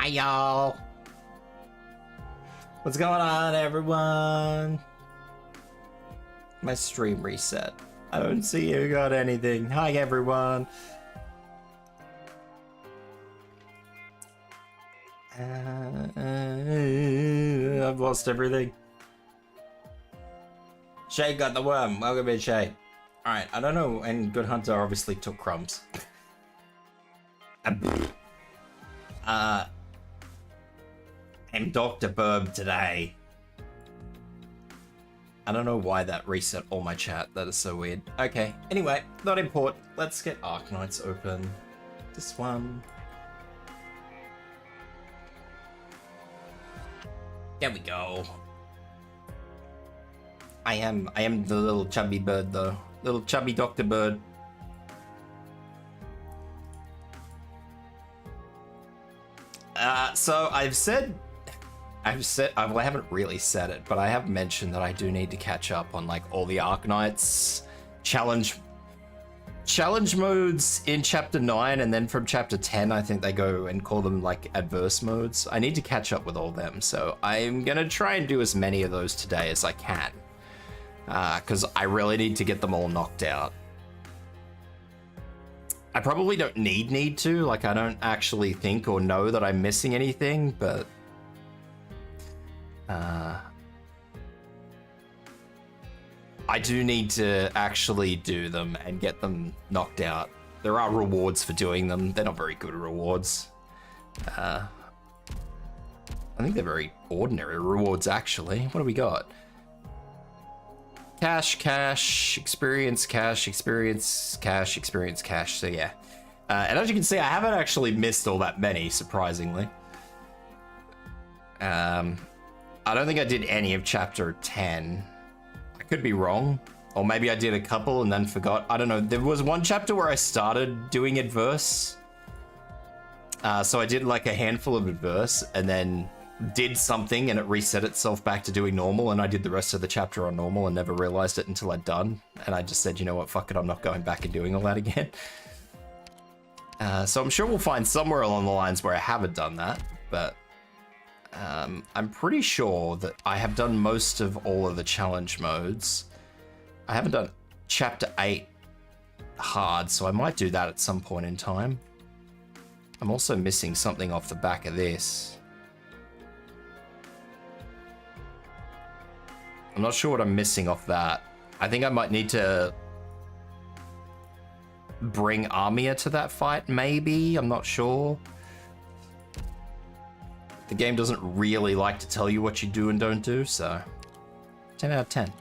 Hi, y'all. What's going on, everyone? My stream reset. I don't see you got anything. Hi, everyone. I've lost everything. Shay got the worm. Welcome in, Shay. Alright, I don't know, and Good Hunter obviously took crumbs. I'm Dr. Burb today. I don't know why that reset all my chat. That is so weird. Okay, anyway, not important. Let's get Arknights open. This one. There we go. I am the little chubby bird though. Little chubby Dr. Bird. So I haven't really said it, but I have mentioned that I do need to catch up on like all the Arknights challenge modes in chapter 9, and then from chapter 10 I think they go and call them like adverse modes. I need to catch up with all them, so I'm gonna try and do as many of those today as I can, because I really need to get them all knocked out. I probably don't need to, like I don't actually think or know that I'm missing anything, but I do need to actually do them and get them knocked out. There are rewards for doing them. They're not very good rewards. I think they're very ordinary rewards, actually. What do we got? Cash, experience, cash, experience, cash, experience, cash. So yeah. And as you can see, I haven't actually missed all that many, surprisingly. I don't think I did any of chapter 10. I could be wrong. Or maybe I did a couple and then forgot. I don't know. There was one chapter where I started doing adverse. So I did like a handful of adverse and then did something and it reset itself back to doing normal, and I did the rest of the chapter on normal and never realized it until I'd done. And I just said, you know what, fuck it, I'm not going back and doing all that again. So I'm sure we'll find somewhere along the lines where I haven't done that, but I'm pretty sure that I have done most of all of the challenge modes. I haven't done chapter 8 hard, so I might do that at some point in time. I'm also missing something off the back of this. I'm not sure what I'm missing off that. I think I might need to bring Armia to that fight, maybe? I'm not sure. The game doesn't really like to tell you what you do and don't do, so 10 out of 10.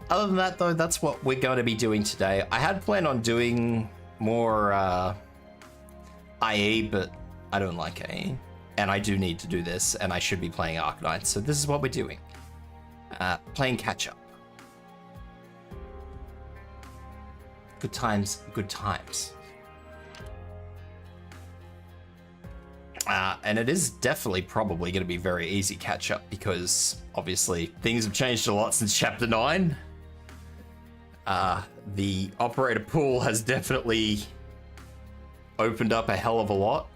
Other than that, though, that's what we're going to be doing today. I had planned on doing more IE, but I don't like IE. And I do need to do this, and I should be playing Arknights, so this is what we're doing. Playing catch-up. Good times, good times. And it is definitely probably going to be very easy catch-up, because obviously things have changed a lot since chapter 9. The operator pool has definitely opened up a hell of a lot.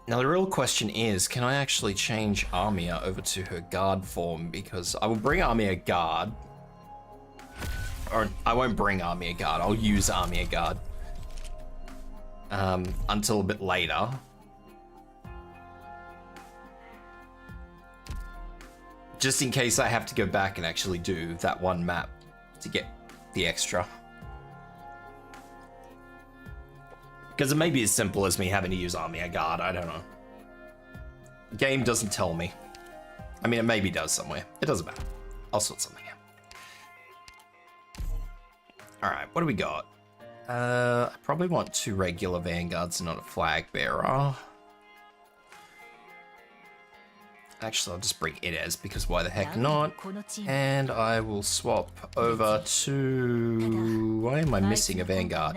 Now the real question is, can I actually change Armia over to her guard form? Because I will bring Armia guard. Or I won't bring Armia guard, I'll use Armia guard. Until a bit later. Just in case I have to go back and actually do that one map to get the extra. Because it may be as simple as me having to use Armia guard, I don't know. The game doesn't tell me. I mean, it maybe does somewhere. It doesn't matter. I'll sort something out. Alright, what do we got? I probably want 2 regular vanguards and not a flag bearer. Actually, I'll just bring Inez, because why the heck not? And I will swap over to... Why am I missing a vanguard?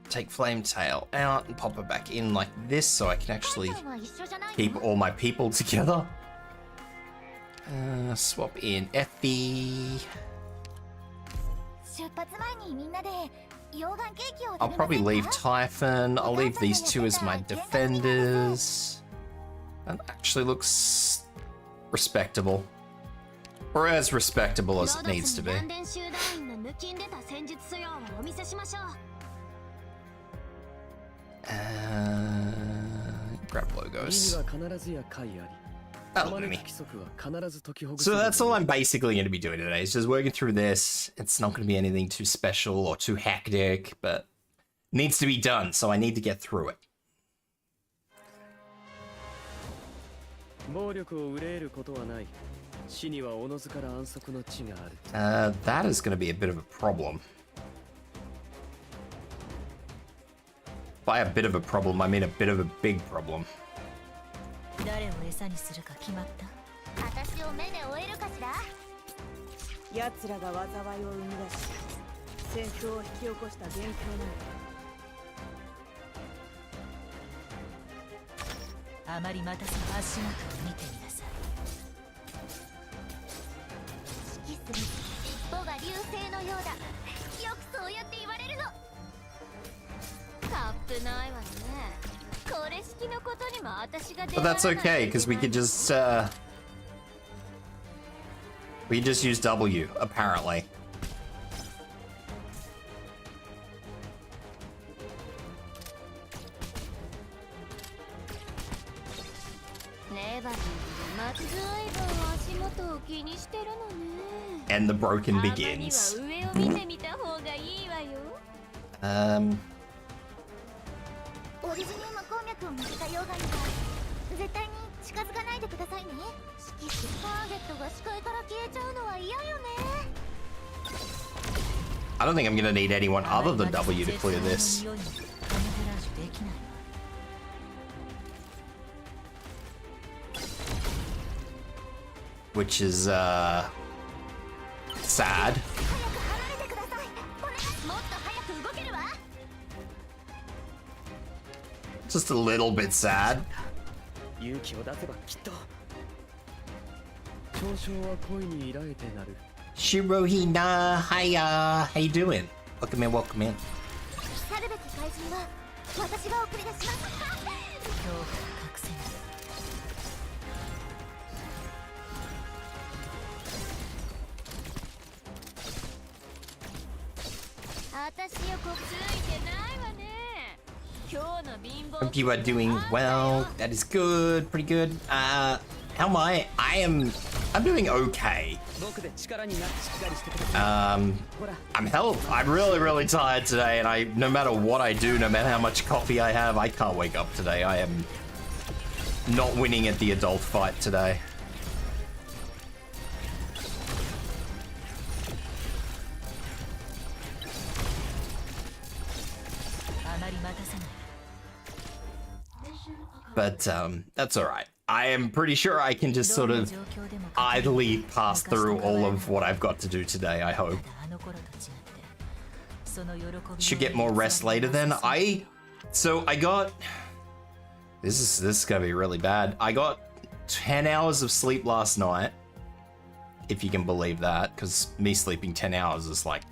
Take Flametail out and pop her back in like this so I can actually keep all my people together. Swap in Effie. I'll probably leave Typhon. I'll leave these two as my defenders. That actually looks respectable. Or as respectable as it needs to be. Grab logos. That'll do me. So that's all I'm basically going to be doing today. Is just working through this. It's not going to be anything too special or too hectic, but needs to be done, so I need to get through it. That is going to be a bit of a problem. By a bit of a problem, I mean a bit of a big problem. But that's okay, because we could just use W, apparently. And the broken begins. I don't think I'm gonna need anyone other than W to clear this. Which is, sad. Just a little bit sad. Shirohina, hiya, how you doing? Welcome in, welcome in. Hope you are doing well. That is good, pretty good. How am I? I'm doing okay. I'm really tired today, and no matter what I do, no matter how much coffee I have, I can't wake up today. I am not winning at the adult fight today. But that's all right. I am pretty sure I can just sort of idly pass through all of what I've got to do today, I hope. Should get more rest later then. So I got... This is gonna be really bad. I got 10 hours of sleep last night, if you can believe that, because me sleeping 10 hours is like...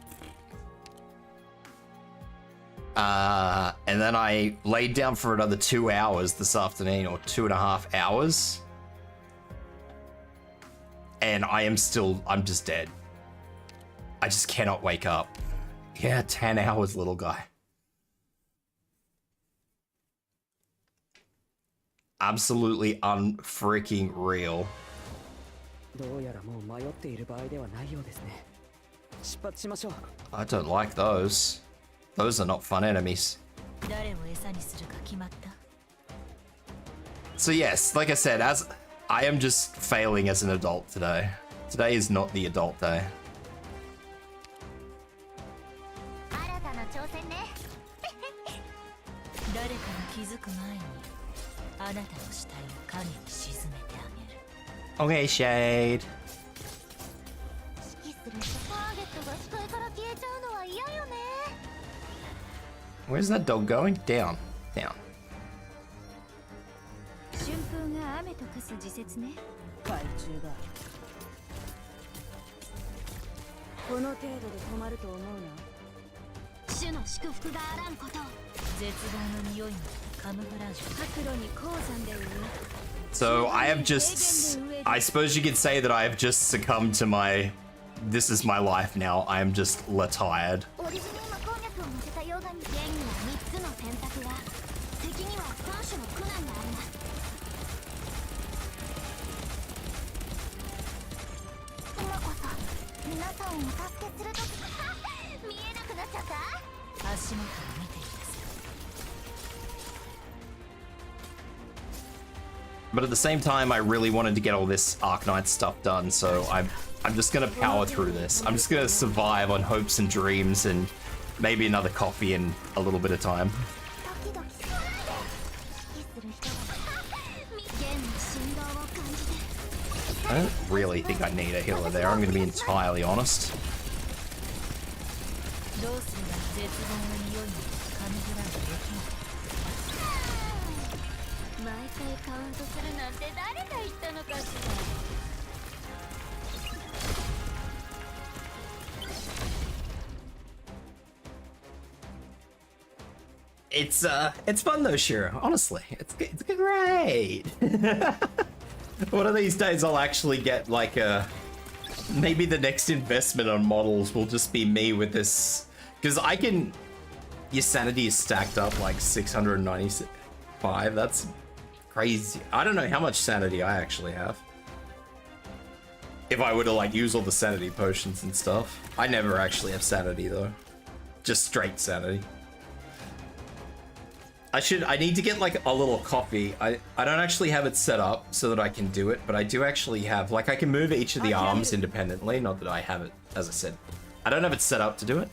and then I laid down for another 2 hours this afternoon, or 2.5 hours. And I'm just dead. I just cannot wake up. Yeah, 10 hours, little guy. Absolutely unfreaking real. I don't like those. Those are not fun enemies. So yes, like I said, as I am just failing as an adult today. Today is not the adult day. Okay, Shade. Where's that dog going? Down. Down. この程度で止まると思うな。主の祝福があらんこと。絶望の匂いのカムフラージュ。白露に鉱山で売る。So I have just, I suppose you could say that I have just succumbed to my, this is my life now. I am just tired. But at the same time, I really wanted to get all this Arknights stuff done, so I'm just gonna power through this. I'm just gonna survive on hopes and dreams and maybe another coffee in a little bit of time. I don't really think I need a healer there, I'm gonna be entirely honest. It's fun though, sure. Honestly, it's great. One of these days I'll actually get like maybe the next investment on models will just be me with this, because I can. Your sanity is stacked up like 695. That's crazy. I don't know how much sanity I actually have. If I were to like use all the sanity potions and stuff. I never actually have sanity though. Just straight sanity. I need to get like a little coffee. I don't actually have it set up so that I can do it, but I do actually have, like, I can move each of the arms independently. Not that I have it, as I said. I don't have it set up to do it.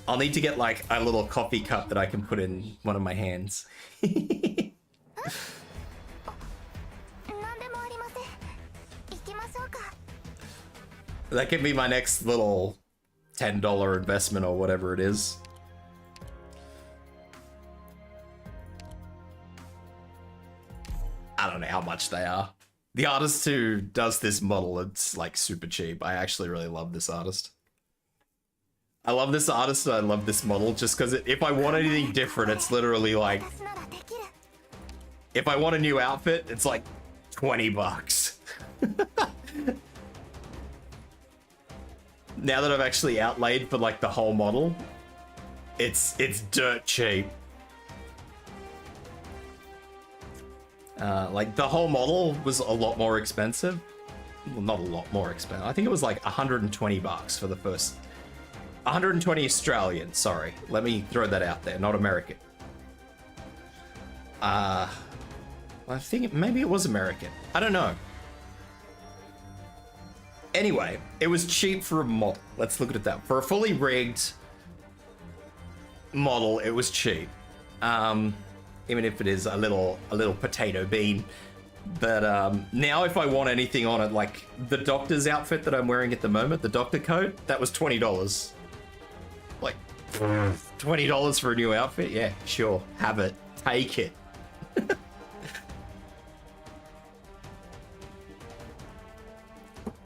I'll need to get like a little coffee cup that I can put in one of my hands. That could be my next little $10 investment or whatever it is. I don't know how much they are. The artist who does this model, it's like super cheap. I actually really love this artist. I love this artist and I love this model just because if I want anything different, it's literally like... If I want a new outfit, it's like 20 bucks. Now that I've actually outlaid for like the whole model, it's dirt cheap. Like the whole model was a lot more expensive. Well, not a lot more expensive. I think it was like 120 bucks for the first... 120 Australian, sorry. Let me throw that out there, not American. I think maybe it was American. I don't know. Anyway, it was cheap for a model. Let's look at that. For a fully rigged model, it was cheap. Even if it is a little potato bean. But now if I want anything on it, like the doctor's outfit that I'm wearing at the moment, the doctor coat, that was $20. Like, $20 for a new outfit? Yeah, sure. Have it. Take it.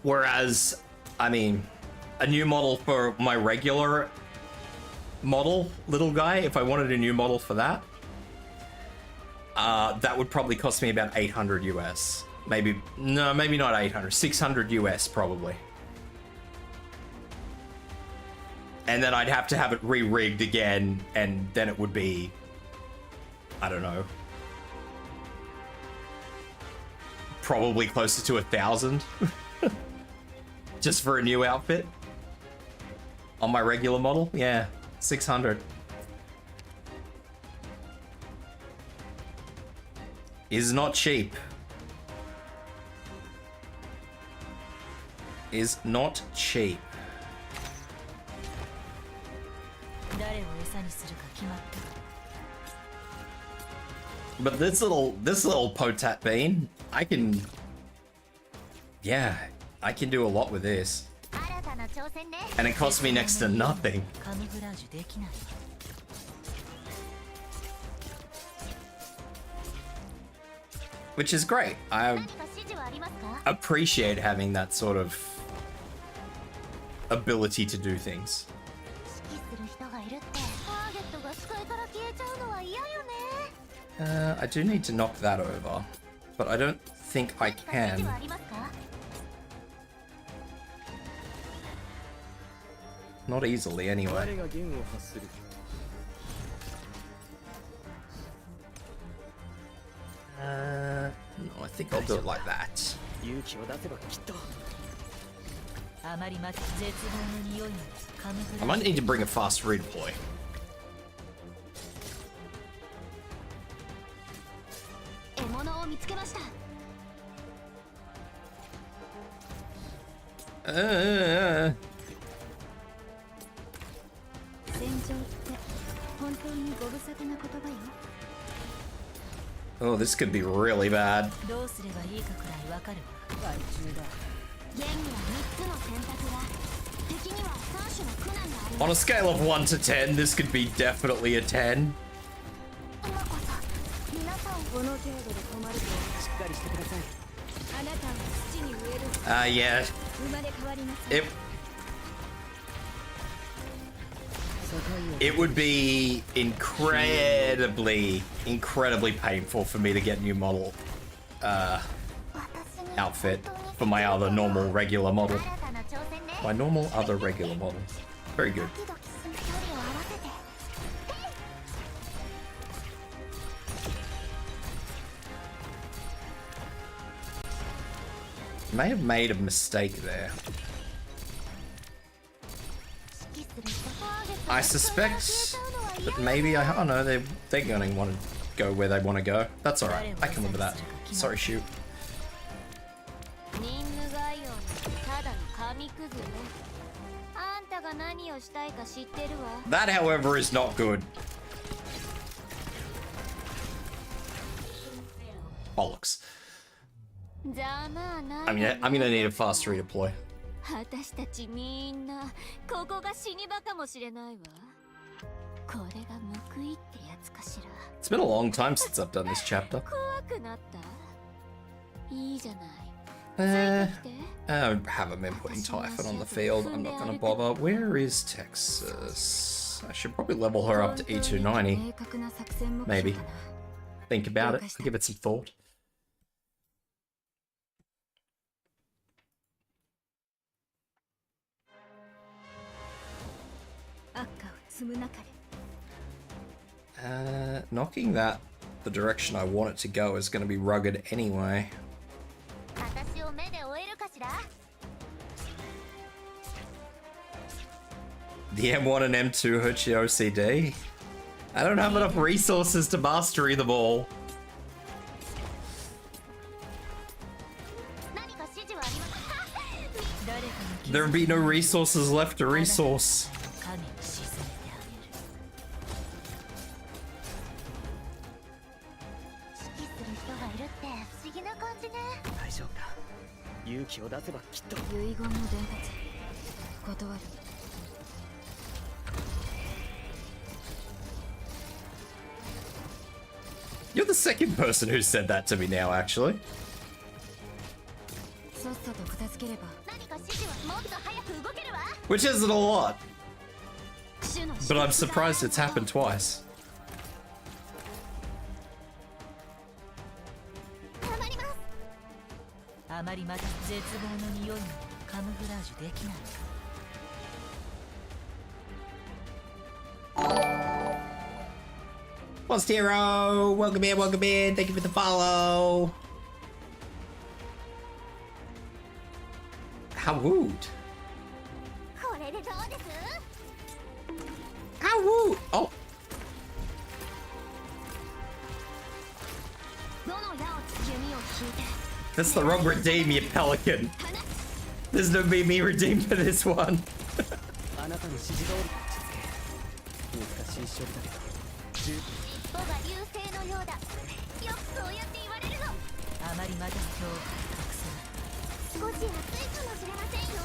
Whereas, I mean, a new model for my regular model, little guy, if I wanted a new model for that, that would probably cost me about 800 US. Maybe, no, maybe not 800, 600 US probably. And then I'd have to have it re-rigged again, and then it would be, I don't know, probably closer to 1,000 just for a new outfit. On my regular model, yeah, 600. Is not cheap. Is not cheap. But this little potat bean, I can, yeah, I can do a lot with this. And it costs me next to nothing. Which is great. I appreciate having that sort of ability to do things. I do need to knock that over, but I don't think I can. Not easily, anyway. No, I think I'll do it like that. I might need to bring a fast redeploy. Oh, this could be really bad. On a scale of 1 to 10, this could be definitely a 10. Yeah. It would be incredibly painful for me to get new model outfit for my other normal regular model. My normal other regular model. Very good. May have made a mistake there. I suspect that maybe, I don't know, they're going to want to go where they want to go. That's alright, I can live with that. Sorry, shoot. That, however, is not good. Bollocks. I'm gonna need a fast redeploy. It's been a long time since I've done this chapter. I haven't been putting Typhon on the field. I'm not gonna bother. Where is Texas? I should probably level her up to E290. Maybe. Think about it. I'll give it some thought. Knocking that the direction I want it to go is going to be rugged anyway. The M1 and M2 hurt your OCD? I don't have enough resources to mastery them all. There would be no resources left to resource. You're the second person who said that to me now, actually. Which isn't a lot. But I'm surprised it's happened twice. Lost Hero, welcome in, welcome in. Thank you for the follow. How woot. How woot. Oh. That's the wrong redeem, you pelican. There's no me redeem for this one.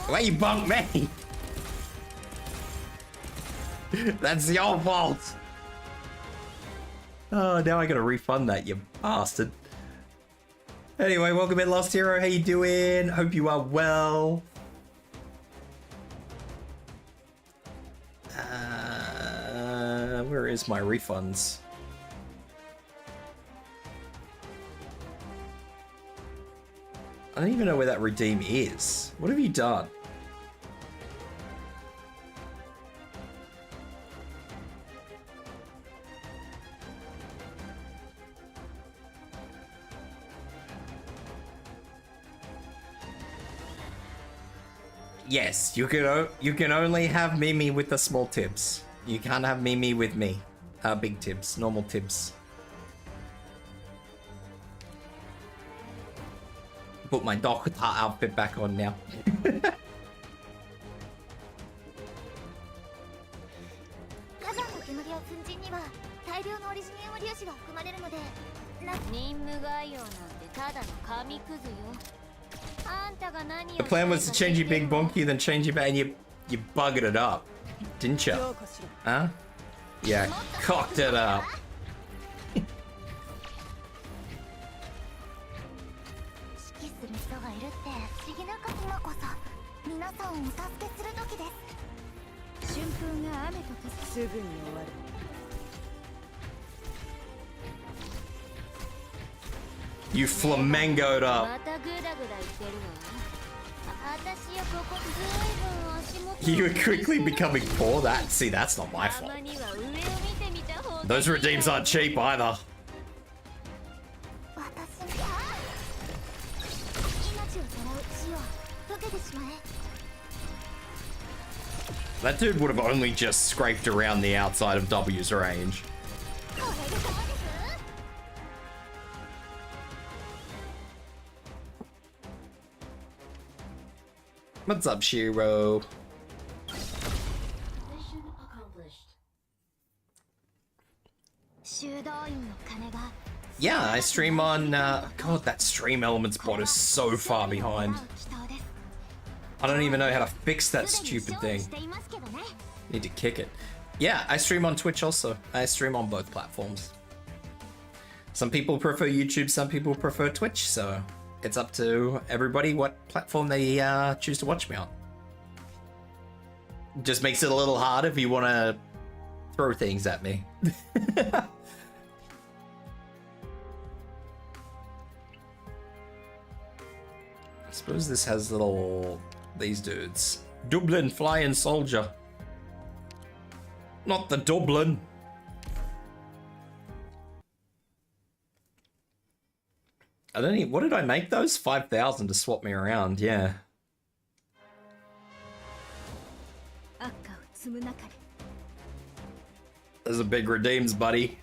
Why you bunk me? That's your fault. Oh, now I gotta refund that, you bastard. Anyway, welcome in, Lost Hero. How you doing? Hope you are well. is my refunds? I don't even know where that redeem is. What have you done? Yes, you can only have Mimi with the small Tibs. You can't have Mimi with me. Big Tibs, normal Tibs. Put my doctor outfit back on now. The plan was to change your big bonky, then change your and you buggered it up, didn't you? Huh? Yeah, cocked it up. You flamengoed up. You were quickly becoming poor. That's not my fault. Those redeems aren't cheap either. That dude would have only just scraped around the outside of W's range. What's up, Shiro? Mission accomplished. Yeah, I stream on, God, that stream elements bot is so far behind. I don't even know how to fix that stupid thing. Need to kick it. Yeah, I stream on Twitch also. I stream on both platforms. Some people prefer YouTube, some people prefer Twitch, so it's up to everybody what platform they choose to watch me on. Just makes it a little hard if you want to throw things at me. I suppose this has these dudes. Dublin Flying Soldier. Not the Dublin. I don't even, what did I make those? 5,000 to swap me around, yeah. Those are big redeems, buddy.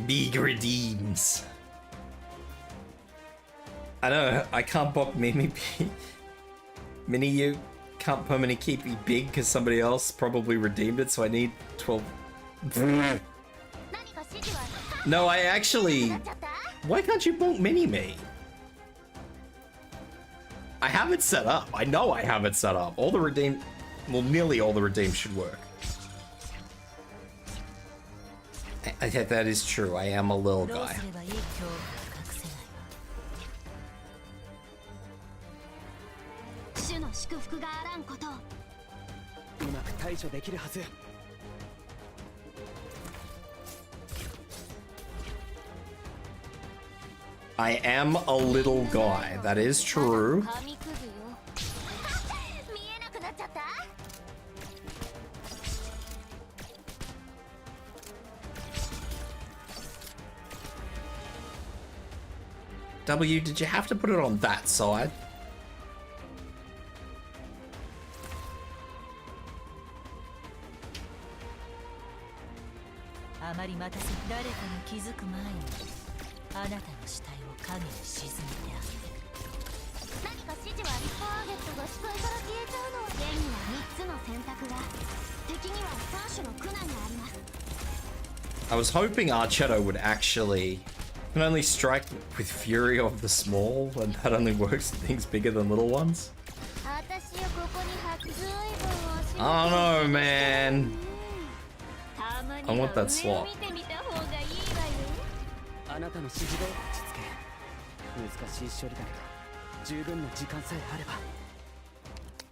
Big redeems. I know, I can't bop Mimi. Mini, you can't permanently keep me big because somebody else probably redeemed it, so I need 12. No, I actually... Why can't you bonk Mini me? I have it set up. I know I have it set up. All the redeem... Well, nearly all the redeems should work. That is true. I am a little guy. I am a little guy. That is true. W, did you have to put it on that side? I was hoping Archetto would actually... Can only strike with Fury of the Small, and that only works in things bigger than little ones. I don't know, man. I want that swap.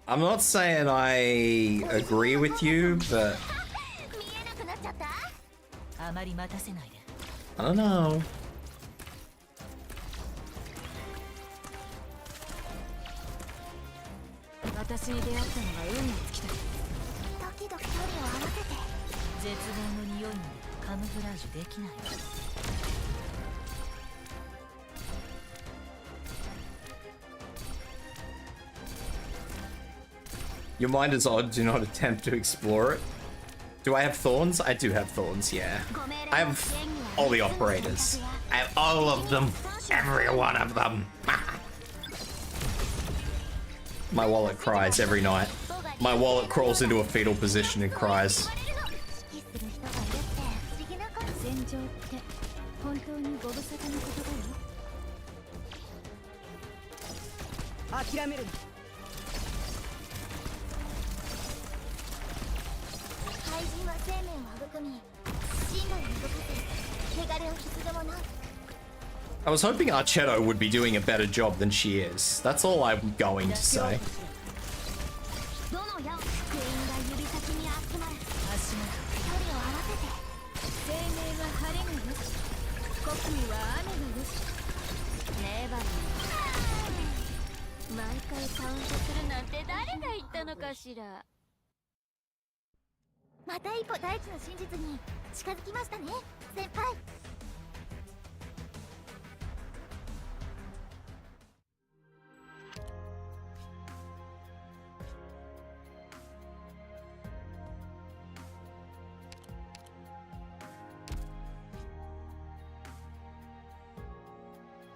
I'm not saying I agree with you, but I don't know. 私に出会ったのが運の尽きた。時々距離を合わせて。絶望の匂いまでカムフラージュできない。Your mind is odd, do not attempt to explore it. Do I have thorns? I do have thorns, yeah. I have all the operators. I have all of them. Every one of them. My wallet cries every night. My wallet crawls into a fetal position and cries. I was hoping Archetto would be doing a better job than she is. That's all I'm going to say.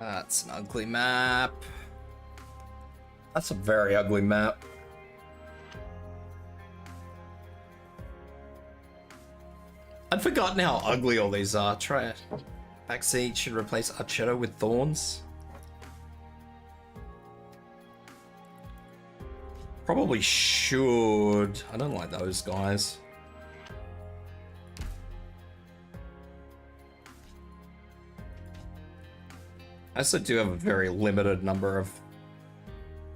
That's an ugly map. That's a very ugly map. I'd forgotten how ugly all these are. Try it. Backseat should replace Archetto with thorns. Probably should. I don't like those guys. I also do have a very limited number of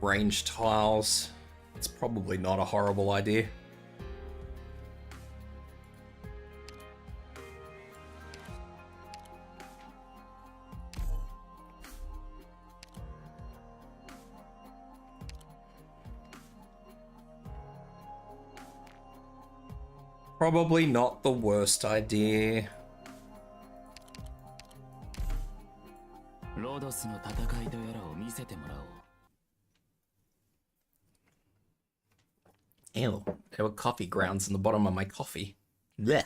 range tiles. It's probably not a horrible idea. Probably not the worst idea. Ew, there were coffee grounds in the bottom of my coffee. Blech.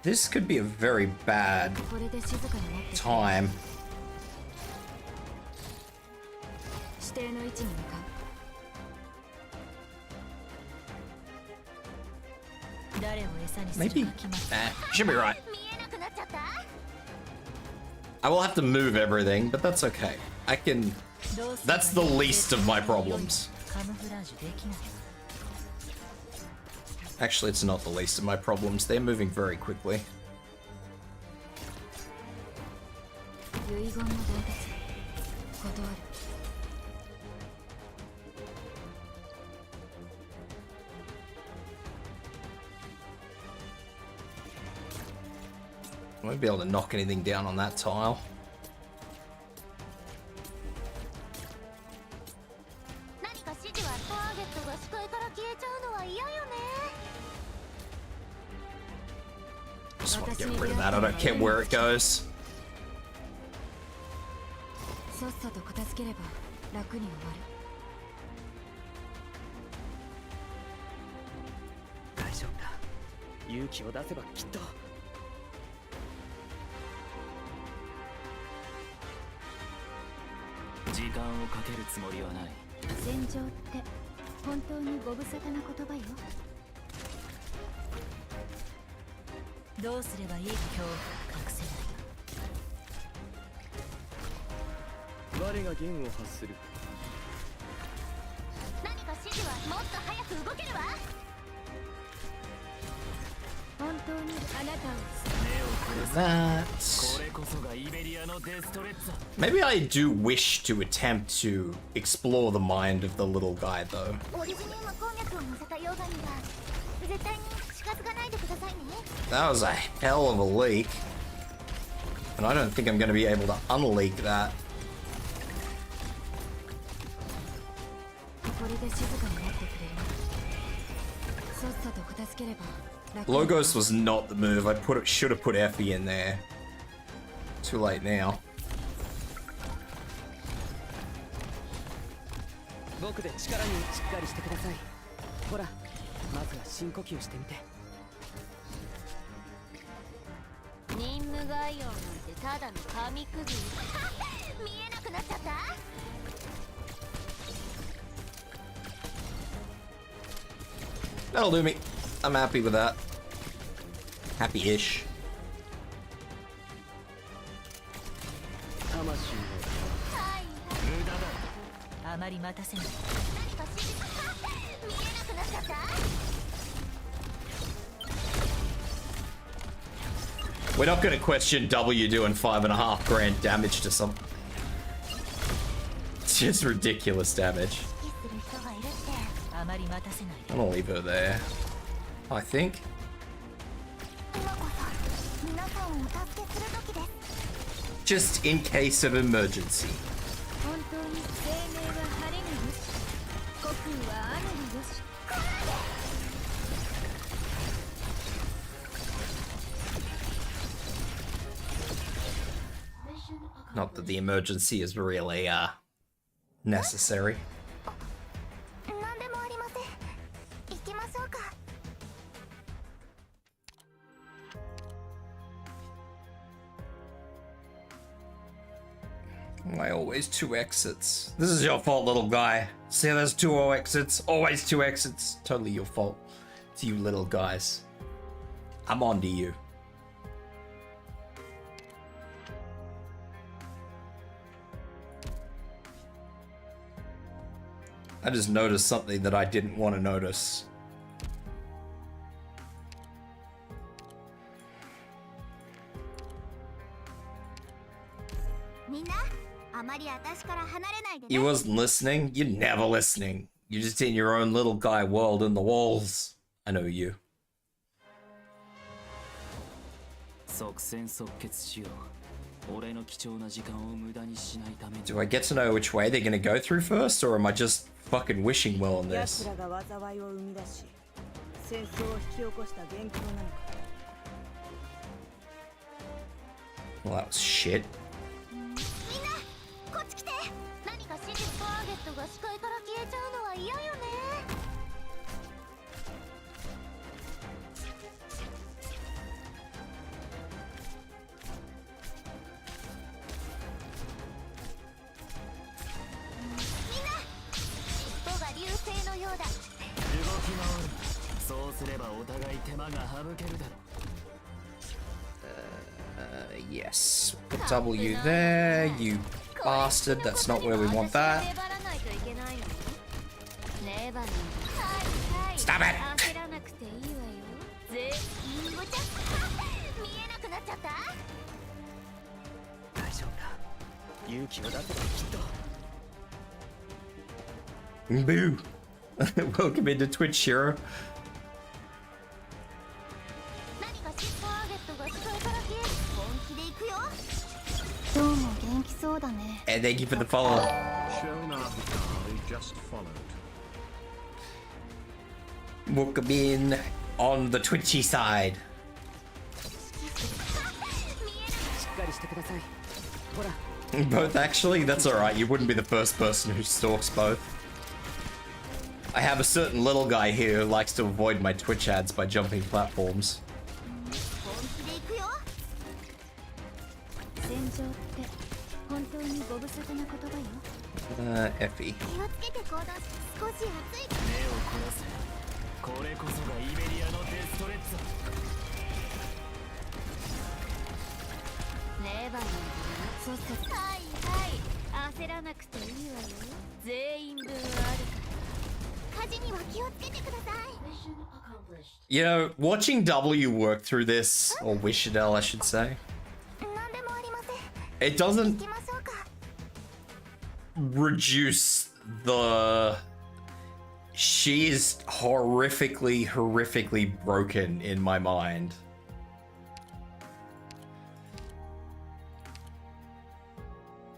This could be a very bad time. Maybe. Should be right. I will have to move everything, but that's okay. I can. That's the least of my problems. Actually, it's not the least of my problems. They're moving very quickly. I won't be able to knock anything down on that tile. Just want to get rid of that. I don't care where it goes. 動けるわ。本当にあなたを That. Maybe I do wish to attempt to explore the mind of the little guy, though. オリジニウム鉱脈を乗せた溶岩には絶対に近づかないでくださいね。 That was a hell of a leak. And I don't think I'm going to be able to unleak that. これで静かになってくれる。さっさと片付ければ。Logos was not the move. Should have put Effie in there. Too late now. 僕で力にしっかりしてください。ほら、まずは深呼吸してみて。任務概要なんてただの紙くず。見えなくなっちゃった。 That'll do me. I'm happy with that. Happy-ish. 魂のあまり待たせない。何か指示見えなくなっちゃった。 We're not going to question W doing 5.5 grand damage to some. It's just ridiculous damage. I'm gonna leave her there. I think. Just in case of emergency. Not that the emergency is really necessary. Why always 2 exits? This is your fault, little guy. See, there's 2 exits. Always 2 exits. Totally your fault. It's you little guys. I'm on to you. I just noticed something that I didn't want to notice. You wasn't listening? You're never listening. You're just in your own little guy world in the walls. I know you. Do I get to know which way they're gonna go through first, or am I just fucking wishing well on this? Well, that was shit. Yes. Put W there, you bastard. That's not where we want that. Stop it! Boo! Welcome into Twitch, Shiro. And thank you for the follow. Welcome in on the Twitchy side. Both, actually? That's alright, you wouldn't be the first person who stalks both. I have a certain little guy here who likes to avoid my Twitch ads by jumping platforms. Effie. You know, watching W work through this, or Wishadel I should say, it doesn't reduce the... She is horrifically broken in my mind.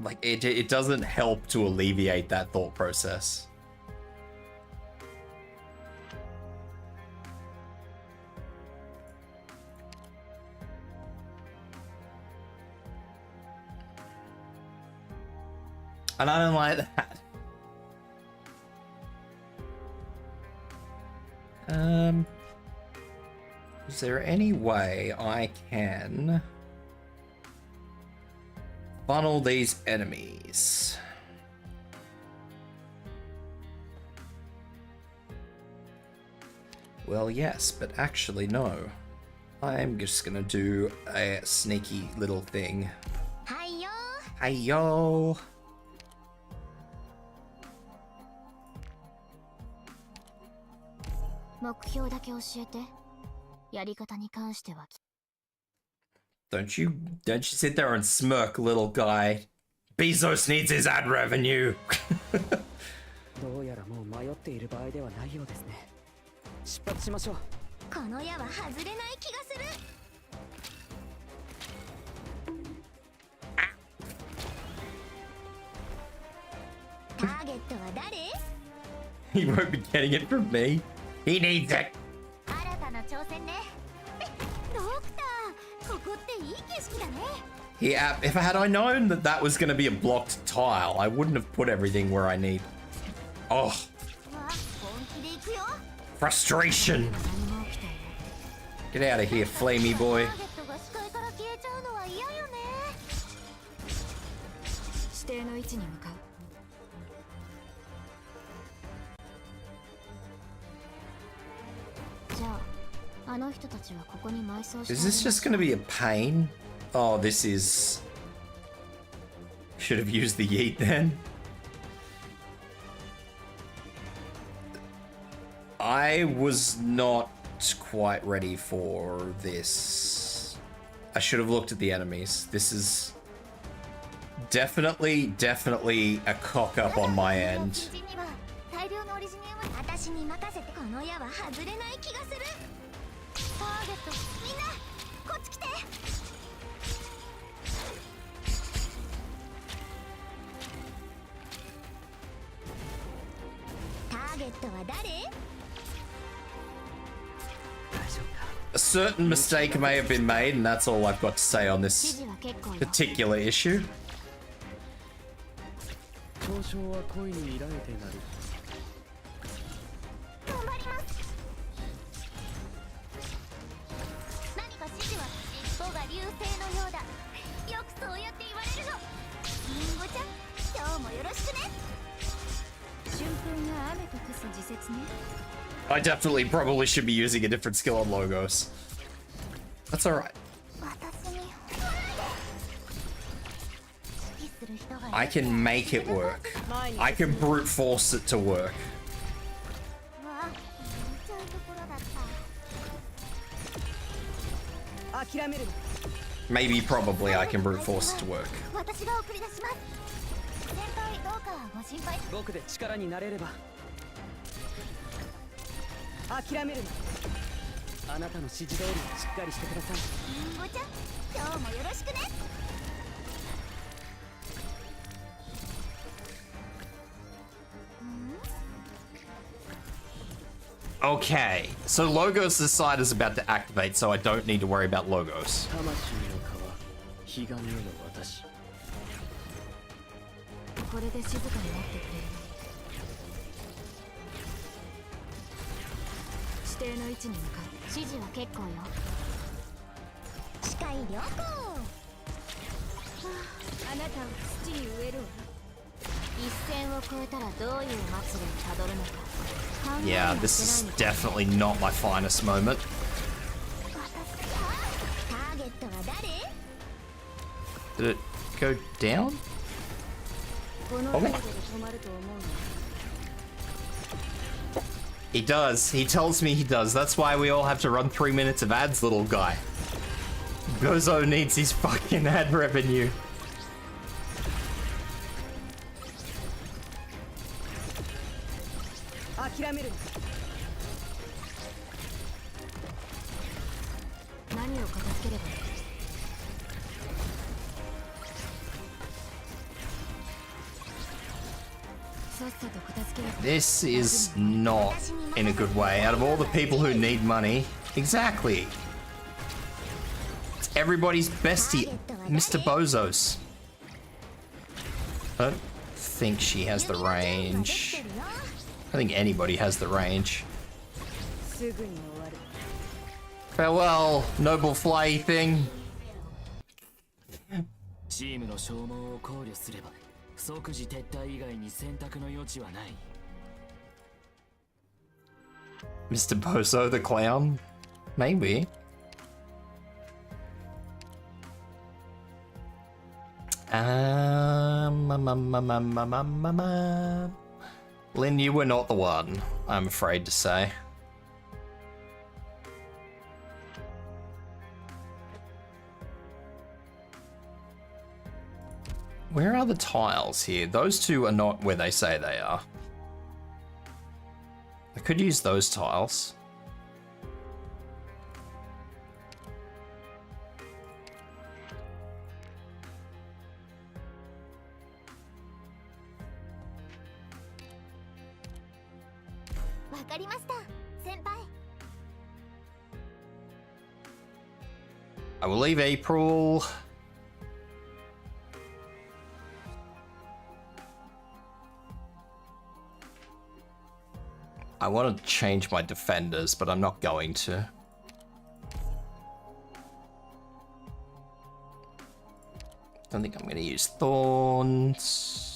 Like, it doesn't help to alleviate that thought process. And I don't like that. Is there any way I can funnel these enemies? Well, yes, but actually no. I'm just gonna do a sneaky little thing. Hi-yo! Hi-yo! 目標だけ教えて。やり方に関しては。Don't you sit there and smirk, little guy. Bezos needs his ad revenue. どうやらもう迷っている場合ではないようですね。出発しましょう。この矢は外れない気がする。ターゲットは誰？ He won't be getting it from me. He needs it. 新たな挑戦ね。ドクター、ここっていい景色だね。Yeah, if had I known that that was going to be a blocked tile, I wouldn't have put everything where I need. Oh. Frustration. Get out of here, flamey boy. 指定の位置に向かう。 Is this just going to be a pain? Oh, this is... Should have used the yeet then. I was not quite ready for this. I should have looked at the enemies. This is definitely a cock up on my end. A certain mistake may have been made, and that's all I've got to say on this particular issue. I definitely probably should be using a different skill on Logos. That's alright. I can make it work. I can brute force it to work. Maybe, probably, I can brute force it to work. Okay, so Logos' side is about to activate, so I don't need to worry about Logos. Yeah, this is definitely not my finest moment. Did it go down? Oh. He does. He tells me he does. That's why we all have to run 3 minutes of ads, little guy. Gozo needs his fucking ad revenue. This is not in a good way. Out of all the people who need money, exactly. It's everybody's bestie, Mr. Bozos. I don't think she has the range. I think anybody has the range. Farewell, noble fly thing. Mr. Bozo the clown? Maybe. Lynn, you were not the one, I'm afraid to say. Where are the tiles here? Those two are not where they say they are. I could use those tiles. I will leave April. I want to change my defenders, but I'm not going to. Don't think I'm going to use thorns.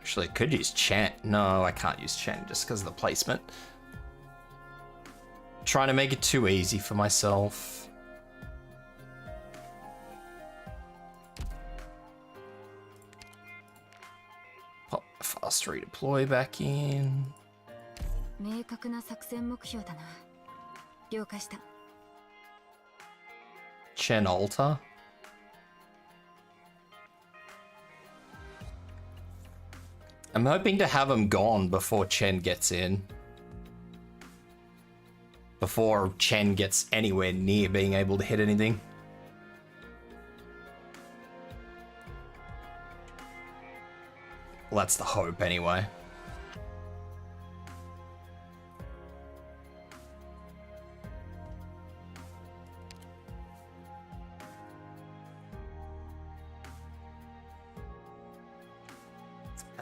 Actually, I could use chant. No, I can't use chant just because of the placement. Trying to make it too easy for myself. Pop fast redeploy back in. Chen altar. I'm hoping to have him gone before Chen gets in. Before Chen gets anywhere near being able to hit anything. Well, that's the hope anyway.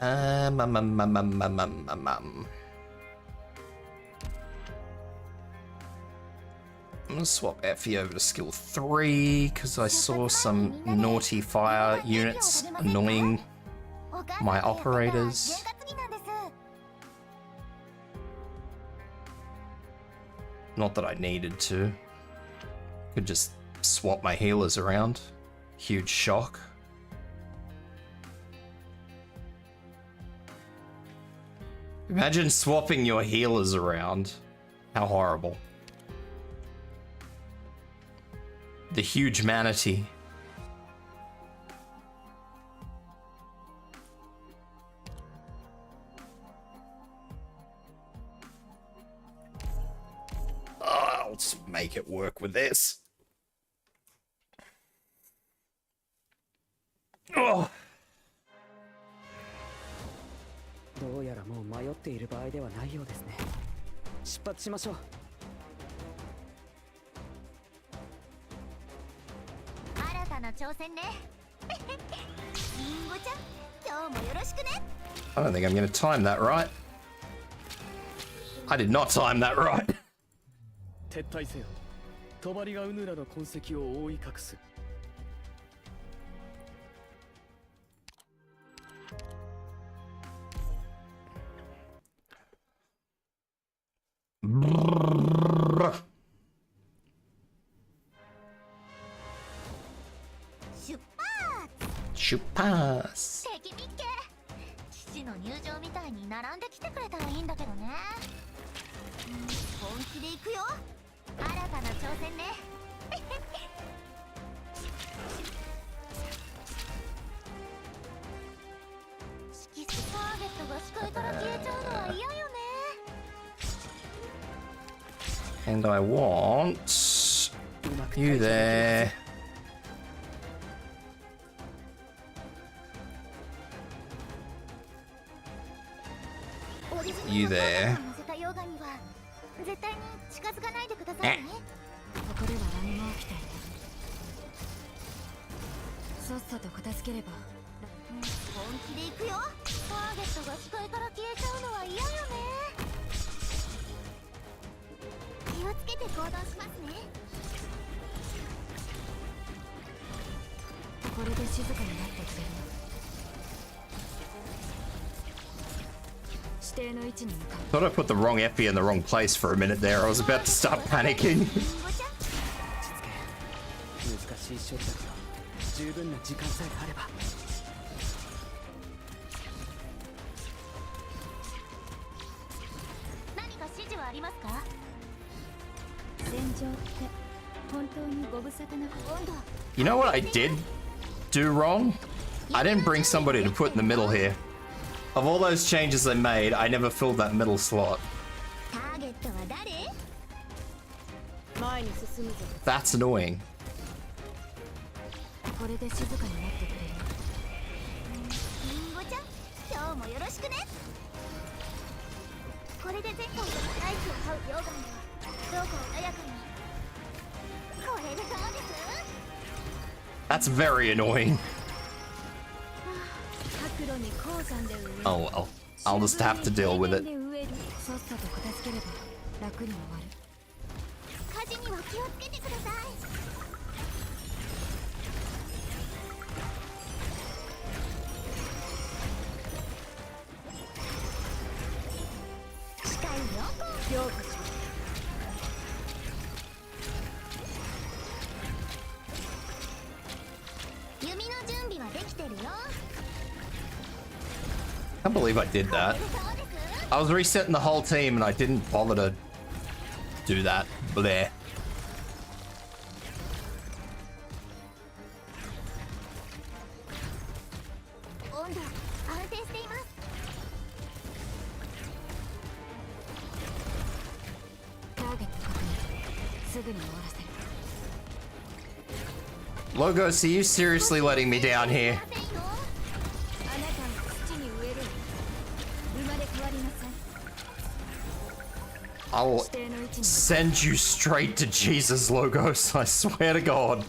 I'm gonna swap Effie over to skill 3 because I saw some naughty fire units annoying my operators. Not that I needed to. Could just swap my healers around. Huge shock. Imagine swapping your healers around. How horrible. The huge manatee. I'll just make it work with this. Oh. どうやらもう迷っている場合ではないようですね。出発しましょう。新たな挑戦ね。リンゴちゃん、今日もよろしくね。I don't think I'm going to time that right. I did not time that right. 撤退せよ。帳がうぬらの痕跡を覆い隠す。Shoot pass. 敵見っけ。父の入場みたいに並んできてくれたらいいんだけどね。本気で行くよ。新たな挑戦ね。指揮ターゲットが視界から消えちゃうのは嫌よね。And I want you there. You there. 絶対に近づかないでくださいね。ここでは何も起きていない。さっさと片付ければ。本気で行くよ。ターゲットが視界から消えちゃうのは嫌よね。気をつけて行動しますね。これで静かになってきてるの。Thought I put the wrong epi in the wrong place for a minute there. I was about to start panicking. 何か指示はありますか？戦場って本当にご無沙汰な温度。You know what I did do wrong? I didn't bring somebody to put in the middle here. Of all those changes I made, I never filled that middle slot. That's annoying. That's very annoying. Oh well, I'll just have to deal with it. I can't believe I did that. I was resetting the whole team and I didn't bother to do that. Bleh. Logos, are you seriously letting me down here? I'll send you straight to Jesus, Logos, I swear to God.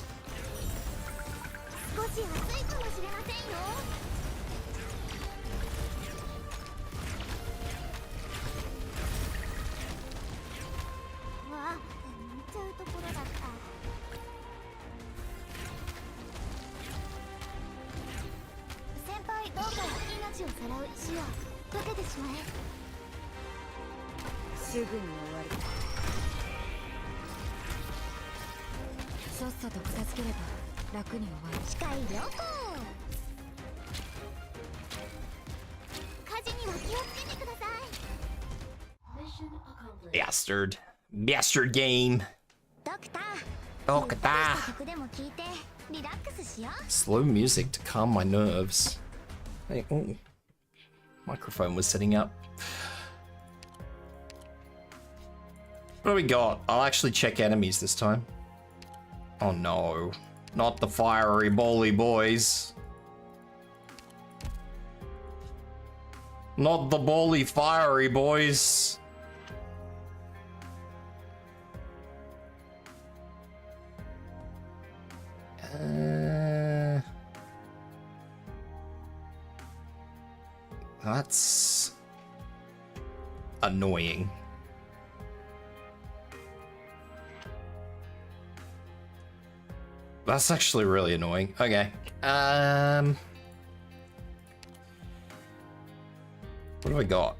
Bastard. Bastard game. Doctor. Slow music to calm my nerves. Hey, oh. Microphone was setting up. What do we got? I'll actually check enemies this time. Oh no. Not the fiery bowly boys. Not the bowly fiery boys. That's annoying. That's actually really annoying. Okay. What do I got?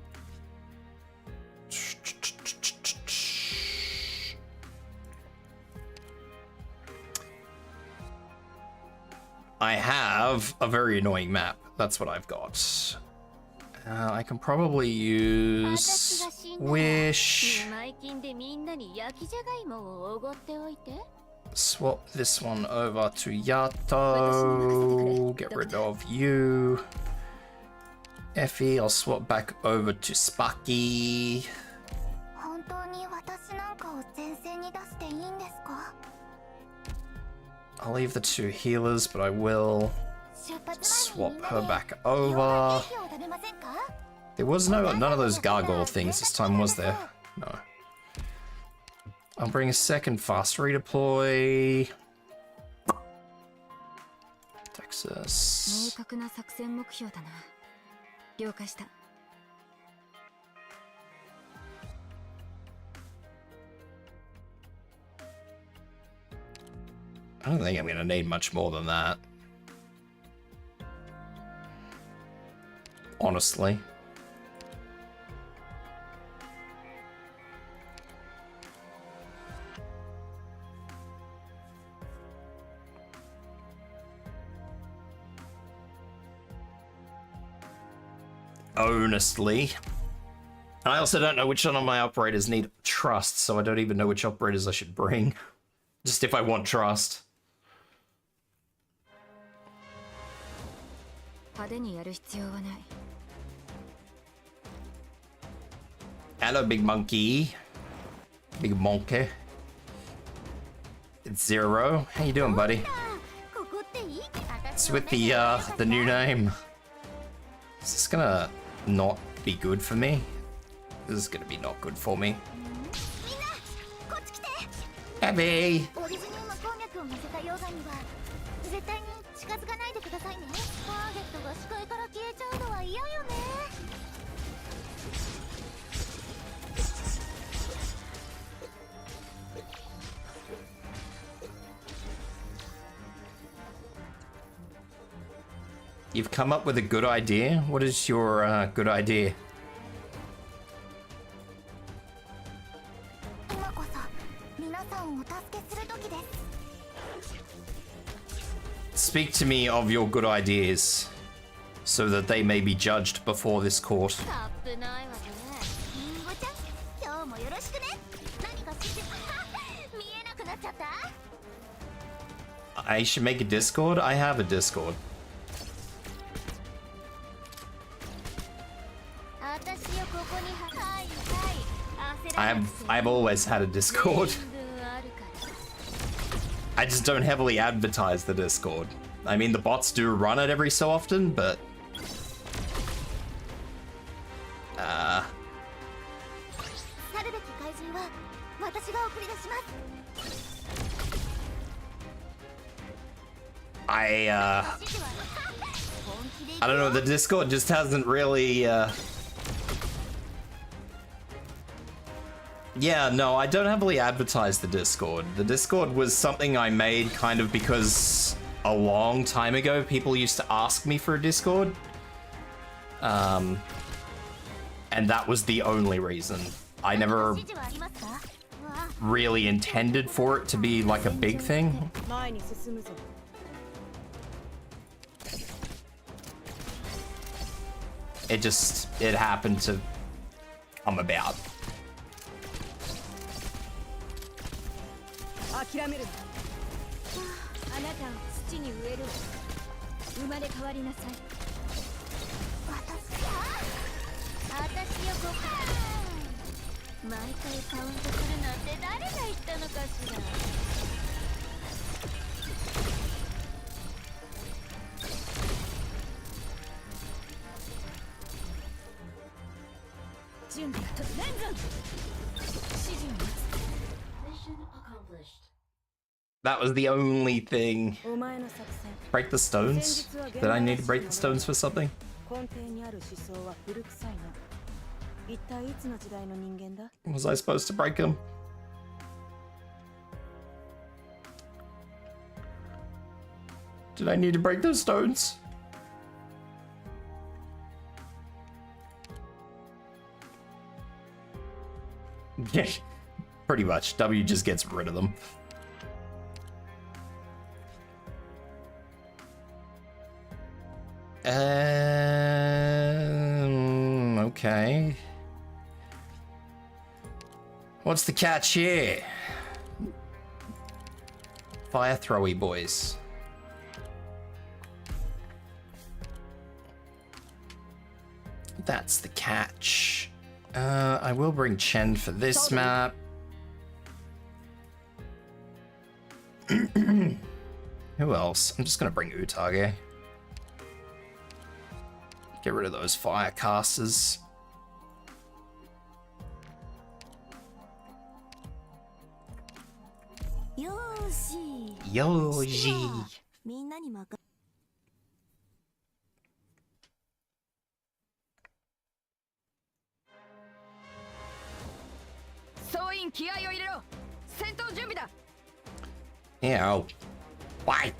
I have have a very annoying map. That's what I've got. I can probably use Wish. Swap this one over to Yato. Get rid of you. Effie, I'll swap back over to Sparky. I'll leave the two healers, but I will swap her back over. There was none of those gargoyle things this time, was there? No. I'll bring a second fast redeploy. Texas. I don't think I'm gonna need much more than that. Honestly. Honestly. And I also don't know which one of my operators need trust, so I don't even know which operators I should bring. Just if I want trust. Hello, big monkey. Big monkey. It's Zero. How you doing, buddy? It's with the new name. Is this gonna not be good for me? This is gonna be not good for me. Abby! You've come up with a good idea? What is your good idea? Speak to me of your good ideas, so that they may be judged before this court. I should make a Discord? I have a Discord. I've always had a Discord. I just don't heavily advertise the Discord. I mean, the bots do run it every so often, but I don't know, the Discord just hasn't really yeah, no, I don't heavily advertise the Discord. The Discord was something I made kind of because a long time ago people used to ask me for a Discord. And that was the only reason. I never really intended for it to be like a big thing. It happened to come about. That was the only thing. Break the stones? Did I need to break the stones for something? Was I supposed to break them? Did I need to break those stones? Yeah, pretty much. W just gets rid of them. Okay. What's the catch here? Fire throwy boys. That's the catch. I will bring Chen for this map. Who else? I'm just gonna bring Utage. Get rid of those fire casters. Yoji. Yeah. Oh. Why?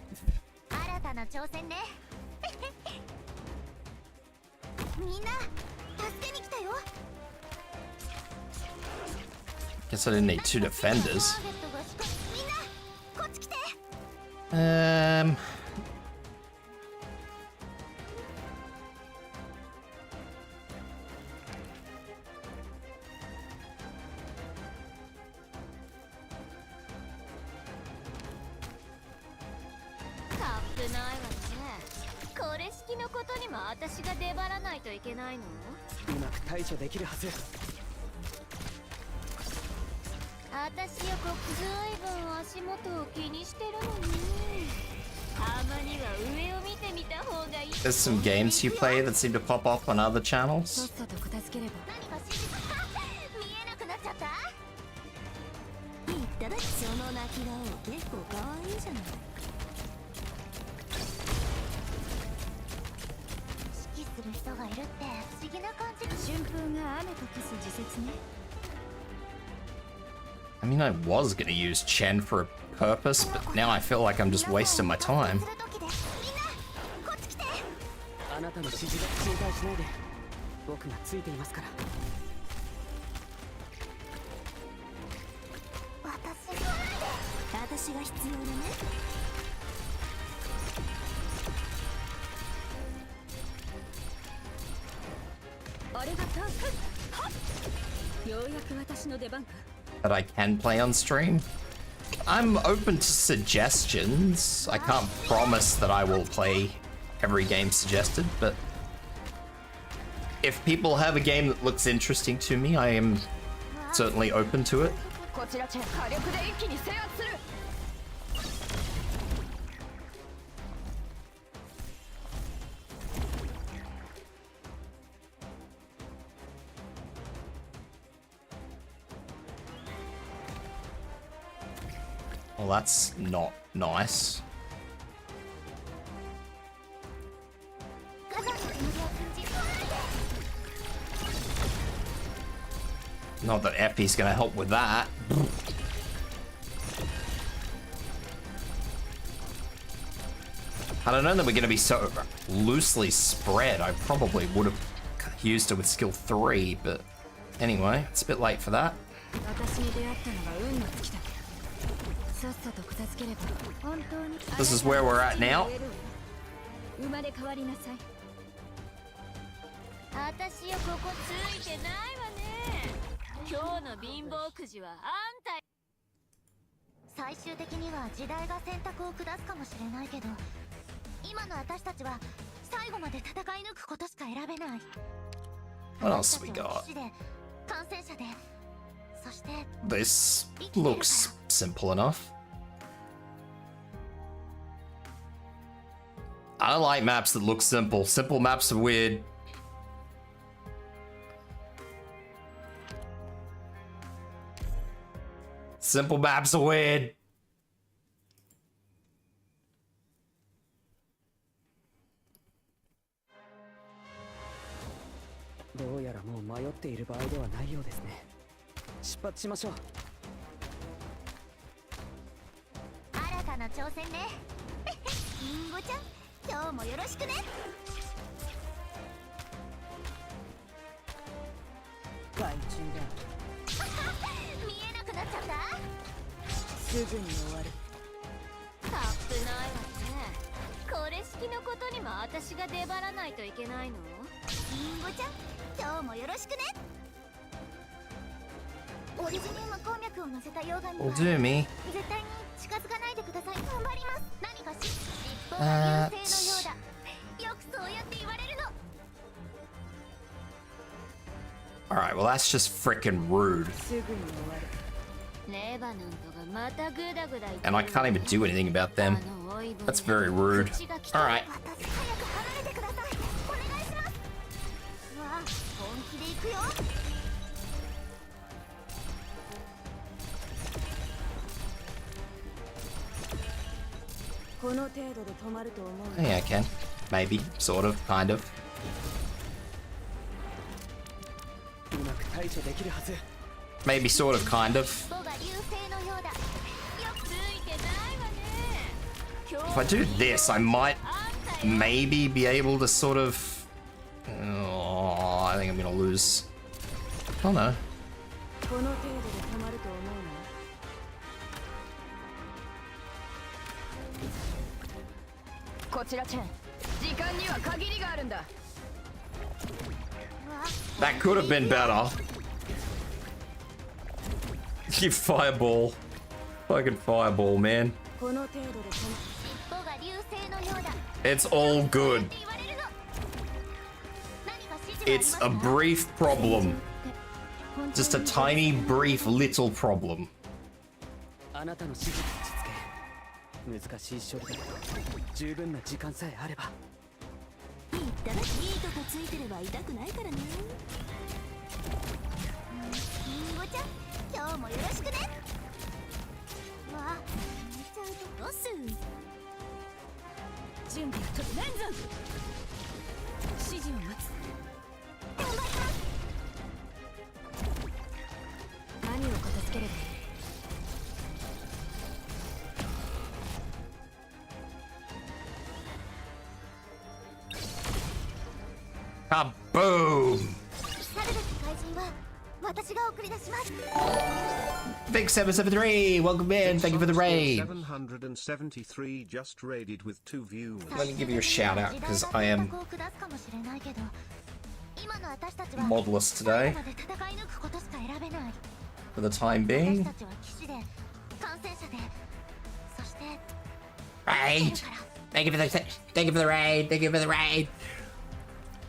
Guess I didn't need two defenders. There's some games you play that seem to pop off on other channels. I mean, I was gonna use Chen for a purpose, but now I feel like I'm just wasting my time. That I can play on stream. I'm open to suggestions. I can't promise that I will play every game suggested, but if people have a game that looks interesting to me, I am certainly open to it. Well, that's not nice. Not that Epi's gonna help with that. Had I known that we're gonna be so loosely spread, I probably would have used it with skill 3, but anyway, it's a bit late for that. This is where we're at now. What else we got? This looks simple enough. I don't like maps that look simple. Simple maps are weird. Simple maps are weird. れ式のことにも私が出張らないといけないの？リンゴちゃん、今日もよろしくね。オリジニウム鉱脈を乗せた溶岩には Will do me. 絶対に近づかないでください。頑張ります。何か尻尾が流星のようだ。よくそうやって言われるの。 Alright, well that's just freaking rude. すぐに終わる。 And I can't even do anything about them. That's very rude. Alright. この程度で止まると思う。 Yeah, I can. Maybe. Sort of. Kind of. うまく対処できるはず。 Maybe. Sort of. Kind of. If I do this, I might maybe be able to sort of... Oh, I think I'm gonna lose. Oh no. この程度で止まると思うの。 こちらチェン、時間には限りがあるんだ。 That could have been better. You fireball. Fucking fireball, man. この程度で止まる。 It's all good. It's a brief problem. Just a tiny, brief, little problem. あなたの指示に落ち着け。難しい処理だけど、十分な時間さえあれば。言ったらいいとこついてれば痛くないからね。リンゴちゃん、今日もよろしくね。わあ、見ちゃうとどうする？ 準備は整えんぞ。指示を待つ。頑張ります。何を片付ければいい？ Kaboom! Big773, welcome in. Thank you for the raid. 773 just raided with 2 viewers. Let me give you a shout out because I am modless today. For the time being. Raid! Thank you for the raid. Thank you for the raid.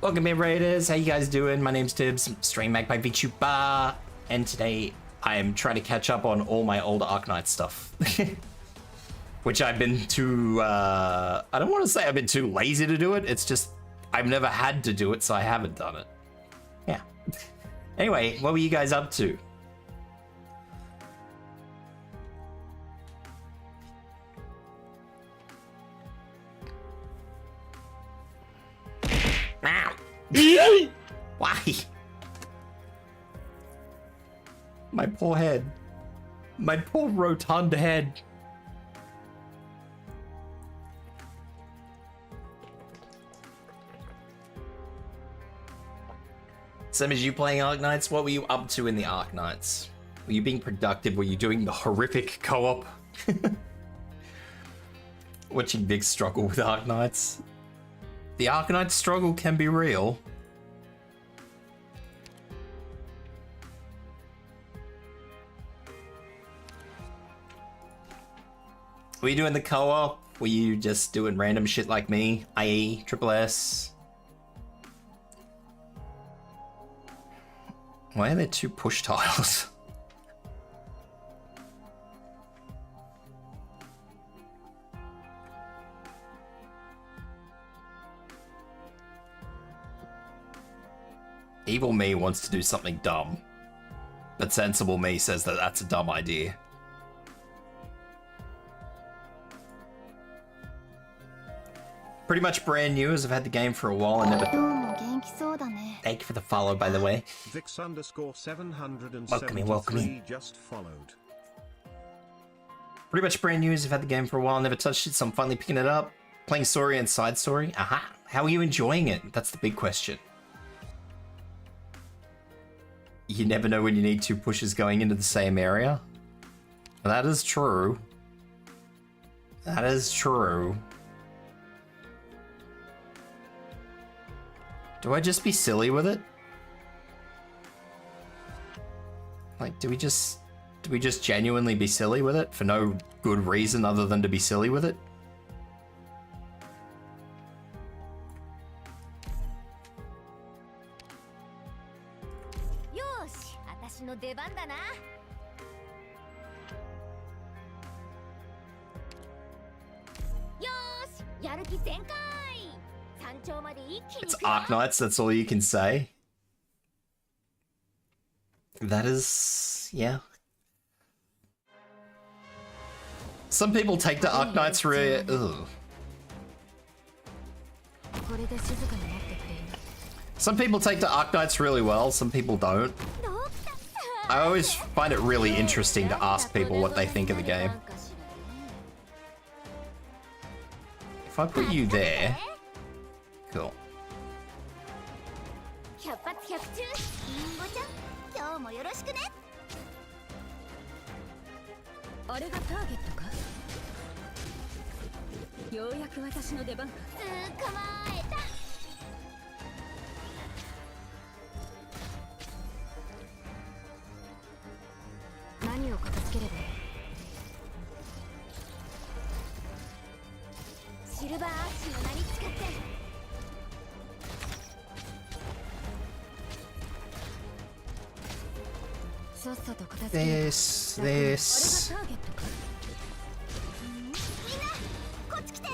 Welcome in, Raiders. How you guys doing? My name's Tibs, stream mag by vtuber, and today I am trying to catch up on all my old Arknights stuff. Which I've been too, I don't want to say I've been too lazy to do it, it's just I've never had to do it, so I haven't done it. Yeah. Anyway, what were you guys up to? Why? My poor head. My poor rotund head. Same as you playing Arknights, what were you up to in the Arknights? Were you being productive? Were you doing the horrific co-op? Watching Big struggle with Arknights. The Arknights struggle can be real. Were you doing the co-op? Were you just doing random shit like me? IE, Triple S? Why are there 2 push tiles? Evil me wants to do something dumb, but sensible me says that that's a dumb idea. Pretty much brand new, as I've had the game for a while and never... Thank you for the follow, by the way. Vix_773 just followed. Pretty much brand new, as I've had the game for a while, never touched it, so I'm finally picking it up. Playing story and side story. Aha! How are you enjoying it? That's the big question. You never know when you need 2 pushes going into the same area. That is true. That is true. Do I just be silly with it? Like, do we just genuinely be silly with it for no good reason other than to be silly with it? Yosh, 私の出番だな。よーし、やる気全開。山頂まで一気に It's Arknights, that's all you can say. That is, yeah. Some people take to Arknights ugh. Some people take to Arknights really well, some people don't. I always find it really interesting to ask people what they think of the game. If I put you there... Cool. 百発百中、リンゴちゃん、今日もよろしくね。あれがターゲットか。ようやく私の出番か。捕まえた。何を片付ければいい？シルバーアッシュの名に使って。This. みんな、こっち来て。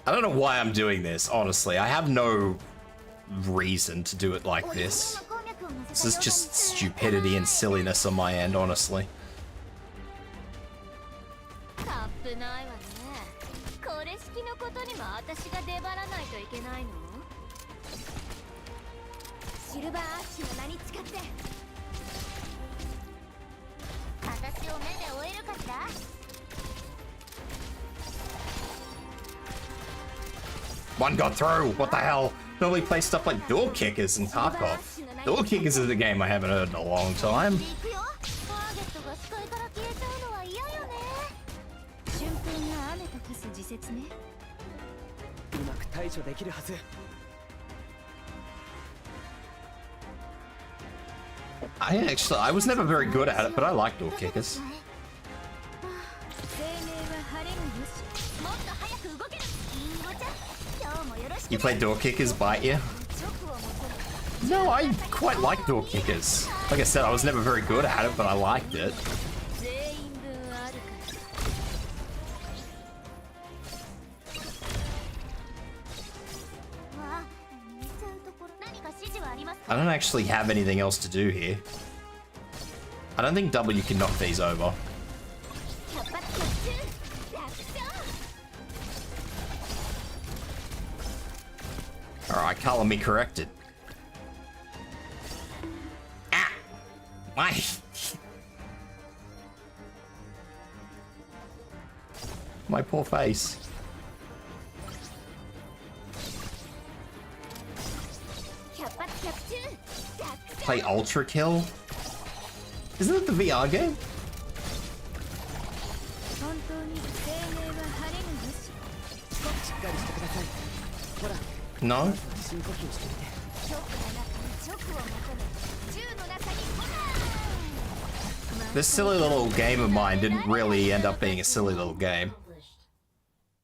I don't know why I'm doing this, honestly. I have no reason to do it like this. This is just stupidity and silliness on my end, honestly. カップないわね。これ式のことにも私が出張らないといけないの？シルバーアッシュの名に使って。私を目で追えるかしら？ One got through. What the hell? Normally play stuff like door kickers and Tarkov. Door kickers is a game I haven't heard in a long time. 行くよ。ターゲットが視界から消えちゃうのは嫌よね。瞬間が雨と化す時節ね。うまく対処できるはず。 I was never very good at it, but I like door kickers. You play door kickers, bite you? No, I quite like door kickers. Like I said, I was never very good at it, but I liked it. I don't actually have anything else to do here. I don't think W can knock these over. Alright, color me corrected. Ah! My... My poor face. Play Ultra Kill? Isn't it the VR game? No? This silly little game of mine didn't really end up being a silly little game.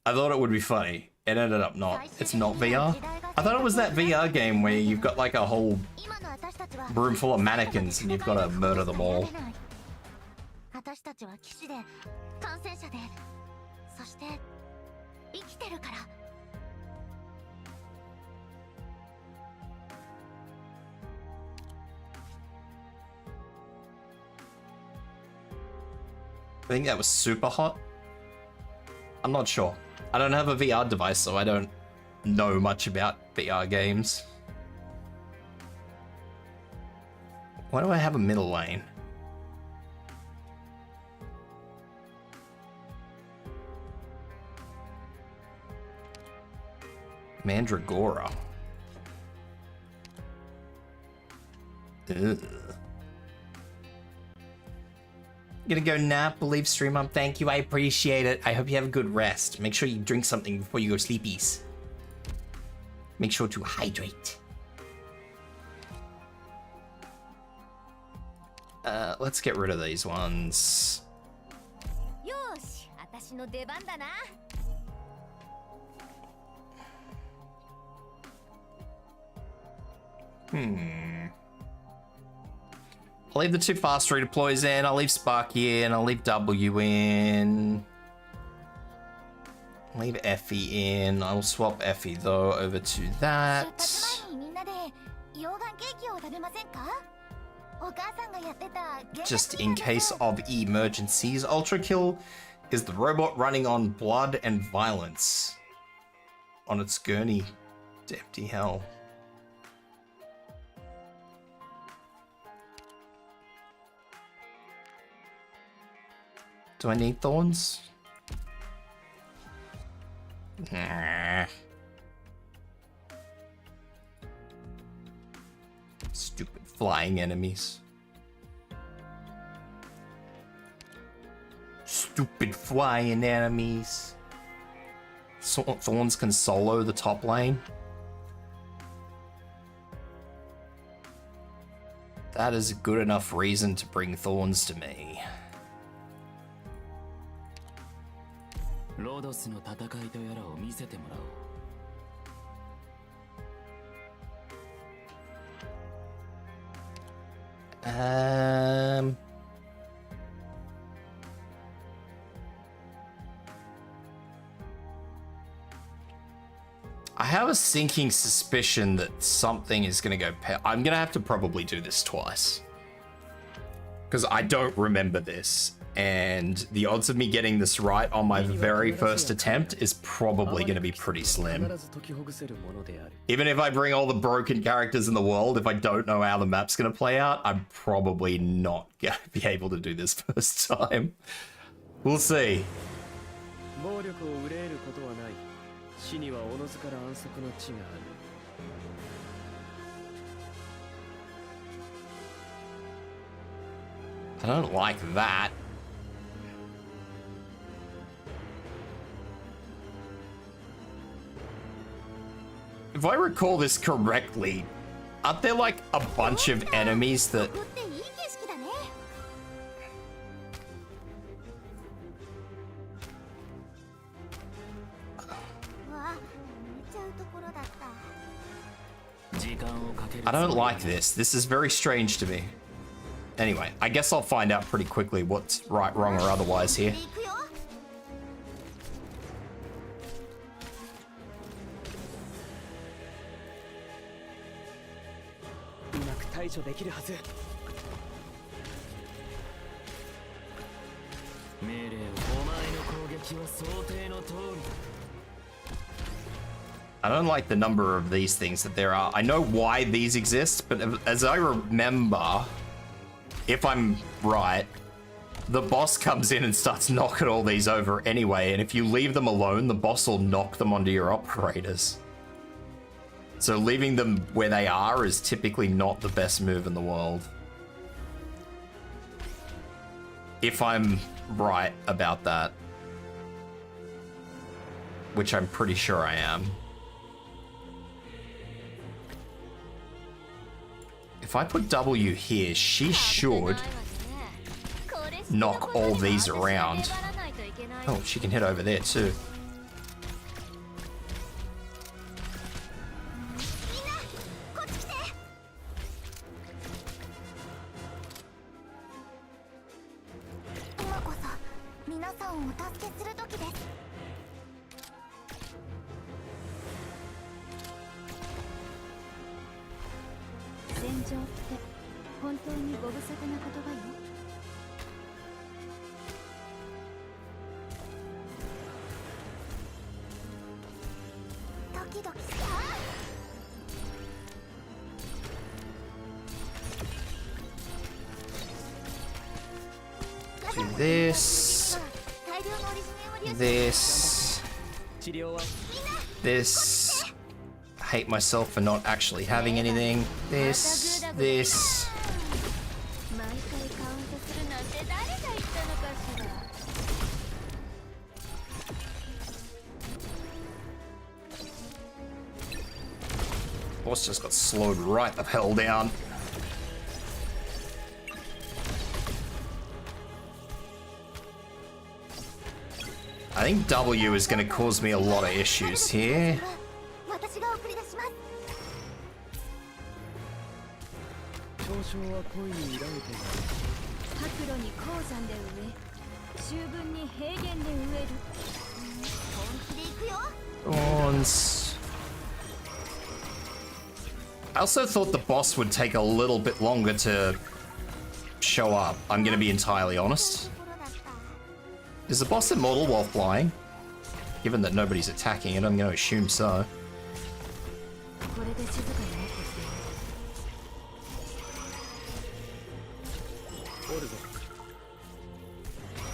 I thought it would be funny. It ended up not. It's not VR. I thought it was that VR game where you've got like a whole room full of mannequins and you've got to murder them all. I think that was super hot. I'm not sure. I don't have a VR device, so I don't know much about VR games. Why do I have a middle lane? Mandragora. Ugh. Gonna go nap, we'll leave stream up. Thank you, I appreciate it. I hope you have a good rest. Make sure you drink something before you go sleepies. Make sure to hydrate. Let's get rid of these ones. よーし、私の出番だな。I'll leave the 2 fast redeploys in, I'll leave Sparky in, I'll leave W in. I'll leave Effie in. I'll swap Effie though over to that. 出発前にみんなで溶岩ケーキを食べませんか？お母さんがやってた原発 Just in case of emergencies, Ultra Kill is the robot running on blood and violence on its gurney to empty hell. Do I need thorns? Nah. Stupid flying enemies. Stupid flying enemies. Thorns can solo the top lane. That is a good enough reason to bring thorns to me. ロドスの戦いとやらを見せてもらおう。I have a sinking suspicion that something is going to go I'm going to have to probably do this twice. Because I don't remember this. And the odds of me getting this right on my very first attempt is probably going to be pretty slim. Even if I bring all the broken characters in the world, if I don't know how the map's going to play out, I'm probably not going to be able to do this first time. We'll see. I don't like that. If I recall this correctly, aren't there like a bunch of enemies that... I don't like this. This is very strange to me. Anyway, I guess I'll find out pretty quickly what's right, wrong, or otherwise here. I don't like the number of these things that there are. I know why these exist, but as I remember, if I'm right, the boss comes in and starts knocking all these over anyway, and if you leave them alone, the boss will knock them onto your operators. So leaving them where they are is typically not the best move in the world. If I'm right about that. Which I'm pretty sure I am. If I put W here, she should knock all these around. Oh, she can hit over there too. Do this. This. This. Hate myself for not actually having anything. This. This. boss just got slowed right the hell down. I think W is going to cause me a lot of issues here. 私が送り出します。少々は恋に揺られている。白露に高山で植え、秋分に平原で植える。本気で行くよ。Thorns. I also thought the boss would take a little bit longer to show up. I'm going to be entirely honest. Is the boss immortal while flying? Given that nobody's attacking it, I'm going to assume so. これで静かになってくれ。おるぞ。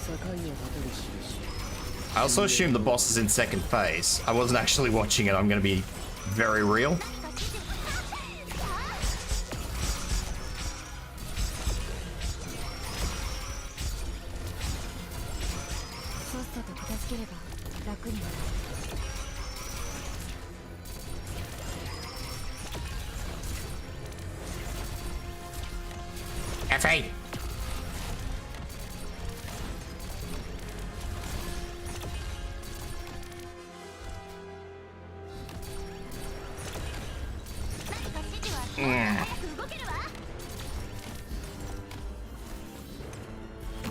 境を立てる印。I also assume the boss is in second phase. I wasn't actually watching it. I'm going to be very real. さっさと片付ければ楽になる。F8! Mm.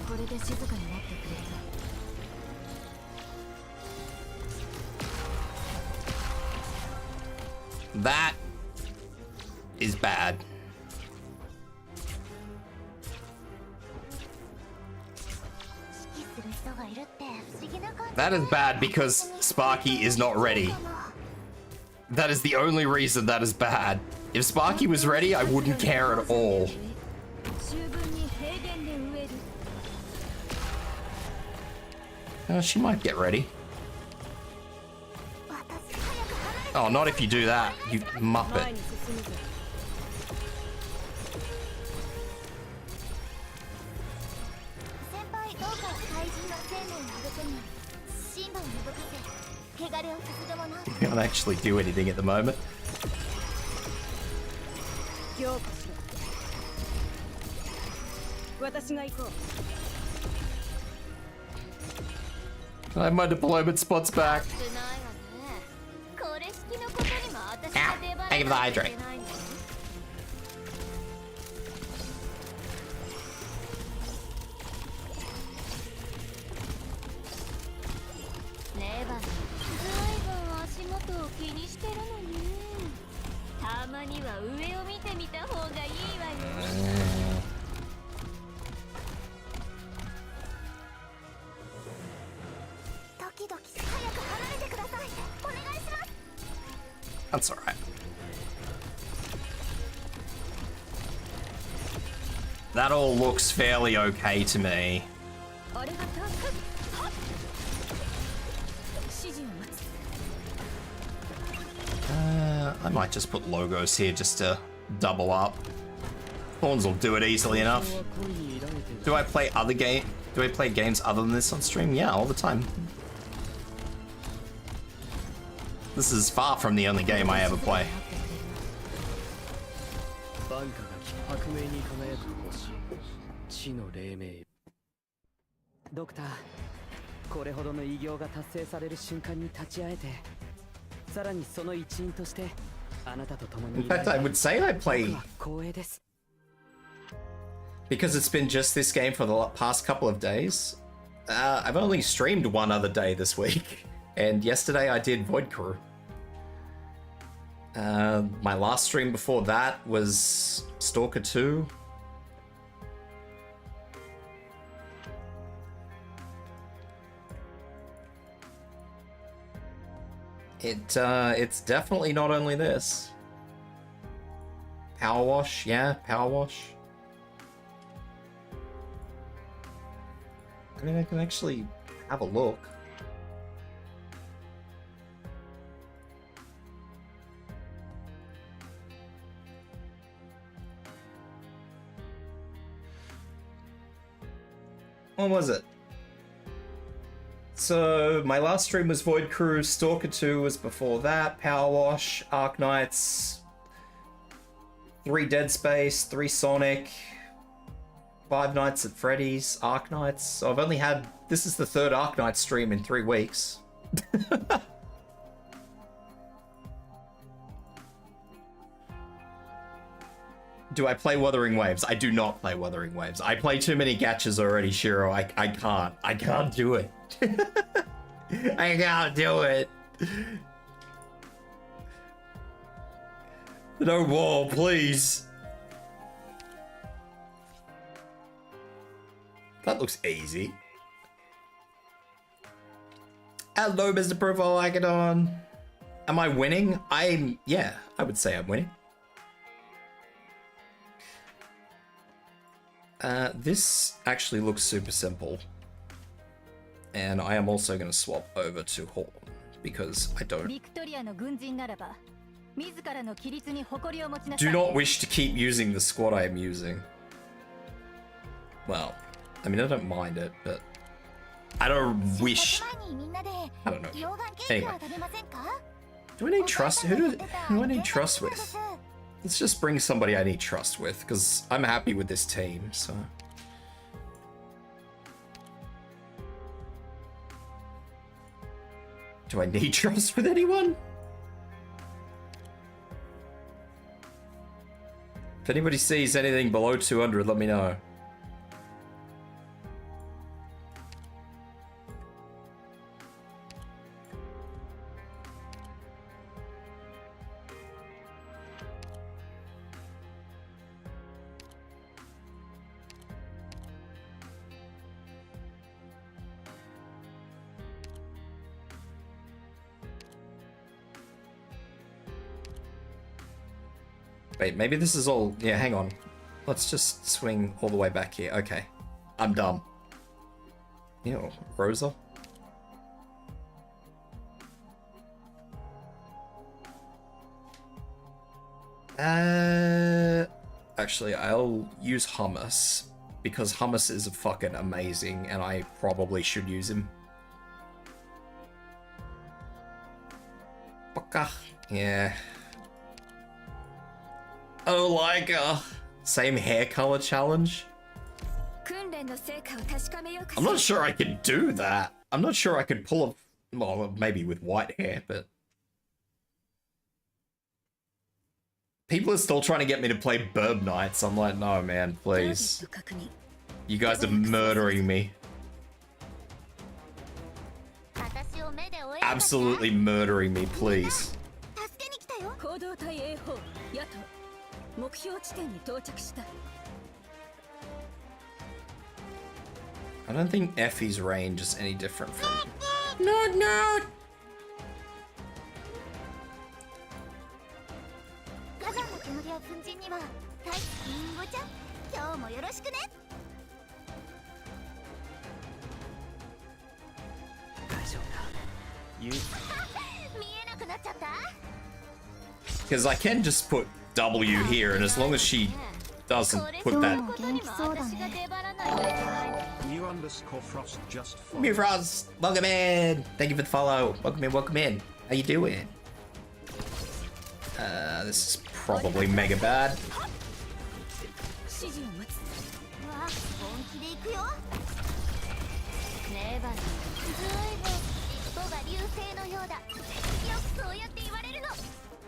これで静かになってくれる。 That is bad. That is bad because Sparky is not ready. That is the only reason that is bad. If Sparky was ready, I wouldn't care at all. She might get ready. Oh, not if you do that, you muppet. You can't actually do anything at the moment. I have my deployment spots back. Ow, I give the hydrate. That's alright. That all looks fairly okay to me. I might just put logos here just to double up. Thorns will do it easily enough. Do I play other game? Do I play games other than this on stream? Yeah, all the time. This is far from the only game I ever play. ドクター、これほどの偉業が達成される瞬間に立ち会えて、さらにその一員としてあなたと共に In fact, I would say I play 光栄です。 because it's been just this game for the past couple of days. I've only streamed one other day this week, and yesterday I did Void Crew. My last stream before that was Stalker 2. It's definitely not only this. Power Wash, yeah, Power Wash. I mean, I can actually have a look. When was it? So, my last stream was Void Crew, Stalker 2 was before that, Power Wash, Arknights, 3 Dead Space, 3 Sonic, 5 Nights at Freddy's, Arknights. So I've only had... This is the 3rd Arknight stream in 3 weeks. Do I play Wuthering Waves? I do not play Wuthering Waves. I play too many gachas already, Shiro. I can't. I can't do it. I can't do it. No more, please. That looks easy. Hello, Mr. Profile Icon. Am I winning? Yeah, I would say I'm winning. This actually looks super simple. And I am also going to swap over to Horn because I do not wish to keep using the squad I am using. Well, I mean, I don't mind it, but I don't wish. I don't know. Anyway, do I need trust? Who do I need trust with? Let's just bring somebody I need trust with, because I'm happy with this team, so... Do I need trust with anyone? If anybody sees anything below 200, let me know. Wait, maybe this is all... Yeah, hang on. Let's just swing all the way back here. Okay. I'm dumb. Ew, Rosa? Actually, I'll use Hummus. Because Hummus is fucking amazing, and I probably should use him. Yeah. Oh, like same hair color challenge? I'm not sure I could do that. I'm not sure I could pull a... Well, maybe with white hair, but... People are still trying to get me to play Burb Nights. I'm like, no, man, please. You guys are murdering me. Absolutely murdering me, please. I don't think Effie's range is any different from... No! Because I can just put W here, and as long as she doesn't put that... _Frost just Me Frost, welcome in! Thank you for the follow. Welcome in. How you doing? This is probably mega bad.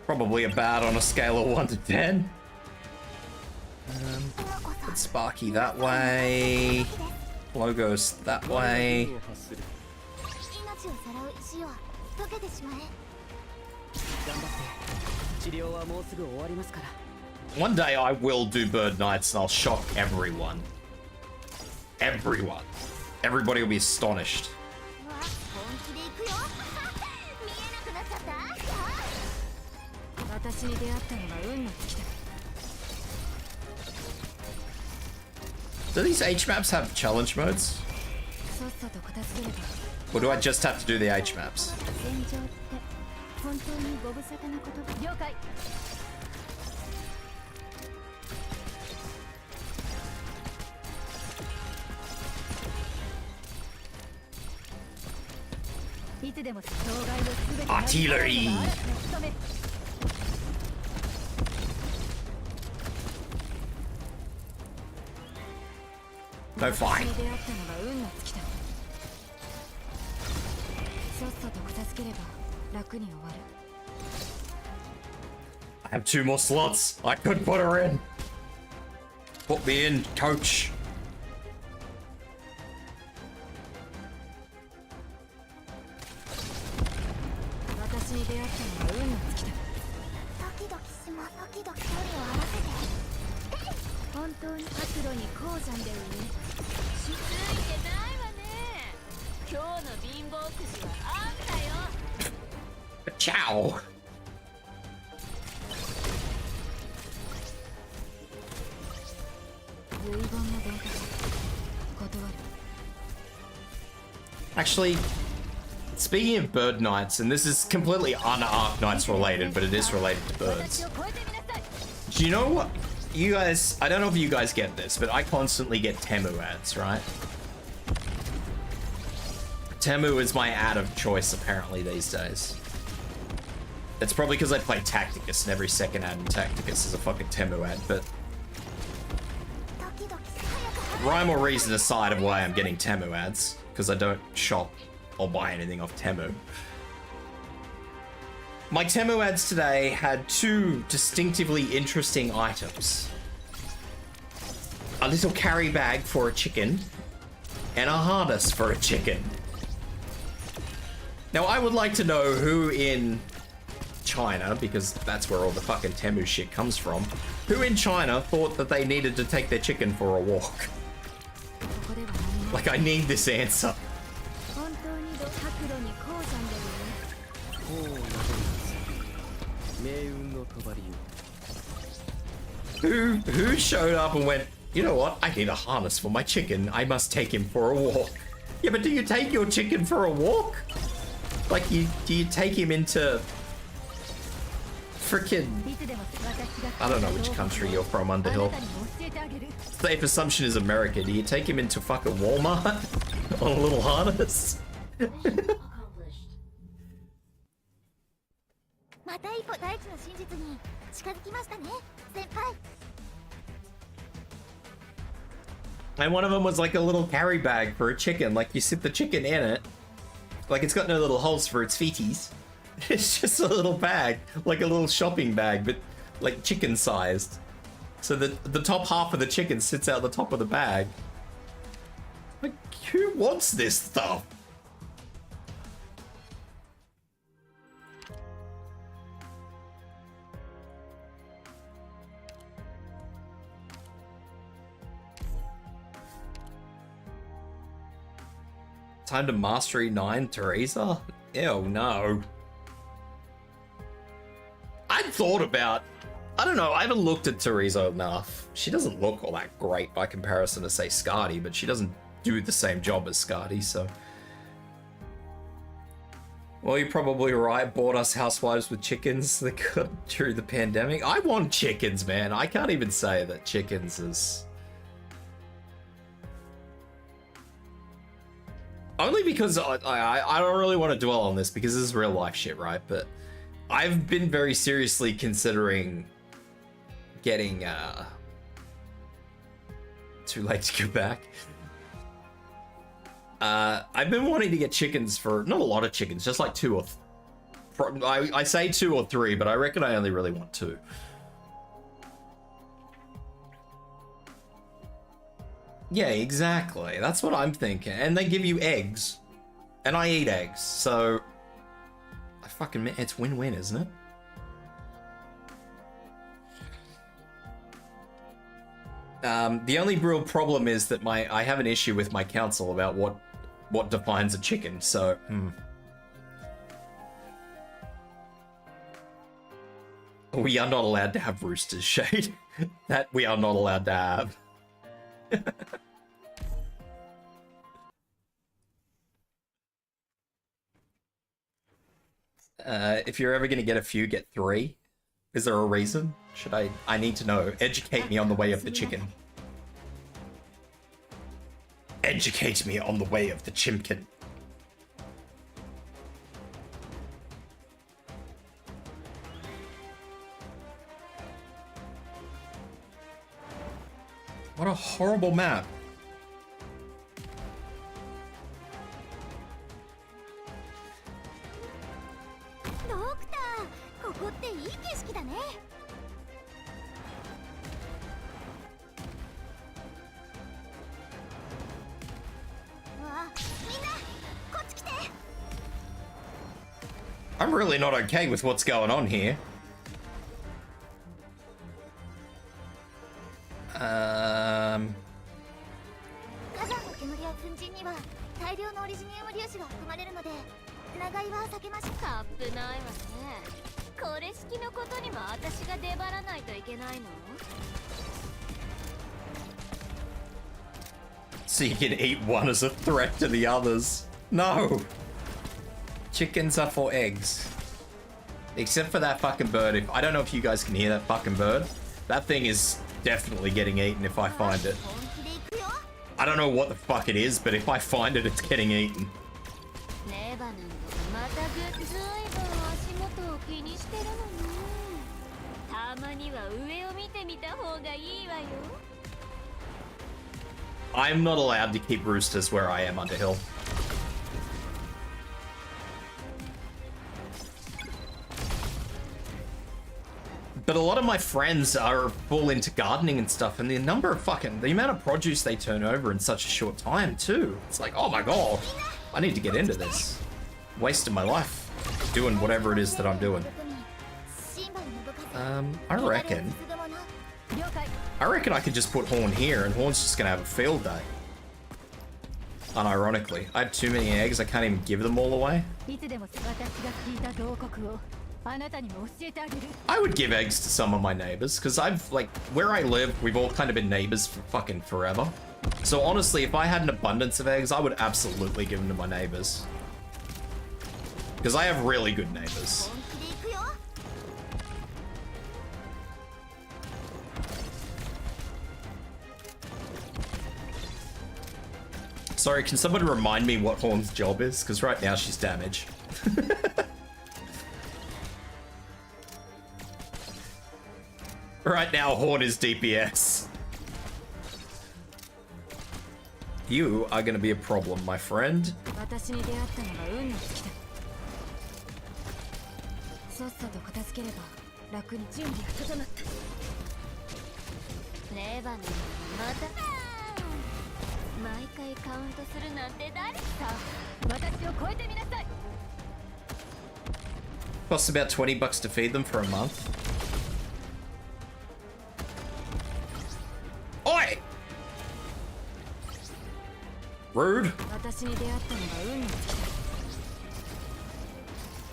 Probably a bad on a scale of 1 to 10. Put Sparky that way. Logos that way. One day I will do Bird Nights and I'll shock everyone. Everyone. Everybody will be astonished. Do these H maps have challenge modes? Or do I just have to do the H maps? Artillery! No, fine. 私に出会ったのが運の尽きだ。さっさと片付ければ楽に終わる。 I have 2 more slots. I could put her in. Put me in, coach. 私に出会ったのが運の尽きだ。ドキドキします。ドキドキ距離を合わせて。本当に白露に鉱山でついてないわね。今日の貧乏くじはあんたよ。 Ciao. 遺言の伝達断る。 Actually, speaking of bird knights, and this is completely un-Arknights related, but it is related to birds. 私を超えてみなさい。 Do you know what? You guys, I don't know if you guys get this, but I constantly get Temu ads, right? Temu is my ad of choice apparently these days. It's probably because I play Tacticus and every second ad in Tacticus is a fucking Temu ad, but ドキドキ早く rhyme or reason aside of why I'm getting Temu ads, because I don't shop or buy anything off Temu. My Temu ads today had 2 distinctively interesting items. A little carry bag for a chicken, and a harness for a chicken. Now I would like to know who in China, because that's where all the fucking Temu shit comes from, who in China thought that they needed to take their chicken for a walk? ここでは何も Like, I need this answer. 本当に白露に鉱山でこうなどに命運の帳よ Who showed up and went, you know what, I need a harness for my chicken, I must take him for a walk. Yeah, but do you take your chicken for a walk? Like, do you take him into frickin', いつでも私が I don't know which country you're from, あな Underhill. たにも教えてあげる。 Safe assumption is America. Do you take him into fucking Walmart on a little harness? また一歩大地の真実に近づきましたね、先輩。 And one of them was like a little carry bag for a chicken. Like, you sit the chicken in it. Like, it's got no little holes for its feeties. It's just a little bag, like a little shopping bag, but like chicken sized. So the top half of the chicken sits out the top of the bag. Like, who wants this stuff? Time to Mastery 9, Teresa? Ew, no. I'd thought about... I don't know, I haven't looked at Teresa enough. She doesn't look all that great by comparison to, say, Skadi, but she doesn't do the same job as Skadi, so... Well, you're probably right. Bought us housewives with chickens that got through the pandemic. I want chickens, man. I can't even say that chickens is... Only because I don't really want to dwell on this because this is real life shit, right? But I've been very seriously considering getting too late to go back. I've been wanting to get chickens for not a lot of chickens, just like 2 or I say 2 or 3, but I reckon I only really want 2. Yeah, exactly. That's what I'm thinking. And they give you eggs. And I eat eggs, so... it's win-win, isn't it? The only real problem is that I have an issue with my council about what defines a chicken, so... We are not allowed to have roosters, Shade. That we are not allowed to have. If you're ever gonna get a few, get 3. Is there a reason? I need to know. Educate me on the way of the chicken. Educate me on the way of the chimkin. What a horrible map. I'm really not okay with what's going on here. Um... 火山の煙や粉塵には大量のオリジニウム粒子が含まれるので長居は避けましょう。危ないわね。これ式のことにも私が出張らないといけないの？ So you can eat one as a threat to the others. No! Chickens are for eggs. Except for that fucking bird. I don't know if you guys can hear that fucking bird. That thing is definitely getting eaten if I find it. I don't know what the fuck it is, but if I find it, it's getting eaten. I'm not allowed to keep roosters where I am, Underhill. But a lot of my friends are full into gardening and stuff, and the amount of produce they turn over in such a short time too. It's like, oh my god, I need to get into this. Wasting my life doing whatever it is that I'm doing. I reckon I could just put Horn here, and Horn's just gonna have a field day. Unironically, I have too many eggs, I can't even give them all away. I would give eggs to some of my neighbors, because where I live, we've all kind of been neighbors for fucking forever. So honestly, if I had an abundance of eggs, I would absolutely give them to my neighbors. Because I have really good neighbors. Sorry, can somebody remind me what Horn's job is? Because right now she's damage. Right now, Horn is DPS. You are gonna be a problem, my friend. Costs about $20 to feed them for a month. Oi! Rude.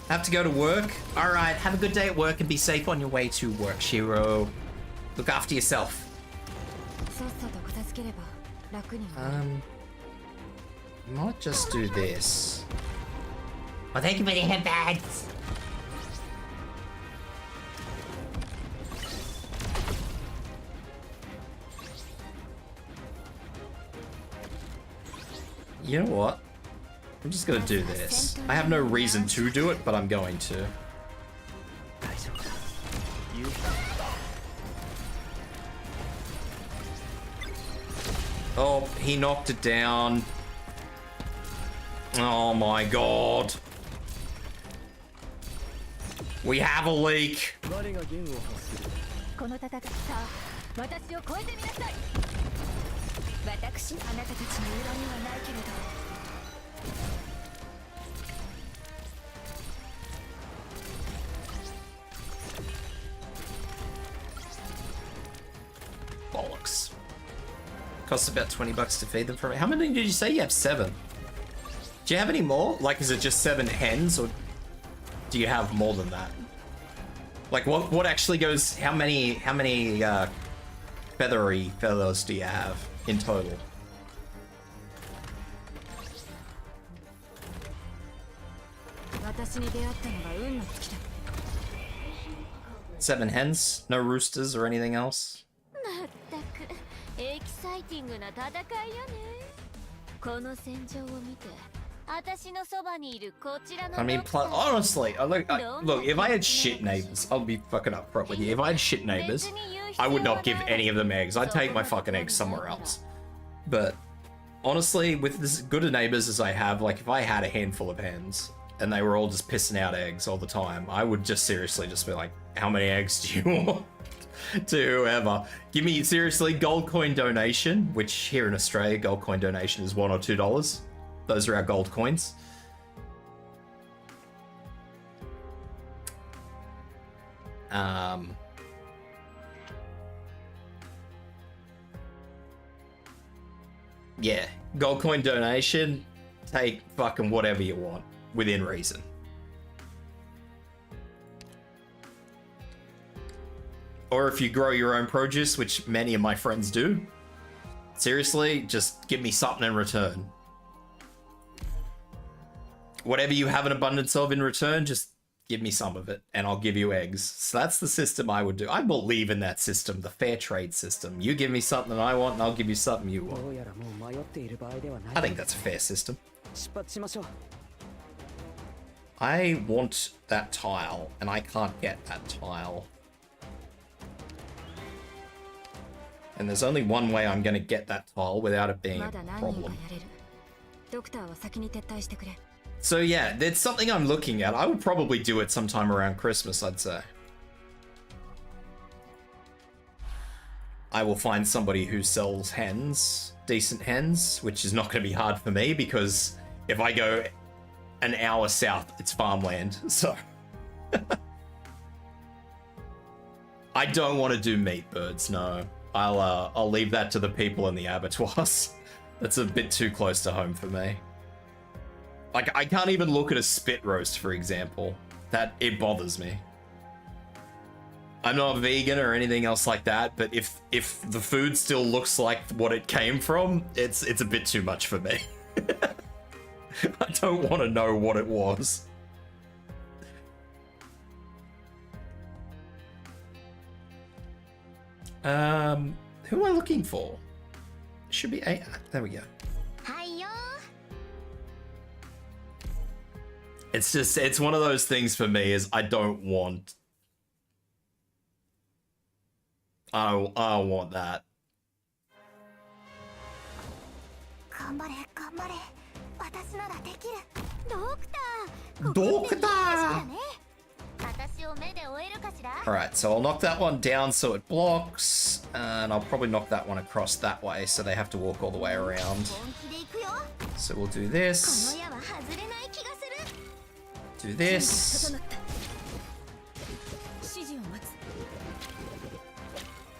Have to go to work? Alright, have a good day at work and be safe on your way to work, Shiro. Look after yourself. Might just do this. Well, thank you for the headbags. You know what? I'm just gonna do this. I have no reason to do it, but I'm going to. Oh, he knocked it down. Oh my god. We have a leak. Bollocks. Costs about $20 to feed them for me. How many did you say? You have 7. Do you have any more? Like, is it just 7 hens, or do you have more than that? Like, what actually goes? How many feathery feathers do you have in total? Seven hens? No roosters or anything else? I mean, honestly, look, if I had shit neighbors, I'll be fucking upfront with you. If I had shit neighbors, I would not give any of them eggs. I'd take my fucking eggs somewhere else. But honestly, with as good of neighbors as I have, like if I had a handful of hens and they were all just pissing out eggs all the time, I would just seriously just be like, how many eggs do you want? To whoever. Give me, seriously, gold coin donation, which here in Australia, gold coin donation is $1 or $2. Those are our gold coins. Yeah, gold coin donation, take fucking whatever you want, within reason. Or if you grow your own produce, which many of my friends do, seriously, just give me something in return. Whatever you have an abundance of in return, just give me some of it, and I'll give you eggs. So that's the system I would do. I believe in that system, the fair trade system. You give me something I want, and I'll give you something you want. I think that's a fair system. I want that tile, and I can't get that tile. And there's only one way I'm going to get that tile without it being a problem. So yeah, it's something I'm looking at. I would probably do it sometime around Christmas, I'd say. I will find somebody who sells hens, decent hens, which is not going to be hard for me because if I go an hour south, it's farmland, so... I don't want to do meat birds, no. I'll leave that to the people in the abattoirs. That's a bit too close to home for me. Like, I can't even look at a spit roast, for example. It bothers me. I'm not vegan or anything else like that, but if the food still looks like what it came from, it's a bit too much for me. I don't want to know what it was. Who am I looking for? Should be a. There we go. It's one of those things for me is I don't want. I don't want that. Doctor! Alright, so I'll knock that one down so it blocks, and I'll probably knock that one across that way so they have to walk all the way around. So we'll do this. Do this.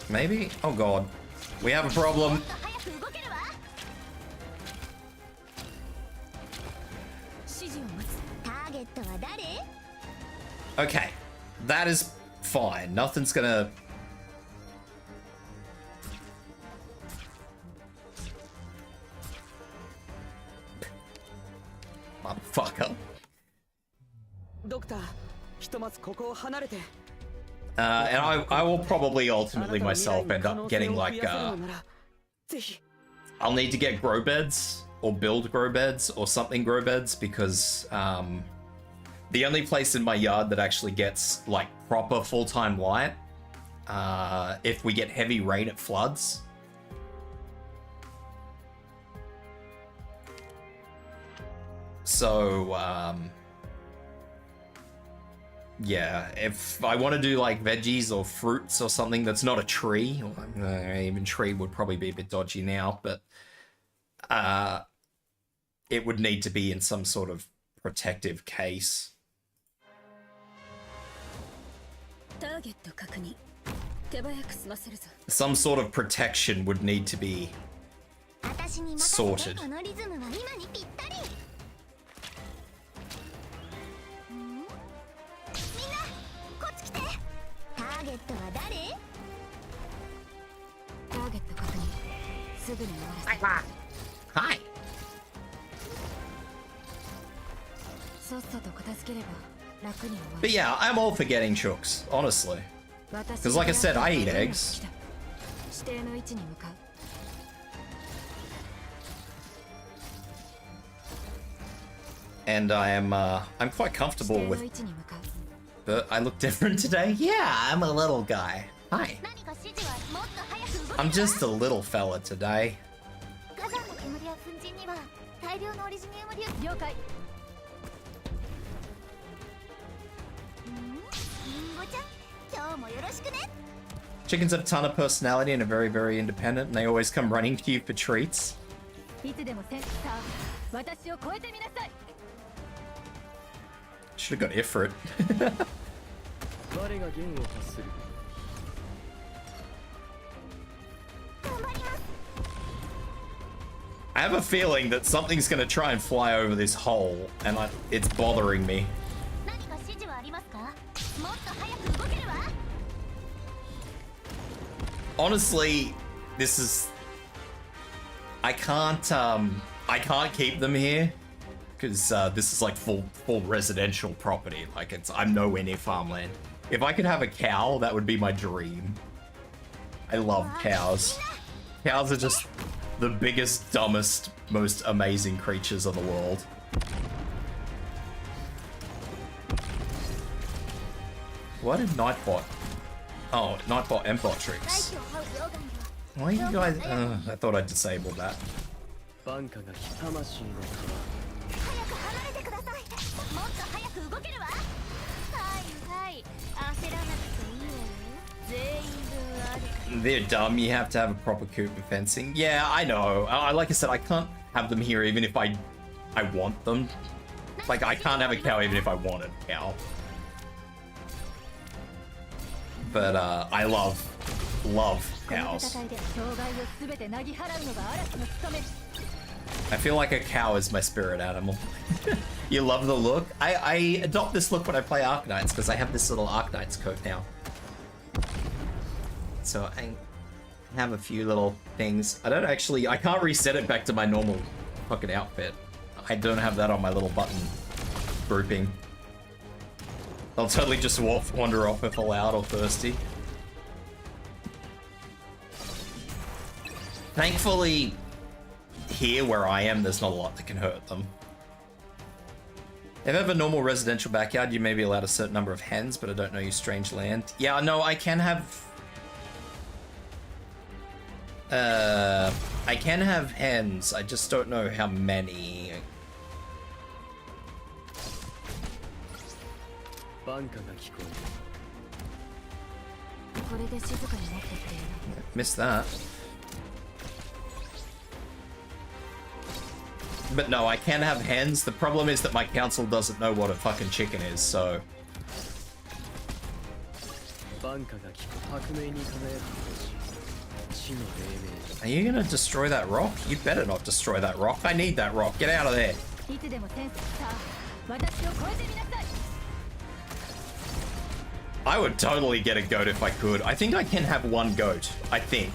Maybe? Oh god. We have a problem. Okay. That is fine. Nothing's gonna... Motherfucker. And I will probably ultimately myself end up getting like I'll need to get grow beds or build grow beds or something grow beds because the only place in my yard that actually gets like proper full-time light, if we get heavy rain it floods. So yeah, if I want to do like veggies or fruits or something that's not a tree, or even tree would probably be a bit dodgy now, but it would need to be in some sort of protective case. Some sort of protection would need to be sorted. Hi. But yeah, I'm all for getting chooks, honestly. Because like I said, I eat eggs. And I'm quite comfortable with... But I look different today? Yeah, I'm a little guy. Hi. I'm just a little fella today. Chickens have a ton of personality and are very, very independent, and they always come running to you for treats. Should have got Ifrit. 我が弦を発する。 I have a feeling that something's gonna try and fly over this hole, and it's bothering me. 何か指示はありますか？もっと早く動けるわ。 Honestly, this is... I can't keep them here, because this is like full residential property. Like, I'm nowhere near farmland. If I could have a cow, that would be my dream. I love cows. Cows are just the biggest, dumbest, most amazing creatures of the world. Why did Nightbot? Oh, Nightbot Embot tricks. Why are you guys... I thought I disabled that. バンカが魂の早く離れてください。もっと早く動けるわ。はいはい。焦らなくていいわよ。全員分あるから。 They're dumb. You have to have a proper coop of fencing. Yeah, I know. Like I said, I can't have them here even if I want them. Like, I can't have a cow even if I wanted a cow. But I love cows. I feel like a cow is my spirit animal. You love the look? I adopt this look when I play Arknights because I have this little Arknights coat now. So I have a few little things. I can't reset it back to my normal fucking outfit. I don't have that on my little button grouping. I'll totally just wander off if allowed or thirsty. Thankfully, here where I am, there's not a lot that can hurt them. If you have a normal residential backyard, you may be allowed a certain number of hens, but I don't know you strange land. Yeah, no, I can have... I can have hens, I just don't know how many. Missed that. But no, I can have hens. The problem is that my council doesn't know what a fucking chicken is, so... Are you gonna destroy that rock? You better not destroy that rock. I need that rock. Get out of there. I would totally get a goat if I could. I think I can have one goat. I think.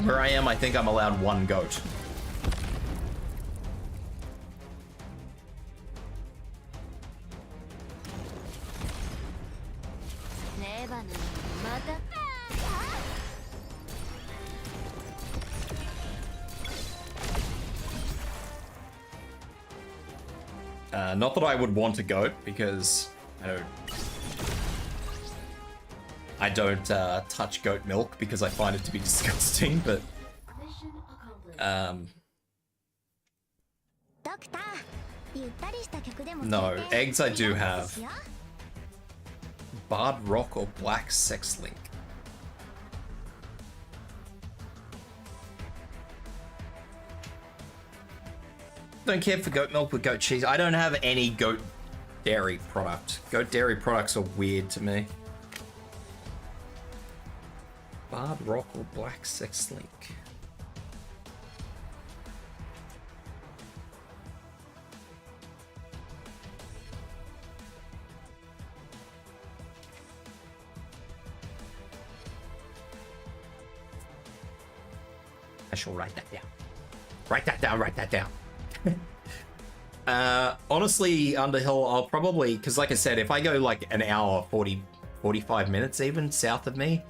Where I am, I think I'm allowed one goat. Not that I would want a goat, because I don't touch goat milk because I find it to be disgusting, but no, eggs I do have. Barred rock or black sex link. Don't care for goat milk with goat cheese. I don't have any goat dairy product. Goat dairy products are weird to me. Barred rock or black sex link. I shall write that down. Write that down, write that down. Honestly, Underhill, I'll probably, because like I said, if I go like an hour, 45 minutes even south of me,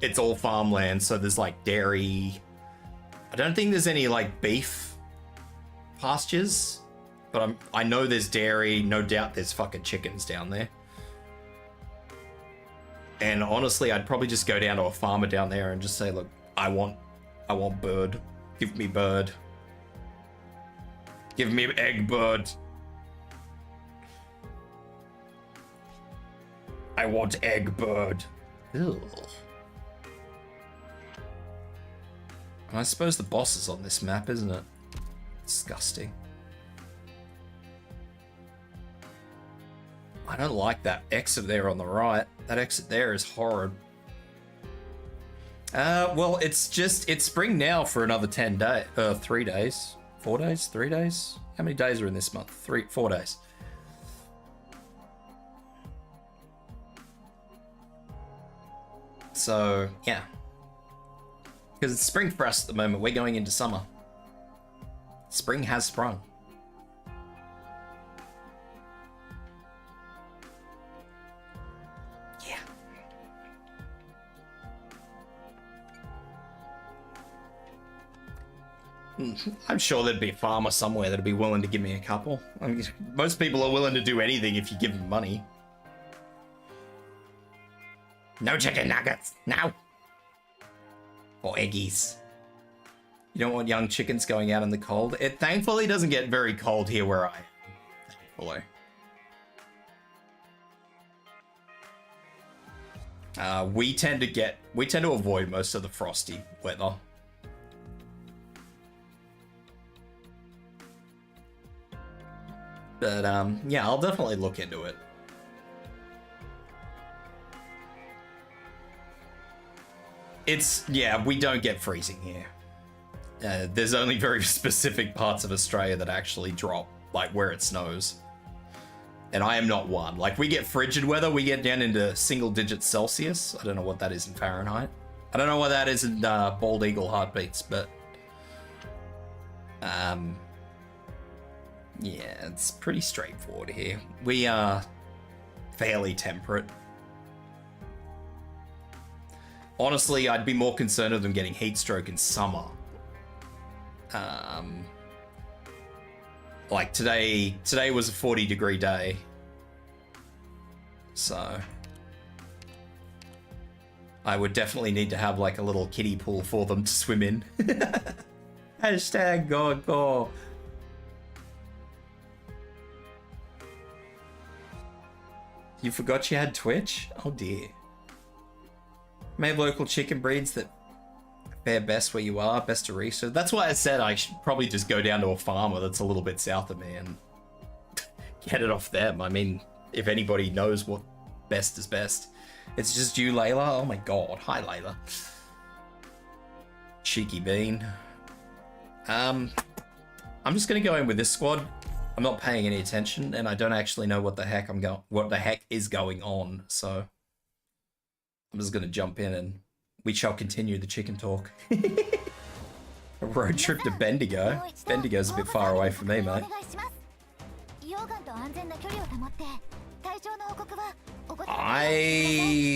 it's all farmland, so there's like dairy. I don't think there's any like beef pastures, but I know there's dairy. No doubt there's fucking chickens down there. And honestly, I'd probably just go down to a farmer down there and just say, look, I want bird. Give me bird. Give me egg bird. I want egg bird. Ew. I suppose the boss is on this map, isn't it? Disgusting. I don't like that exit there on the right. That exit there is horrid. Well, it's spring now for another 10 days, 3 days, 4 days, 3 days. How many days are in this month? 4 days. So, yeah. Because it's spring for us at the moment. We're going into summer. Spring has sprung. Yeah. I'm sure there'd be a farmer somewhere that'd be willing to give me a couple. I mean, most people are willing to do anything if you give them money. No chicken nuggets, no. Or eggies. You don't want young chickens going out in the cold. It thankfully doesn't get very cold here where I am. Thankfully. We tend to avoid most of the frosty weather. But yeah, I'll definitely look into it. Yeah, we don't get freezing here. There's only very specific parts of Australia that actually drop, like where it snows. And I am not one. Like, we get frigid weather, we get down into single digits Celsius. I don't know what that is in Fahrenheit. I don't know what that is in Bald Eagle heartbeats, but... yeah, it's pretty straightforward here. We are fairly temperate. Honestly, I'd be more concerned with them getting heat stroke in summer. Like today was a 40-degree day. So I would definitely need to have like a little kiddie pool for them to swim in. Hashtag go. You forgot you had Twitch? Oh dear. May have local chicken breeds that fare best where you are, best to research. That's why I said I should probably just go down to a farmer that's a little bit south of me and get it off them. I mean, if anybody knows what best is best. It's just you, Layla? Oh my god. Hi, Layla. Cheeky bean. I'm just gonna go in with this squad. I'm not paying any attention, and I don't actually know what the heck is going on, so I'm just gonna jump in and we shall continue the chicken talk. A road trip to Bendigo. Bendigo's a bit far away from me, mate.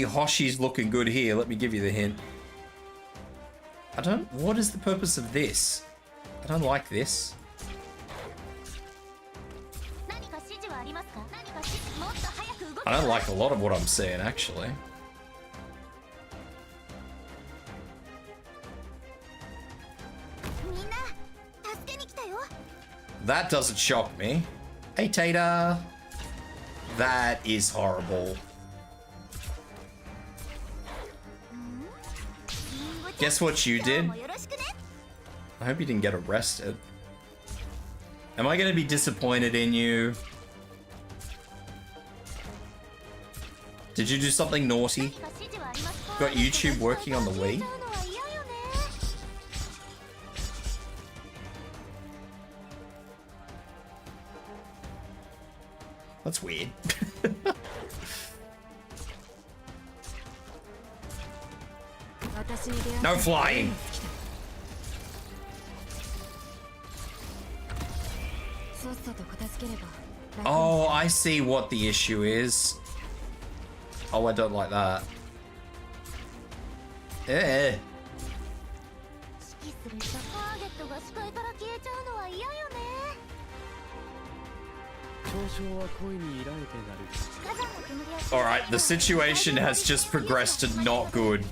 Hoshi's looking good here. Let me give you the hint. What is the purpose of this? I don't like this. I don't like a lot of what I'm seeing, actually. That doesn't shock me. Hey, Tater. That is horrible. Guess what you did? I hope you didn't get arrested. Am I going to be disappointed in you? Did you do something naughty? Got YouTube working on the Wii? That's weird. No flying! Oh, I see what the issue is. Oh, I don't like that. Eh. Alright, the situation has just progressed to not good.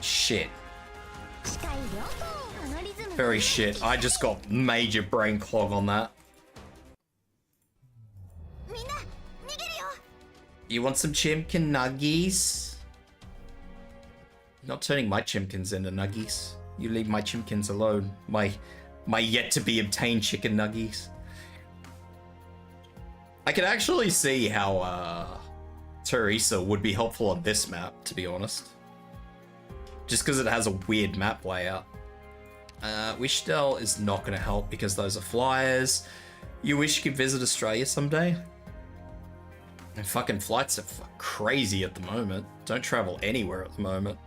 Shit. Very shit. I just got major brain clog on that. You want some chimkin nuggies? Not turning my chimkins into nuggies. You leave my chimkins alone. My yet to be obtained chicken nuggies. I can actually see how Teresa would be helpful on this map, to be honest. Just because it has a weird map layout. Wishdell is not going to help because those are flyers. You wish you could visit Australia someday? And fucking flights are crazy at the moment. Don't travel anywhere at the moment.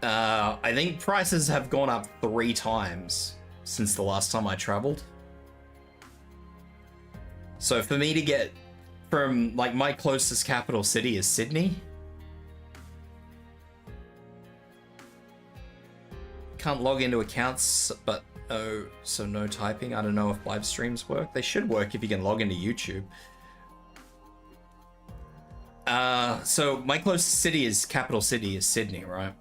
I think prices have gone up 3 times since the last time I traveled. So for me to get from, like, my closest capital city is Sydney. Can't log into accounts, but oh, so no typing. I don't know if live streams work. They should work if you can log into YouTube. So my closest city is capital city is Sydney, right?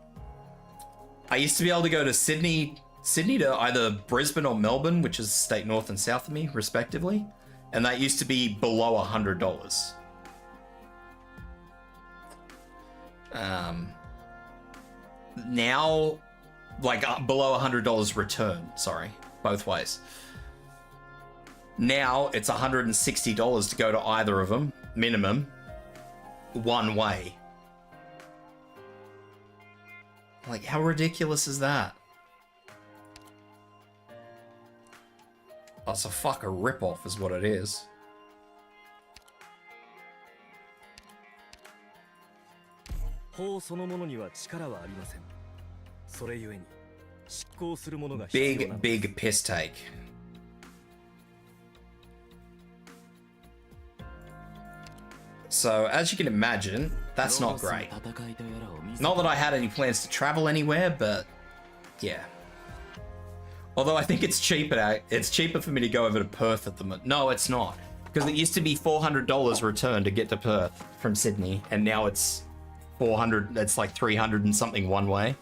I used to be able to go to Sydney to either Brisbane or Melbourne, which is state north and south of me, respectively. And that used to be below $100. Now, like below $100 return, sorry, both ways. Now it's $160 to go to either of them, minimum, one way. Like, how ridiculous is that? Oh, it's a fucker ripoff is what it is. Big piss take. So, as you can imagine, that's not great. Not that I had any plans to travel anywhere, but yeah. Although I think it's cheaper. It's cheaper for me to go over to Perth at the moment. No, it's not, because it used to be $400 return to get to Perth from Sydney, and now it's 400. It's like 300 and something one way.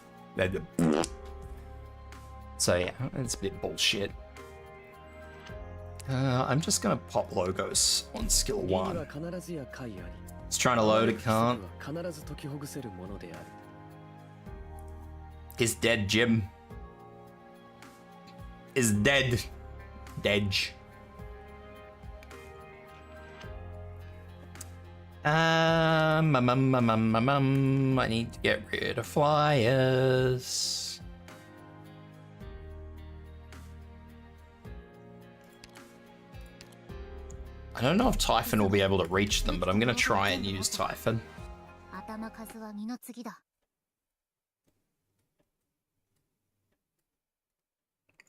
So yeah, it's a bit bullshit. I'm just gonna pop logos on skill 1. It's trying to load, it can't. Is dead, Jim. Is dead. Dej. I need to get rid of flyers. I don't know if Typhon will be able to reach them, but I'm gonna try and use Typhon.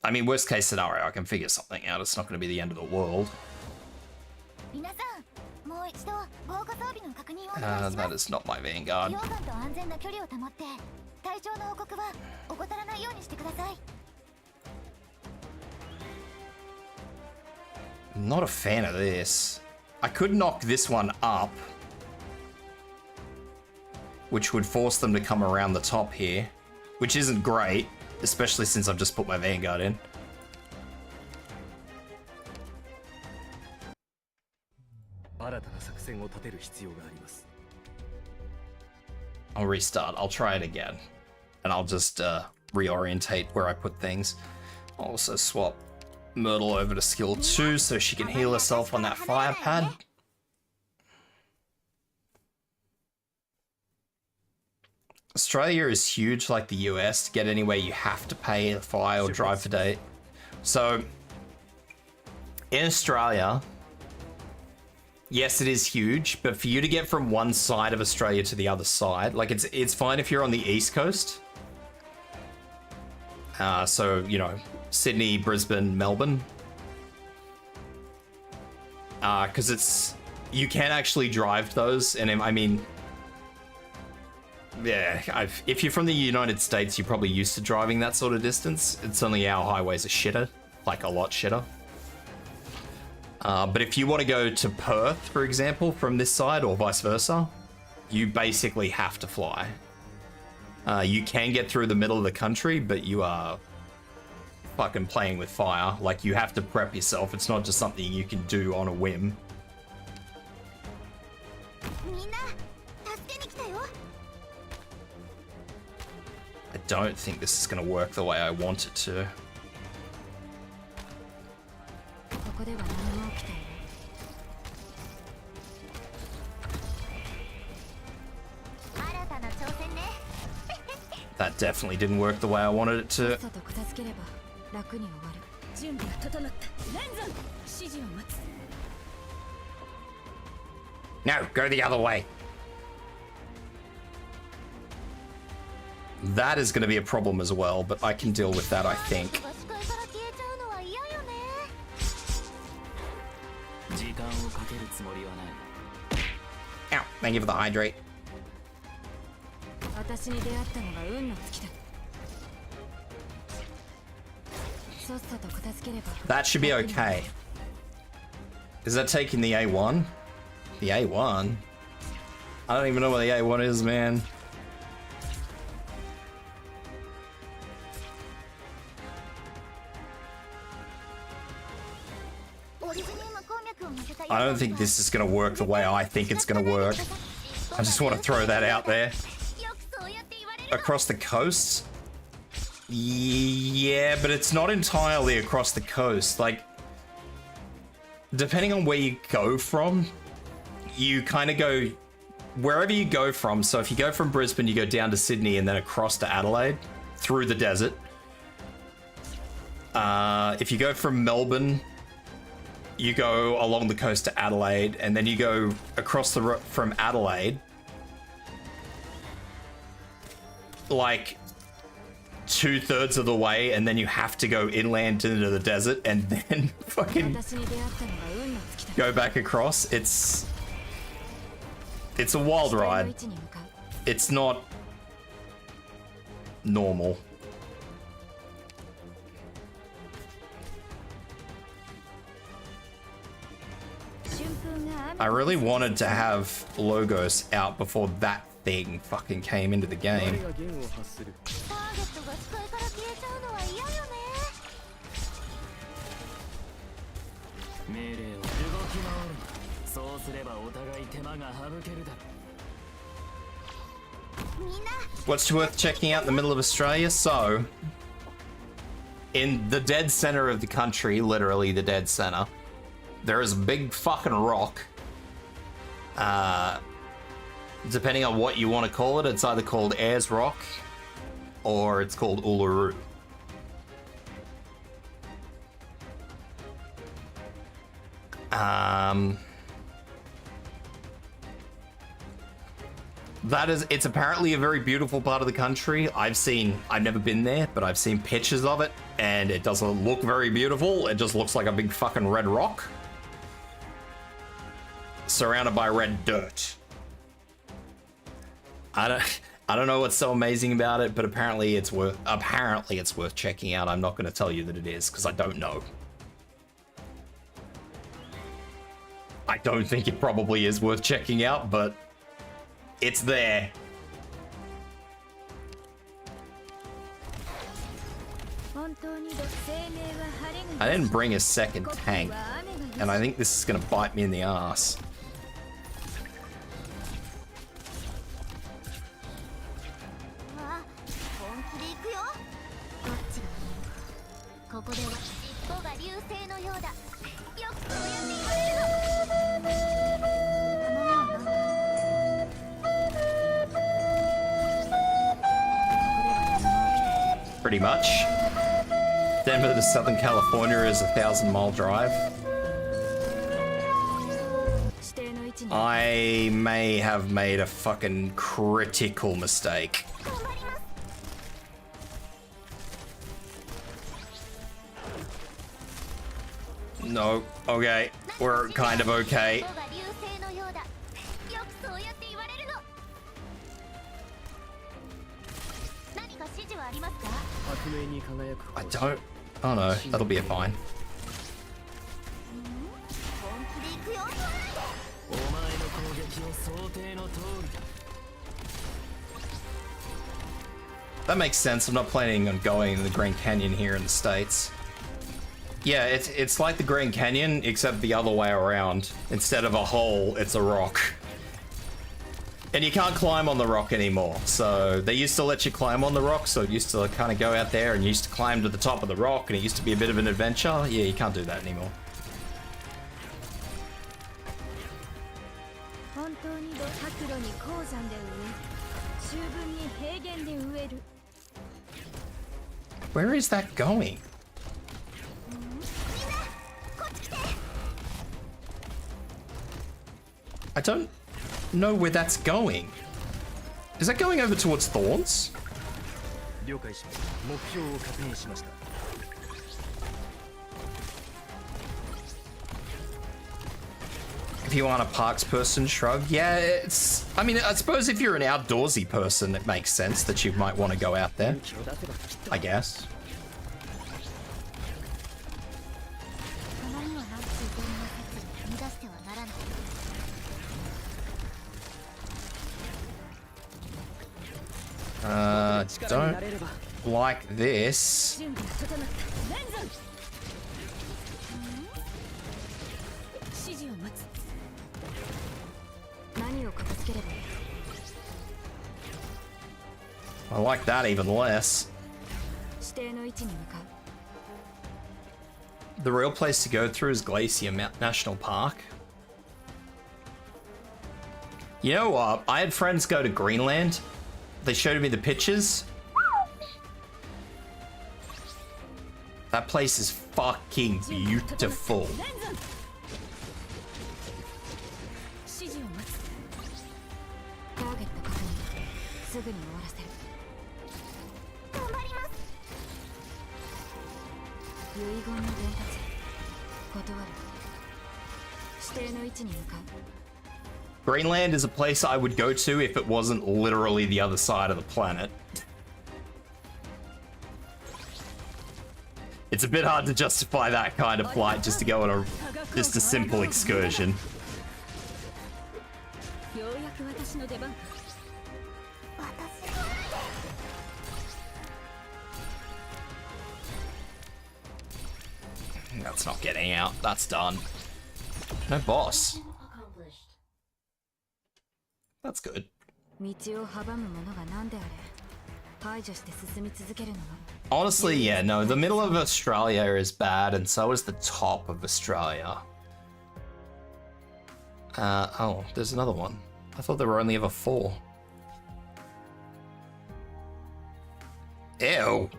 I mean, worst case scenario, I can figure something out. It's not gonna be the end of the world. That is not my Vanguard. I'm not a fan of this. I could knock this one up, which would force them to come around the top here, which isn't great, especially since I've just put my Vanguard in. I'll restart. I'll try it again. And I'll just reorientate where I put things. I'll also swap Myrtle over to skill 2 so she can heal herself on that fire pad. Australia is huge like the US. To get anywhere you have to pay a fly or drive for day. So in Australia, yes, it is huge, but for you to get from one side of Australia to the other side, like it's fine if you're on the East Coast. So, you know, Sydney, Brisbane, Melbourne. Because you can actually drive those, and I mean, yeah, if you're from the United States, you're probably used to driving that sort of distance. It's only our highways are shitter, like a lot shitter. But if you want to go to Perth, for example, from this side or vice versa, you basically have to fly. You can get through the middle of the country, but you are fucking playing with fire. Like, you have to prep yourself. It's not just something you can do on a whim. I don't think this is going to work the way I want it to. That definitely didn't work the way I wanted it to. No, go the other way. That is going to be a problem as well, but I can deal with that, I think. Ow, thank you for the hydrate. That should be okay. Is that taking the A1? The A1? I don't even know what the A1 is, man. I don't think this is going to work the way I think it's going to work. I just want to throw that out there. Across the coast? Yeah, but it's not entirely across the coast. Like, depending on where you go from, you kind of go wherever you go from. So if you go from Brisbane, you go down to Sydney and then across to Adelaide through the desert. If you go from Melbourne, you go along the coast to Adelaide, and then you go across the from Adelaide, like 2/3 of the way, and then you have to go inland into the desert and then fucking go back across. It's a wild ride. It's not normal. I really wanted to have Logos out before that thing fucking came into the game. What's worth checking out in the middle of Australia? So, in the dead center of the country, literally the dead center, there is a big fucking rock. Depending on what you want to call it, it's either called Ayers Rock or it's called Uluru. It's apparently a very beautiful part of the country. I've never been there, but I've seen pictures of it, and it doesn't look very beautiful. It just looks like a big fucking red rock surrounded by red dirt. I don't know what's so amazing about it, but apparently it's worth checking out. I'm not going to tell you that it is because I don't know. I don't think it probably is worth checking out, but it's there. I didn't bring a second tank, and I think this is going to bite me in the ass. Pretty much. Denver to Southern California is a 1,000-mile drive. I may have made a fucking critical mistake. No, okay, we're kind of okay. I don't. Oh no, that'll be fine. That makes sense. I'm not planning on going in the Grand Canyon here in the States. Yeah, it's like the Grand Canyon, except the other way around. Instead of a hole, it's a rock. And you can't climb on the rock anymore. So they used to let you climb on the rock, so it used to kind of go out there and you used to climb to the top of the rock, and it used to be a bit of an adventure. Yeah, you can't do that anymore. Where is that going? I don't know where that's going. Is that going over towards Thorns? If you want a parks person, shrug. Yeah, it's... I mean, I suppose if you're an outdoorsy person, it makes sense that you might want to go out there. I guess. Don't like this. I like that even less. The real place to go through is Glacier National Park. You know what? I had friends go to Greenland. They showed me the pictures. That place is fucking beautiful. Greenland is a place I would go to if it wasn't literally the other side of the planet. It's a bit hard to justify that kind of flight just to go on just a simple excursion. That's not getting out. That's done. No boss. That's good. Honestly, yeah, no, the middle of Australia is bad, and so is the top of Australia. Oh, there's another one. I thought there were only ever 4. Ew.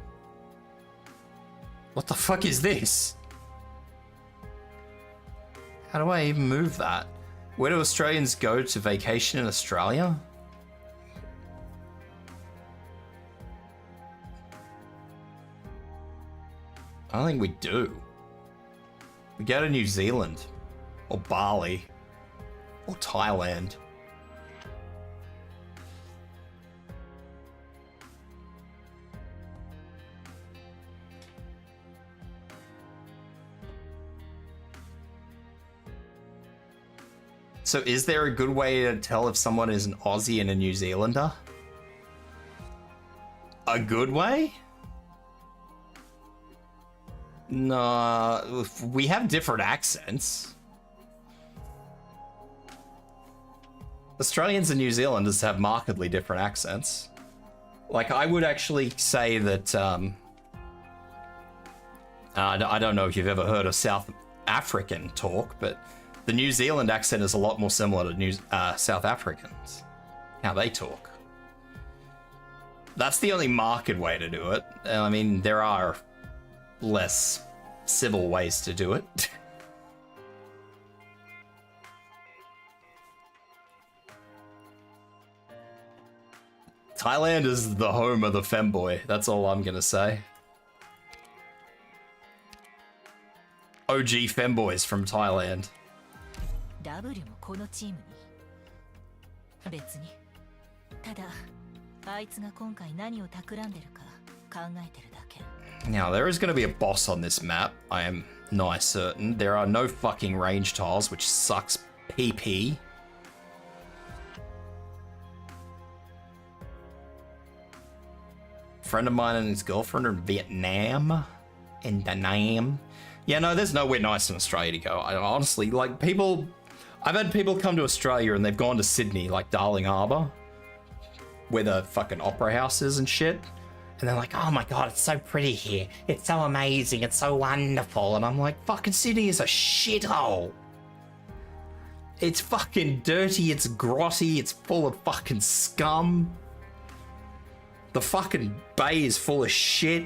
What the fuck is this? How do I even move that? Where do Australians go to vacation in Australia? I don't think we do. We go to New Zealand, or Bali, or Thailand. So is there a good way to tell if someone is an Aussie and a New Zealander? A good way? No, we have different accents. Australians and New Zealanders have markedly different accents. Like, I would actually say that, I don't know if you've ever heard of South African talk, but the New Zealand accent is a lot more similar to South Africans, how they talk. That's the only marked way to do it. I mean, there are less civil ways to do it. Thailand is the home of the femboy. That's all I'm gonna say. OG femboys from Thailand. Now, there is going to be a boss on this map, I am nigh certain. There are no fucking range tiles, which sucks PP. friend of mine and his girlfriend are in Vietnam. In Da Nam. Yeah, no, there's nowhere nice in Australia to go. I honestly, like, people... I've had people come to Australia and they've gone to Sydney, like Darling Harbour, where the fucking opera house is and shit. And they're like, oh my god, it's so pretty here. It's so amazing. It's so wonderful. And I'm like, fucking Sydney is a shithole. It's fucking dirty. It's grotty. It's full of fucking scum. The fucking bay is full of shit.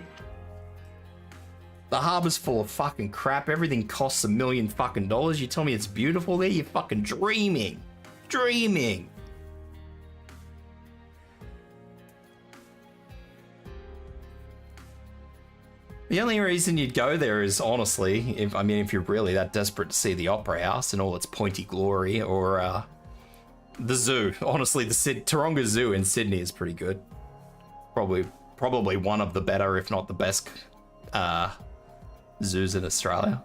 The harbor's full of fucking crap. Everything costs $1 million fucking dollars. You tell me it's beautiful there? You're fucking dreaming. Dreaming. The only reason you'd go there is, honestly, if you're really that desperate to see the Opera House in all its pointy glory, or the zoo. Honestly, the Taronga Zoo in Sydney is pretty good. Probably one of the better, if not the best, zoos in Australia.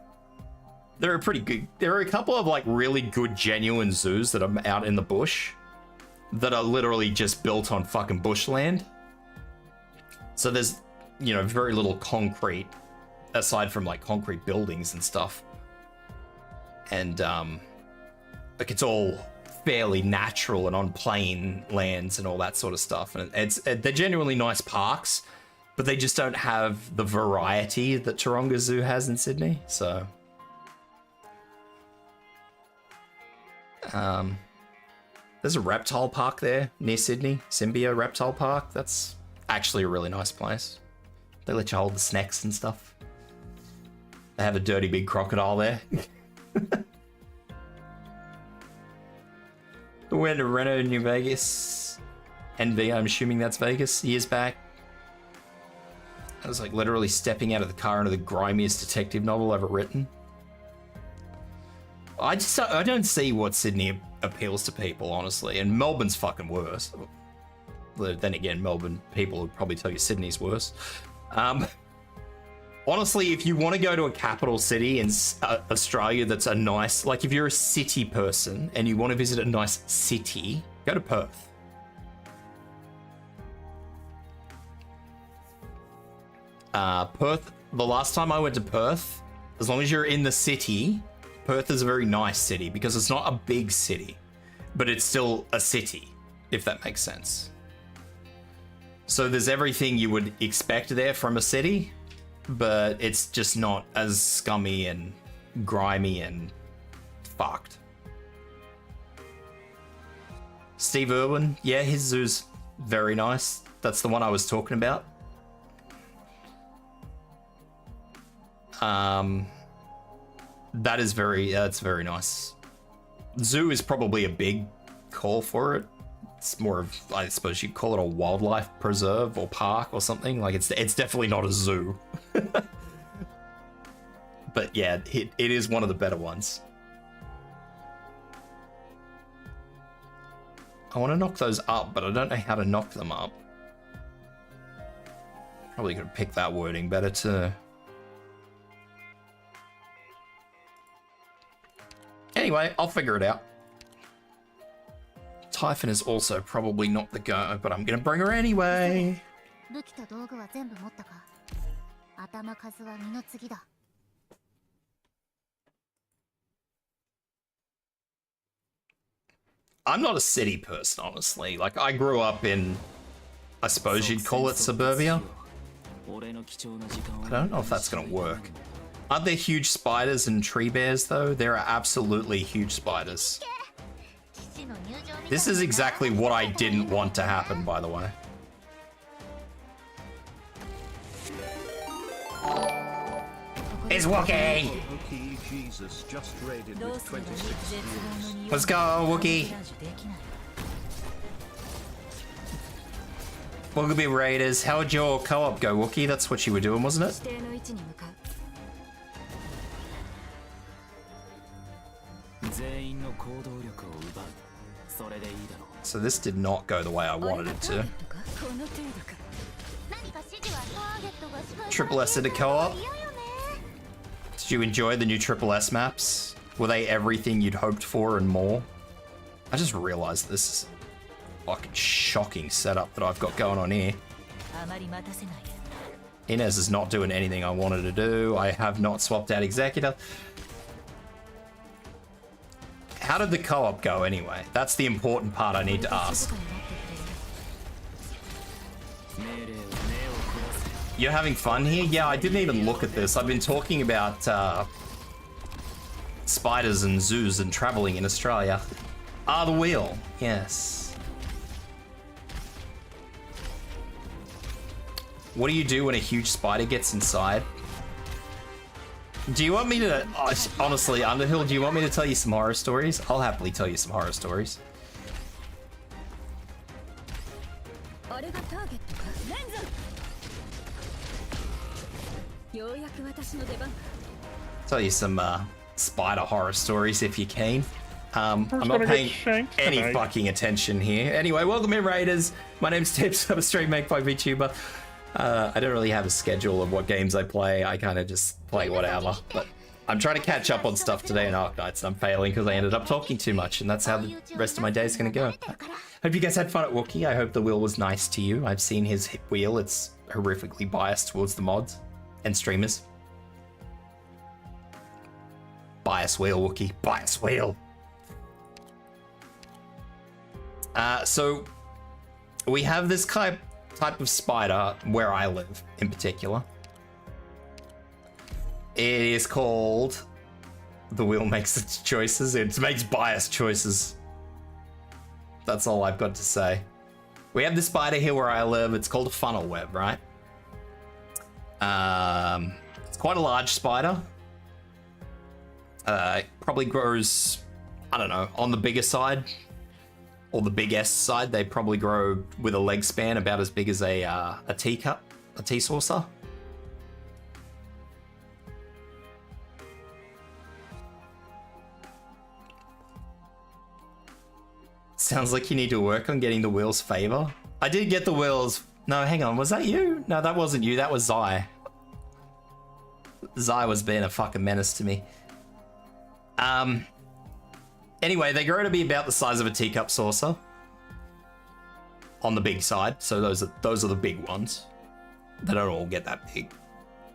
There are a couple of like really good, genuine zoos that are out in the bush that are literally just built on fucking bushland. So there's, you know, very little concrete aside from like concrete buildings and stuff. And like it's all fairly natural and on plain lands and all that sort of stuff. And they're genuinely nice parks, but they just don't have the variety that Taronga Zoo has in Sydney. So there's a reptile park there near Sydney, Symbio Reptile Park. That's actually a really nice place. They let you hold the snakes and stuff. They have a dirty big crocodile there. We went to Reno, New Vegas. NV, I'm assuming that's Vegas, years back. I was like literally stepping out of the car into the grimiest detective novel ever written. I don't see what Sydney appeals to people, honestly, and Melbourne's fucking worse. Then again, Melbourne people would probably tell you Sydney's worse. Honestly, if you want to go to a capital city in Australia that's a nice, like if you're a city person and you want to visit a nice city, go to Perth. Perth, the last time I went to Perth, as long as you're in the city, Perth is a very nice city because it's not a big city, but it's still a city, if that makes sense. So there's everything you would expect there from a city, but it's just not as scummy and grimy and fucked. Steve Irwin, yeah, his zoo's very nice. That's the one I was talking about. That's very nice. Zoo is probably a big call for it. It's more of, I suppose you'd call it a wildlife preserve or park or something. Like it's definitely not a zoo. But yeah, it is one of the better ones. I want to knock those up, but I don't know how to knock them up. Probably could have picked that wording better too. Anyway, I'll figure it out. Typhon is also probably not the go, but I'm gonna bring her anyway. I'm not a city person, honestly. Like, I grew up in, I suppose you'd call it suburbia. I don't know if that's gonna work. Aren't there huge spiders and tree bears, though? There are absolutely huge spiders. This is exactly what I didn't want to happen, by the way. It's Wookie! Let's go, Wookie! Wookie Raiders, how'd your co-op go, Wookie? That's what you were doing, wasn't it? So this did not go the way I wanted it to. Triple S into co-op. Did you enjoy the new Triple S maps? Were they everything you'd hoped for and more? I just realized this is a fucking shocking setup that I've got going on here. Inez is not doing anything I wanted to do. I have not swapped out Executor. How did the co-op go anyway? That's the important part I need to ask. You're having fun here? Yeah, I didn't even look at this. I've been talking about spiders and zoos and traveling in Australia. Ah, the wheel. Yes. What do you do when a huge spider gets inside? Do you want me to... honestly, Underhill, do you want me to tell you some horror stories? I'll happily tell you some horror stories. Tell you some spider horror stories if you can. I'm not paying any fucking attention here. Anyway, welcome in, Raiders. My name's Tibs. I'm a stream make by VTuber. I don't really have a schedule of what games I play. I kind of just play whatever. But I'm trying to catch up on stuff today in Arknights, and I'm failing because I ended up talking too much, and that's how the rest of my day is going to go. Hope you guys had fun at Wookiee. I hope the wheel was nice to you. I've seen his wheel. It's horrifically biased towards the mods and streamers. Bias wheel, Wookiee. Bias wheel. So we have this type of spider where I live in particular. It is called... The wheel makes its choices. It makes biased choices. That's all I've got to say. We have this spider here where I live. It's called a funnel web, right? It's quite a large spider. It probably grows, I don't know, on the bigger side. Or the biggest side. They probably grow with a leg span about as big as a teacup, a tea saucer. Sounds like you need to work on getting the wheel's favor. I did get the wheel's... No, hang on. Was that you? No, that wasn't you. That was Zai. Zai was being a fucking menace to me. Anyway, they grow to be about the size of a teacup saucer. On the big side. So those are the big ones. They don't all get that big.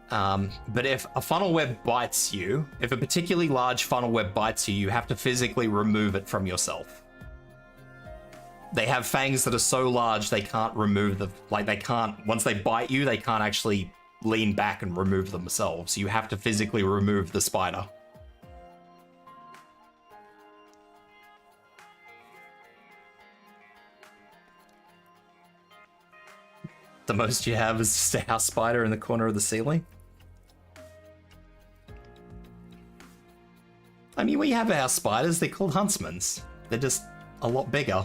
But if a funnel web bites you, if a particularly large funnel web bites you, you have to physically remove it from yourself. They have fangs that are so large they can't remove the... Like, they can't... Once they bite you, they can't actually lean back and remove themselves. You have to physically remove the spider. The most you have is just a house spider in the corner of the ceiling. I mean, we have house spiders. They're called huntsmans. They're just a lot bigger.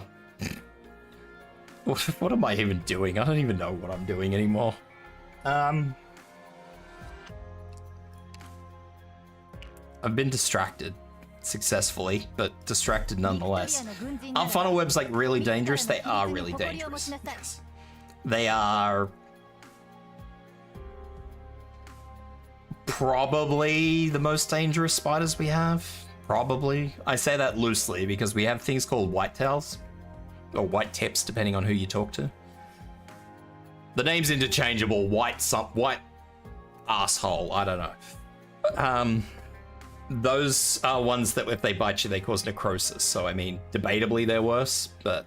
What am I even doing? I don't even know what I'm doing anymore. I've been distracted successfully, but distracted nonetheless. Are funnel webs like really dangerous? They are really dangerous. Yes. They are probably the most dangerous spiders we have. Probably. I say that loosely because we have things called whitetails. Or white tips, depending on who you talk to. The name's interchangeable. White asshole. I don't know. Those are ones that if they bite you, they cause necrosis. So, I mean, debatably they're worse, but...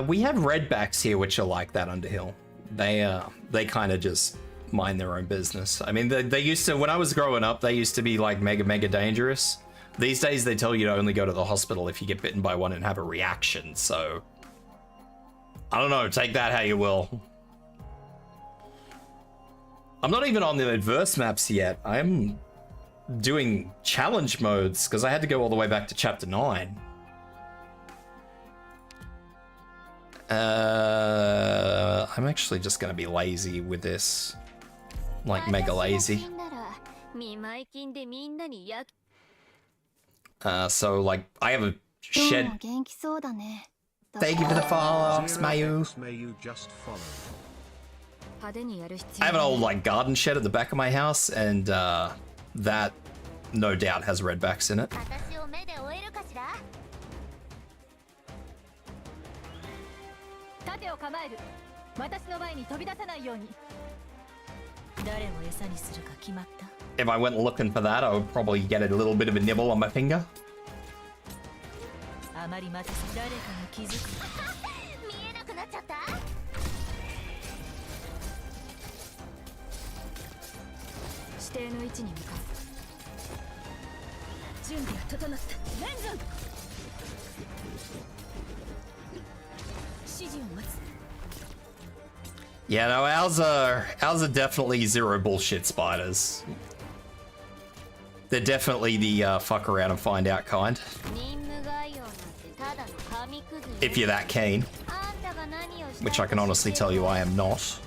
we have redbacks here, which are like that, Underhill. They kind of just mind their own business. I mean, they used to, when I was growing up, they used to be like mega dangerous. These days, they tell you to only go to the hospital if you get bitten by one and have a reaction, so... I don't know, take that how you will. I'm not even on the adverse maps yet. I'm doing challenge modes, because I had to go all the way back to chapter 9. I'm actually just gonna be lazy with this. Like, mega lazy. So, like, I have a shed. Thank you for the follow, Smayu. I have an old, like, garden shed at the back of my house, and that, no doubt, has redbacks in it. 構える。私の前に飛び出さないように。誰を餌にするか決まった？ If I went looking for that, I would probably get a little bit of a nibble on my finger. あまり待たせ誰かが気づく。見えなくなっちゃった。指定の位置に向かう。準備は整った。レンズン。指示を待つ。 Yeah, no, ours are definitely zero bullshit spiders. They're definitely the fuck around and find out kind. If you're that keen. Which I can honestly tell you I am not.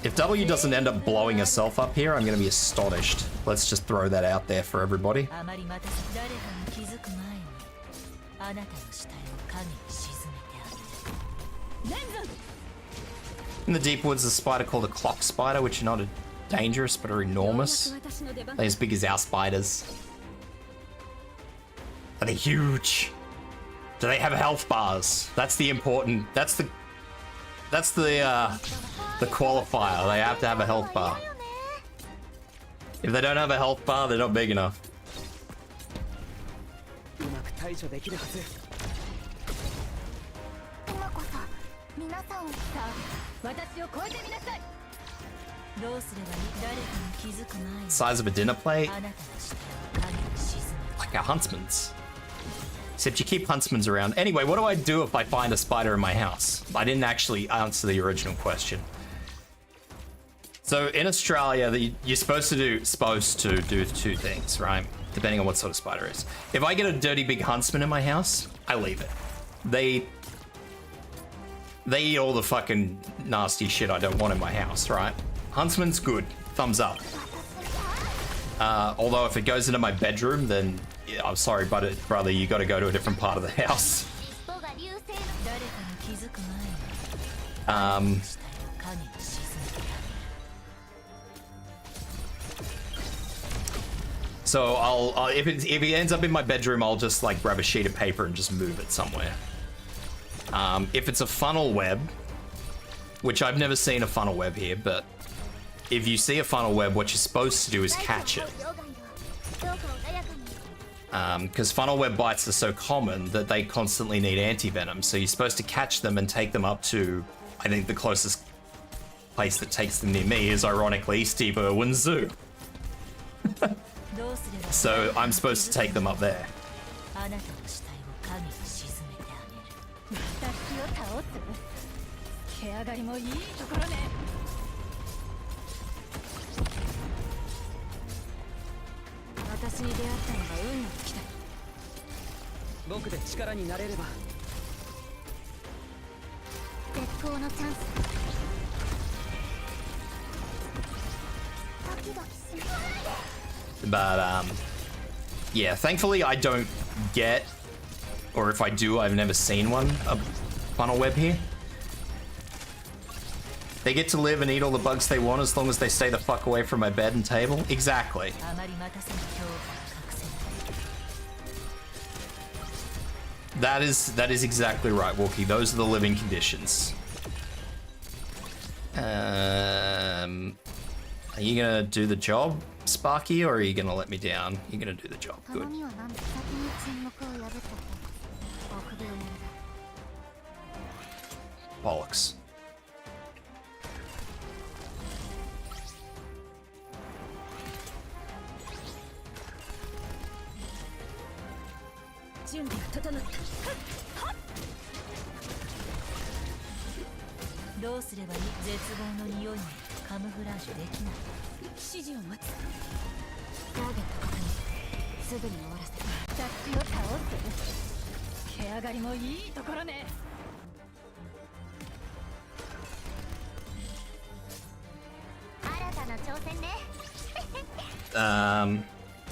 If W doesn't end up blowing herself up here, I'm gonna be astonished. Let's just throw that out there for everybody. In the deep woods, there's a spider called a clock spider, which are not dangerous, but are enormous. They're as big as our spiders. Are they huge? Do they have health bars? That's the important. That's the qualifier. They have to have a health bar. If they don't have a health bar, they're not big enough. Size of a dinner plate? Like a huntsman's. Except you keep huntsmans around. Anyway, what do I do if I find a spider in my house? I didn't actually answer the original question. So in Australia, you're supposed to do two things, right? Depending on what sort of spider it is. If I get a dirty big huntsman in my house, I leave it. They eat all the fucking nasty shit I don't want in my house, right? Huntsman's good. Thumbs up. Although if it goes into my bedroom, then yeah, I'm sorry, brother, you got to go to a different part of the house. So I'll if it ends up in my bedroom, I'll just like grab a sheet of paper and just move it somewhere. If it's a funnel web, which I've never seen a funnel web here, but if you see a funnel web, what you're supposed to do is catch it. Because funnel web bites are so common that they constantly need anti-venom. So you're supposed to catch them and take them up to, I think the closest place that takes them near me is ironically Steve Irwin's zoo. So I'm supposed to take them up there. But yeah, thankfully I don't get, or if I do, I've never seen one, a funnel web here. They get to live and eat all the bugs they want as long as they stay the fuck away from my bed and table. Exactly. That is exactly right, Wookie. Those are the living conditions. Are you gonna do the job, Sparky, or are you gonna let me down? You're gonna do the job. Good. Bollocks.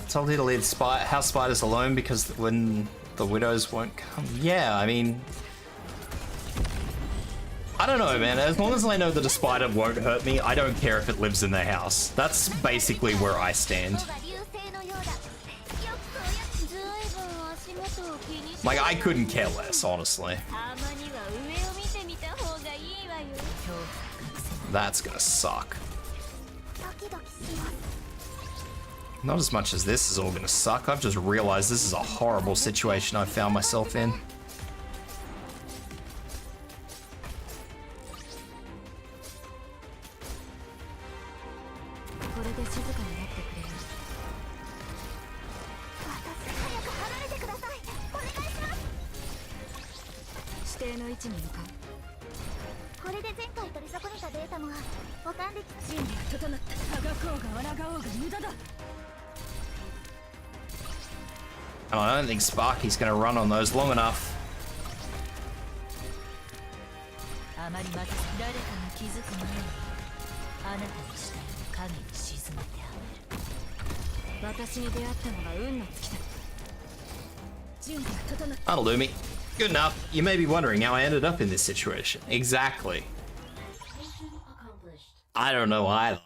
Told you to leave house spiders alone because when the widows won't come. Yeah, I mean, I don't know, man. As long as I know that a spider won't hurt me, I don't care if it lives in the house. That's basically where I stand. Like, I couldn't care less, honestly. That's gonna suck. Not as much as this is all gonna suck. I've just realized this is a horrible situation I found myself in. And I don't think Sparky's gonna run on those long enough. That'll do me. Good enough. You may be wondering how I ended up in this situation. Exactly. I don't know either.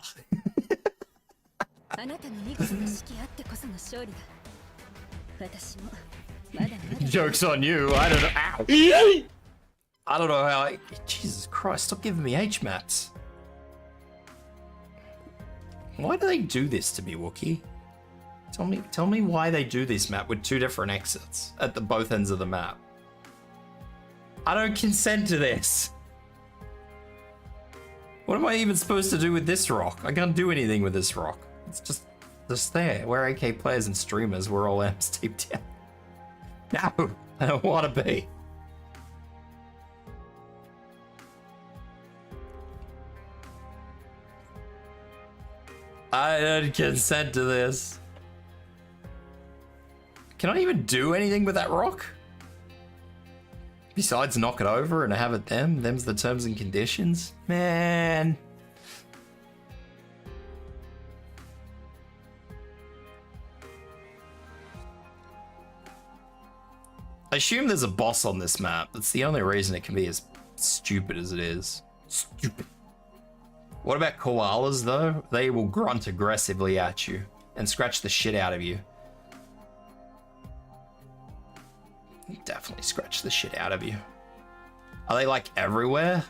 Joke's on you. I don't know. Ow. I don't know how I... Jesus Christ, stop giving me H-mats. Why do they do this to me, Wookie? Tell me why they do this map with two different exits at the both ends of the map. I don't consent to this. What am I even supposed to do with this rock? I can't do anything with this rock. It's just there. We're AK players and streamers. We're all amps taped down. No, I don't want to be. I don't consent to this. Can I even do anything with that rock? Besides knock it over and have it them's the terms and conditions? Man. I assume there's a boss on this map. That's the only reason it can be as stupid as it is. Stupid. What about koalas though? They will grunt aggressively at you and scratch the shit out of you. Definitely scratch the shit out of you. Are they like everywhere?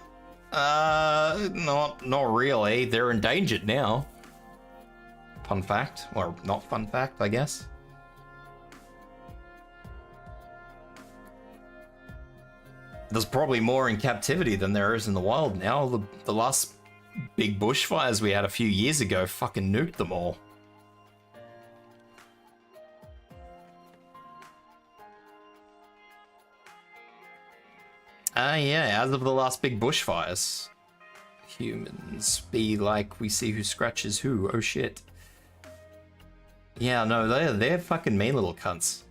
Not really. They're endangered now. Fun fact, or not fun fact, I guess. There's probably more in captivity than there is in the wild now. The last big bushfires we had a few years ago fucking nuked them all. Yeah, as of the last big bushfires. Humans be like, we see who scratches who. Oh shit. Yeah, no, they're fucking mean little cunts.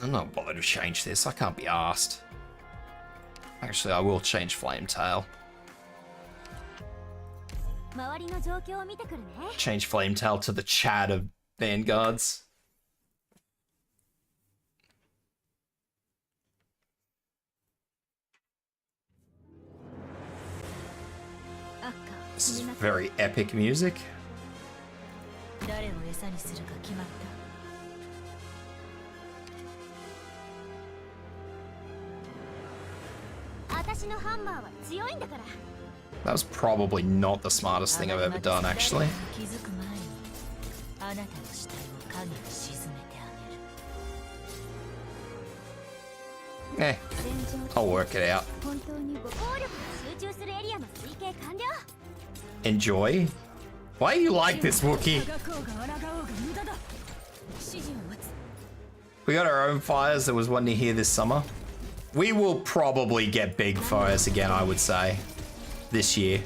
I'm not bothered to change this. I can't be arsed. Actually, I will change Flametail. Change Flametail to the Chad of Vanguards. This is very epic music. That was probably not the smartest thing I've ever done, actually. Eh, I'll work it out. Enjoy? Why are you like this, Wookie? We got our own fires. There was one near here this summer. We will probably get big fires again, I would say, this year.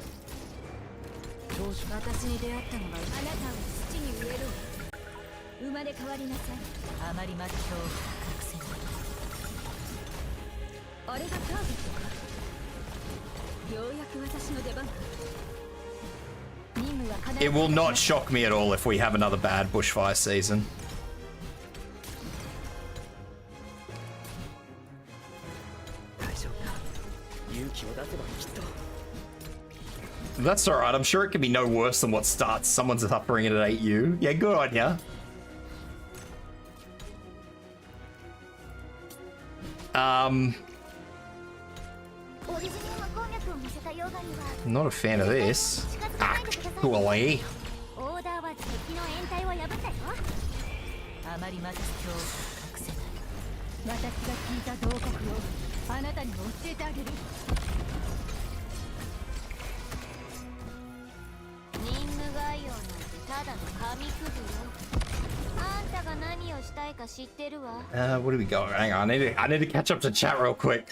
It will not shock me at all if we have another bad bushfire season. That's alright, I'm sure it can be no worse than what starts someone's suffering at 8U. Yeah, good on ya. Not a fan of this. Actually. オーダーは敵の掩体を破ったよ。あまりまた恐怖を隠せない。私が聞いた同国をあなたに教えてあげる。任務概要なんてただの紙くずよ。あんたが何をしたいか知ってるわ。What do we got? Hang on, I need to catch up to chat real quick.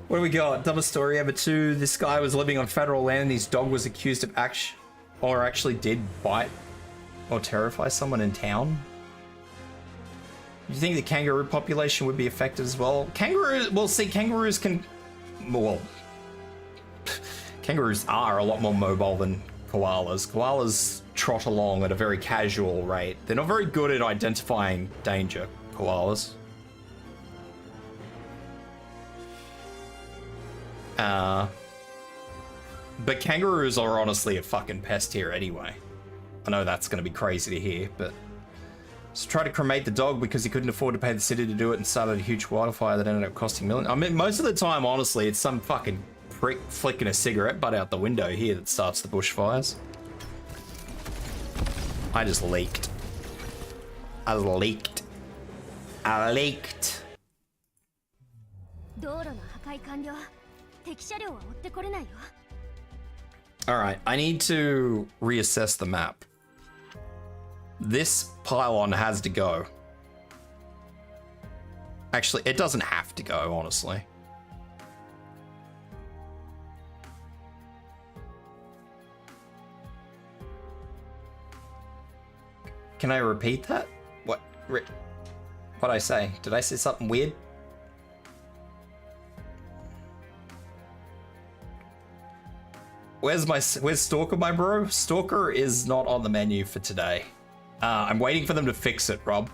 What do we got? Double story number 2. This guy was living on federal land and his dog was accused of actually did bite or terrify someone in town. Do you think the kangaroo population would be affected as well? Kangaroos can... Well, kangaroos are a lot more mobile than koalas. Koalas trot along at a very casual rate. They're not very good at identifying danger, koalas. But kangaroos are honestly a fucking pest here anyway. I know that's going to be crazy to hear, but... So tried to cremate the dog because he couldn't afford to pay the city to do it and started a huge wildfire that ended up costing millions. I mean, most of the time, honestly, it's some fucking prick flicking a cigarette butt out the window here that starts the bushfires. I just leaked. I leaked. 道路の破壊完了。敵車両は追ってこれないよ。Alright, I need to reassess the map. This pylon has to go. Actually, it doesn't have to go, honestly. Can I repeat that? What? What'd I say? Did I say something weird? Where's Stalker, my bro? Stalker is not on the menu for today. I'm waiting for them to fix it, Rob.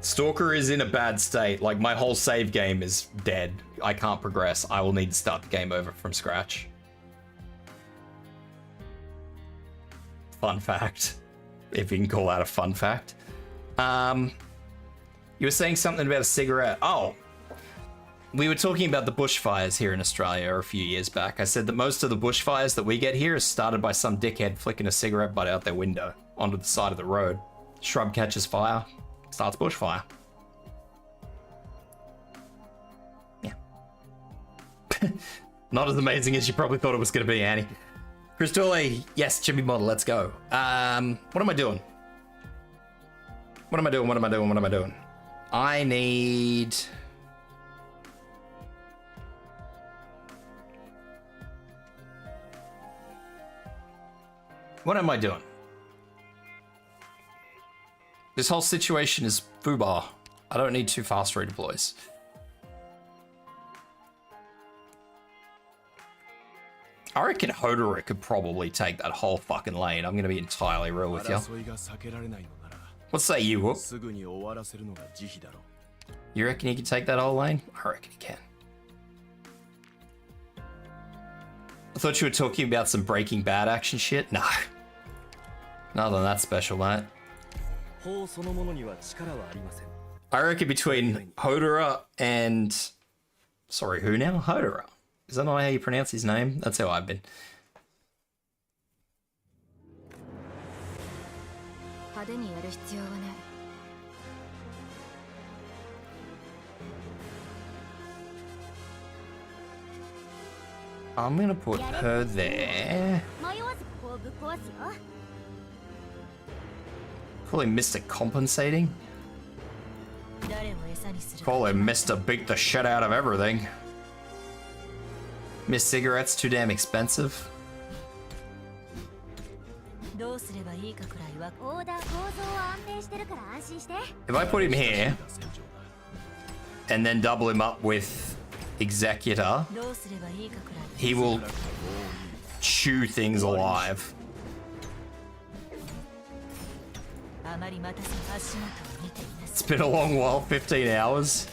Stalker is in a bad state. Like, my whole save game is dead. I can't progress. I will need to start the game over from scratch. Fun fact. If you can call that a fun fact. You were saying something about a cigarette. Oh. We were talking about the bushfires here in Australia a few years back. I said that most of the bushfires that we get here is started by some dickhead flicking a cigarette butt out their window onto the side of the road. Shrub catches fire, starts bushfire. Yeah. Not as amazing as you probably thought it was going to be, Annie. Cristole, yes, Chibi model, let's go. What am I doing? What am I doing? I need... What am I doing? This whole situation is foobar. I don't need 2 fast redeploys. I reckon Hodora could probably take that whole fucking lane. I'm gonna be entirely real with you. What say you, Whoop? You reckon he can take that whole lane? I reckon he can. I thought you were talking about some Breaking Bad action shit. No. Nothing that special, mate. I reckon between Hodora and... Sorry, who now? Hodora. Is that not how you pronounce his name? That's how I've been. I'm gonna put her there. Call him Mr. Compensating. Call him Mr. Beat the shit out of everything. Miss Cigarette's too damn expensive. If I put him here and then double him up with Executor, he will chew things alive. It's been a long while, 15 hours.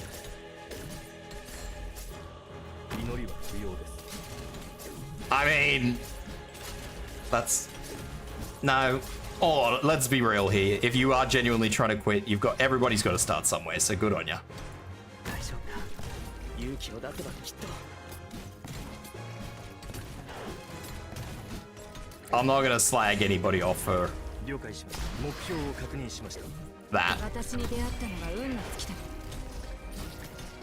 I mean, that's no. Oh, let's be real here. If you are genuinely trying to quit, everybody's got to start somewhere. So good on ya. I'm not gonna slag anybody off for that.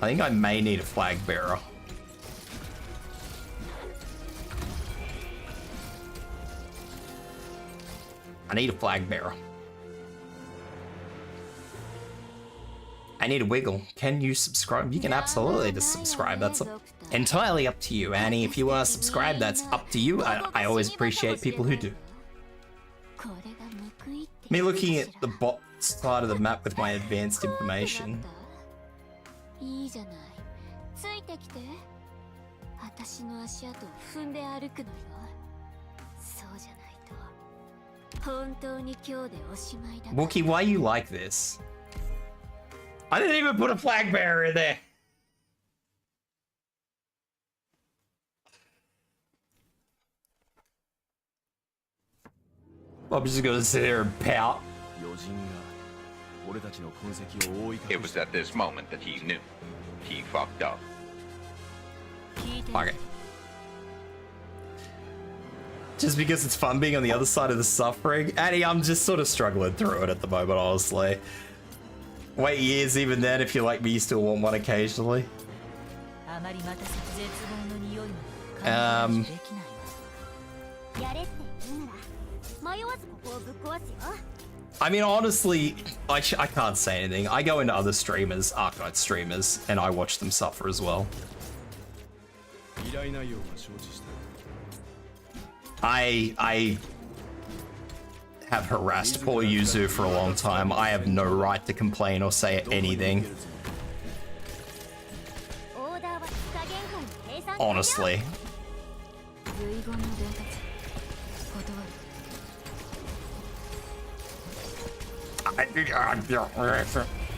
I think I may need a flag bearer. I need a flag bearer. I need a wiggle. Can you subscribe? You can absolutely just subscribe. That's entirely up to you, Annie. If you want to subscribe, that's up to you. I always appreciate people who do. Me looking at the bot side of the map with my advanced information. Wookie, why you like this? I didn't even put a flag bearer in there. I'm just gonna sit here and pout. It was at this moment that he knew. He fucked up. Okay. Just because it's fun being on the other side of the suffering. Annie, I'm just sort of struggling through it at the moment, honestly. Wait years even then, if you're like me, you still want one occasionally. I mean, honestly, I can't say anything. I go into other streamers, Arknights streamers, and I watch them suffer as well. I have harassed poor Yuzu for a long time. I have no right to complain or say anything. Honestly.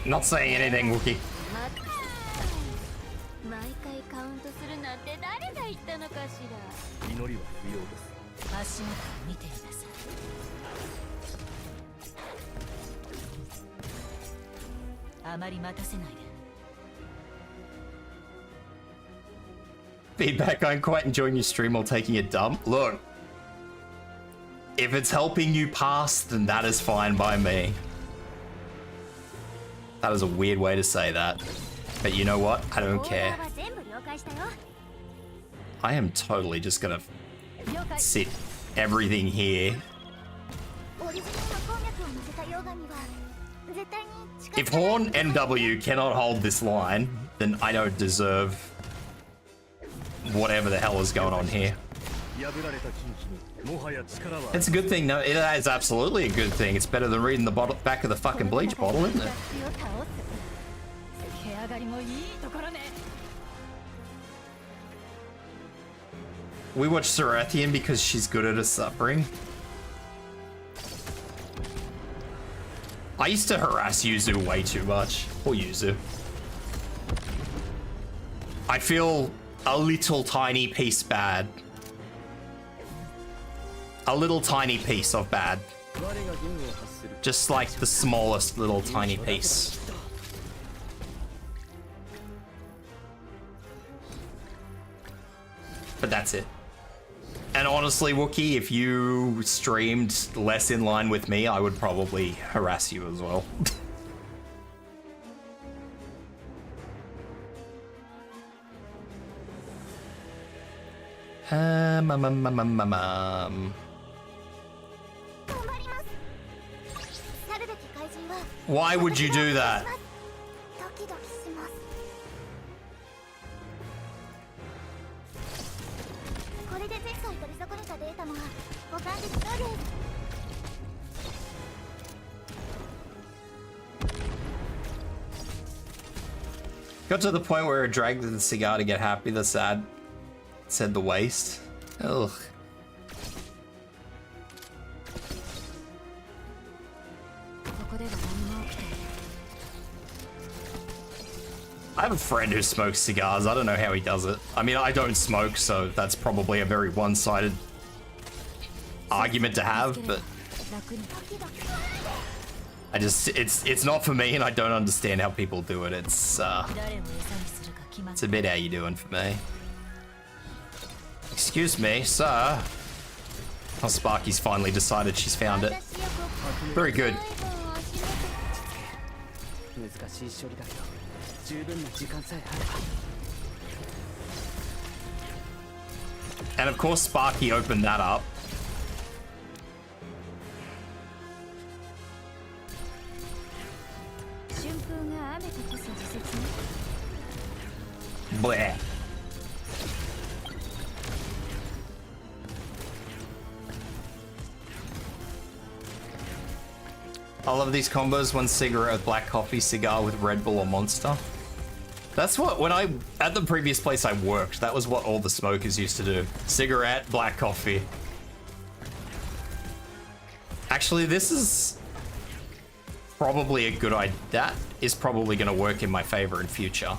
Not saying anything, Wookie. Feedback, I'm quite enjoying your stream while taking a dump. Look, if it's helping you pass, then that is fine by me. That is a weird way to say that. But you know what? I don't care. I am totally just gonna sit everything here. If Horn MW cannot hold this line, then I don't deserve whatever the hell is going on here. It's a good thing. No, it is absolutely a good thing. It's better than reading the back of the fucking bleach bottle, isn't it? We watch Ciruam because she's good at her suffering. I used to harass Yuzu way too much. Poor Yuzu. I feel a little tiny piece bad. A little tiny piece of bad. Just like the smallest little tiny piece. But that's it. And honestly, Wookie, if you streamed less in line with me, I would probably harass you as well. Why would you do that? Got to the point where I dragged the cigar to get happy. The sad said the waste. Ugh. I have a friend who smokes cigars. I don't know how he does it. I mean, I don't smoke, so that's probably a very one-sided argument to have, but I just, it's not for me, and I don't understand how people do it. It's a bit how you doing for me. Excuse me, sir. Oh, Sparky's finally decided she's found it. Very good. And of course, Sparky opened that up. Bleh. I love these combos. One cigarette with black coffee, cigar with Red Bull or Monster. That's what, at the previous place I worked, that was what all the smokers used to do. Cigarette, black coffee. Actually, this is probably a good idea. That is probably going to work in my favor in future.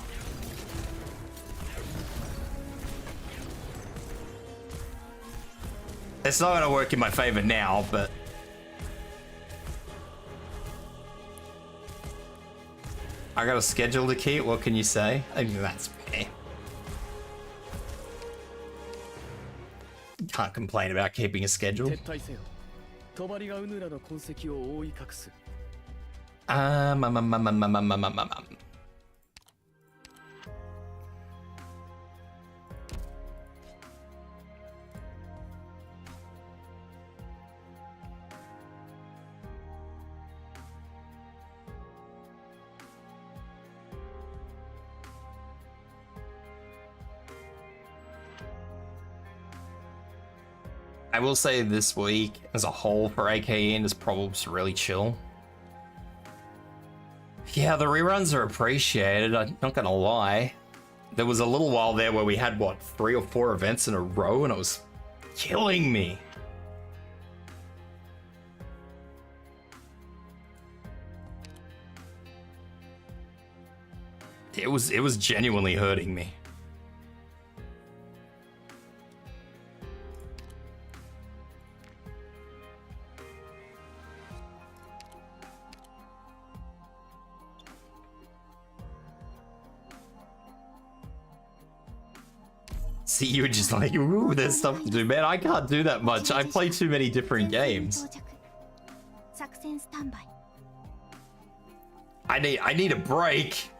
It's not going to work in my favor now, but I got a schedule to keep. What can you say? I mean, that's me. Can't complain about keeping a schedule. I will say this week as a whole for AKN is probably really chill. Yeah, the reruns are appreciated, I'm not gonna lie. There was a little while there where we had, what, 3 or 4 events in a row and it was killing me. It was genuinely hurting me. See, you were just like, ooh, there's stuff to do. Man, I can't do that much. I play too many different games. I need a break.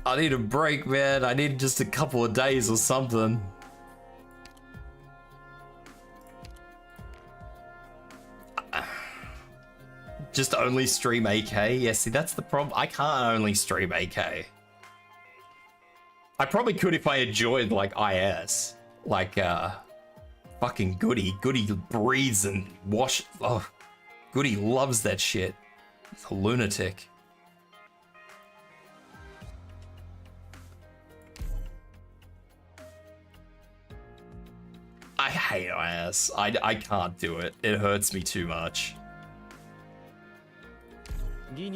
I need a break, man. I need just a couple of days or something. Just only stream AK? Yeah, see, that's the problem. I can't only stream AK. I probably could if I enjoyed, like, IS. Like, fucking Goody. Goody breathes and oh, Goody loves that shit. It's a lunatic. I hate IS. I can't do it. It hurts me too much. You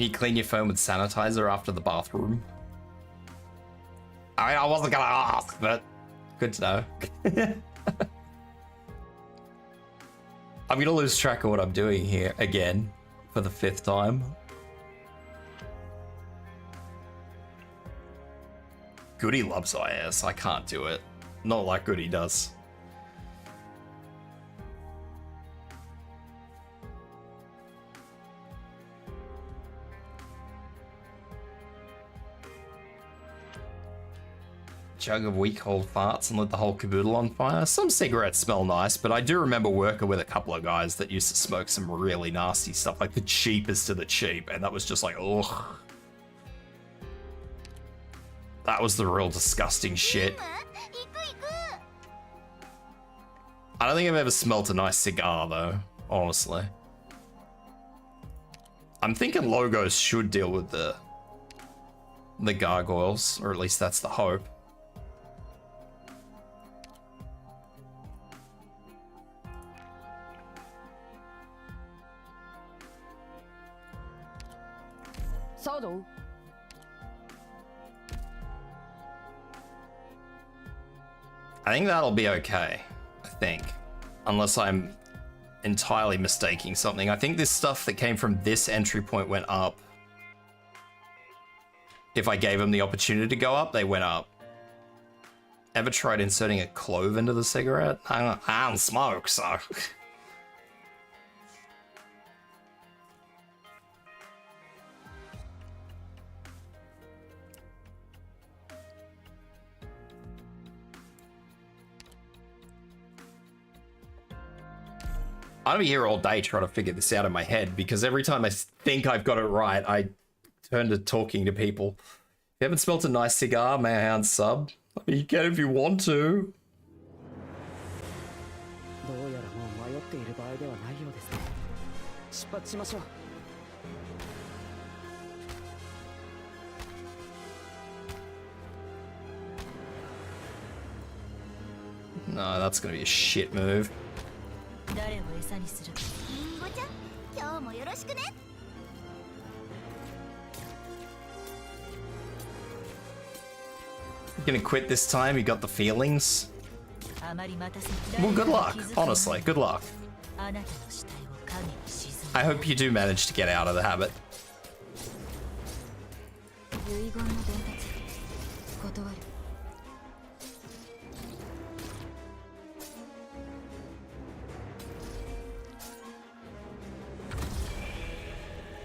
clean your phone with sanitizer after the bathroom. I wasn't gonna ask, but good to know. I'm gonna lose track of what I'm doing here again for the 5th time. Goody loves IS. I can't do it. Not like Goody does. Jug of weak old farts and lit the whole caboodle on fire. Some cigarettes smell nice, but I do remember working with a couple of guys that used to smoke some really nasty stuff, like the cheapest of the cheap, and that was just like, ugh. That was the real disgusting shit. I don't think I've ever smelt a nice cigar though, honestly. I'm thinking Logos should deal with the gargoyles, or at least that's the hope. I think that'll be okay. I think. Unless I'm entirely mistaking something. I think this stuff that came from this entry point went up. If I gave them the opportunity to go up, they went up. Ever tried inserting a clove into the cigarette? I don't smoke, so... I'm gonna be here all day trying to figure this out in my head, because every time I think I've got it right, I turn to talking to people. If you haven't smelt a nice cigar, may I unsub? I mean, you can if you want to. No, that's gonna be a shit move. 誰を餌にする？リンゴちゃん、今日もよろしくね。You gonna quit this time? You got the feelings? Well, good luck. Honestly, good luck. I hope you do manage to get out of the habit.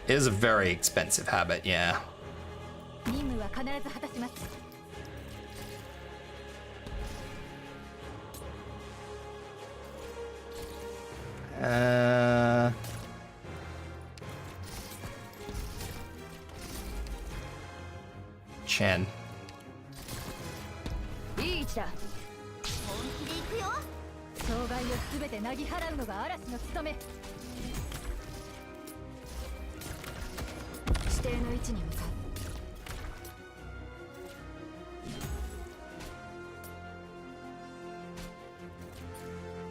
It is a very expensive habit, yeah. Chen. いい位置だ。本気で行くよ。障害をすべてなぎ払うのが嵐の務め。指定の位置に向か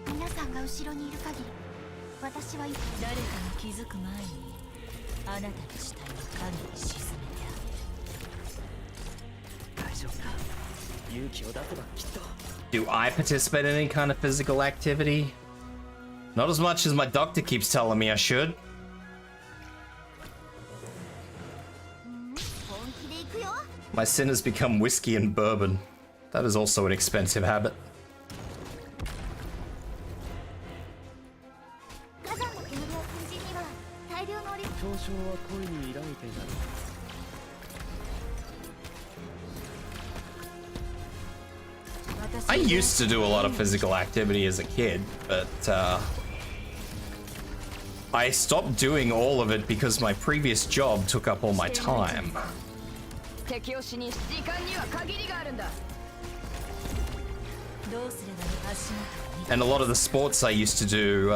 う。皆さんが後ろにいる限り、私は誰かに気づく前に、あなたの死体を影に沈めてあげる。 Do I participate in any kind of physical activity? Not as much as my doctor keeps telling me I should. My sin has become whiskey and bourbon. That is also an expensive habit. I used to do a lot of physical activity as a kid, but I stopped doing all of it because my previous job took up all my time. And a lot of the sports I used to do,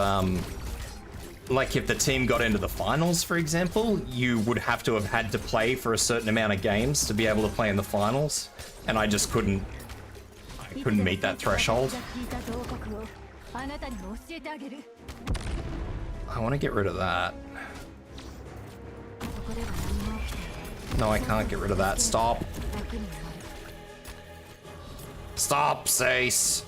like if the team got into the finals, for example, you would have to have had to play for a certain amount of games to be able to play in the finals, and I just couldn't meet that threshold. I want to get rid of that. No, I can't get rid of that. Stop. Stop, Sace.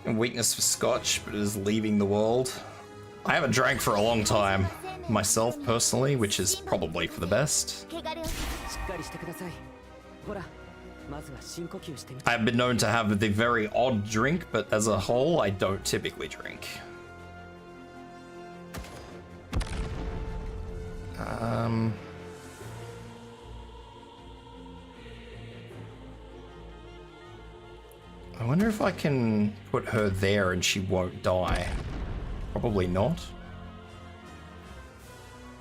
And weakness for scotch, but it is leaving the world. I haven't drank for a long time, myself personally, which is probably for the best. I've been known to have the very odd drink, but as a whole, I don't typically drink. I wonder if I can put her there and she won't die. Probably not.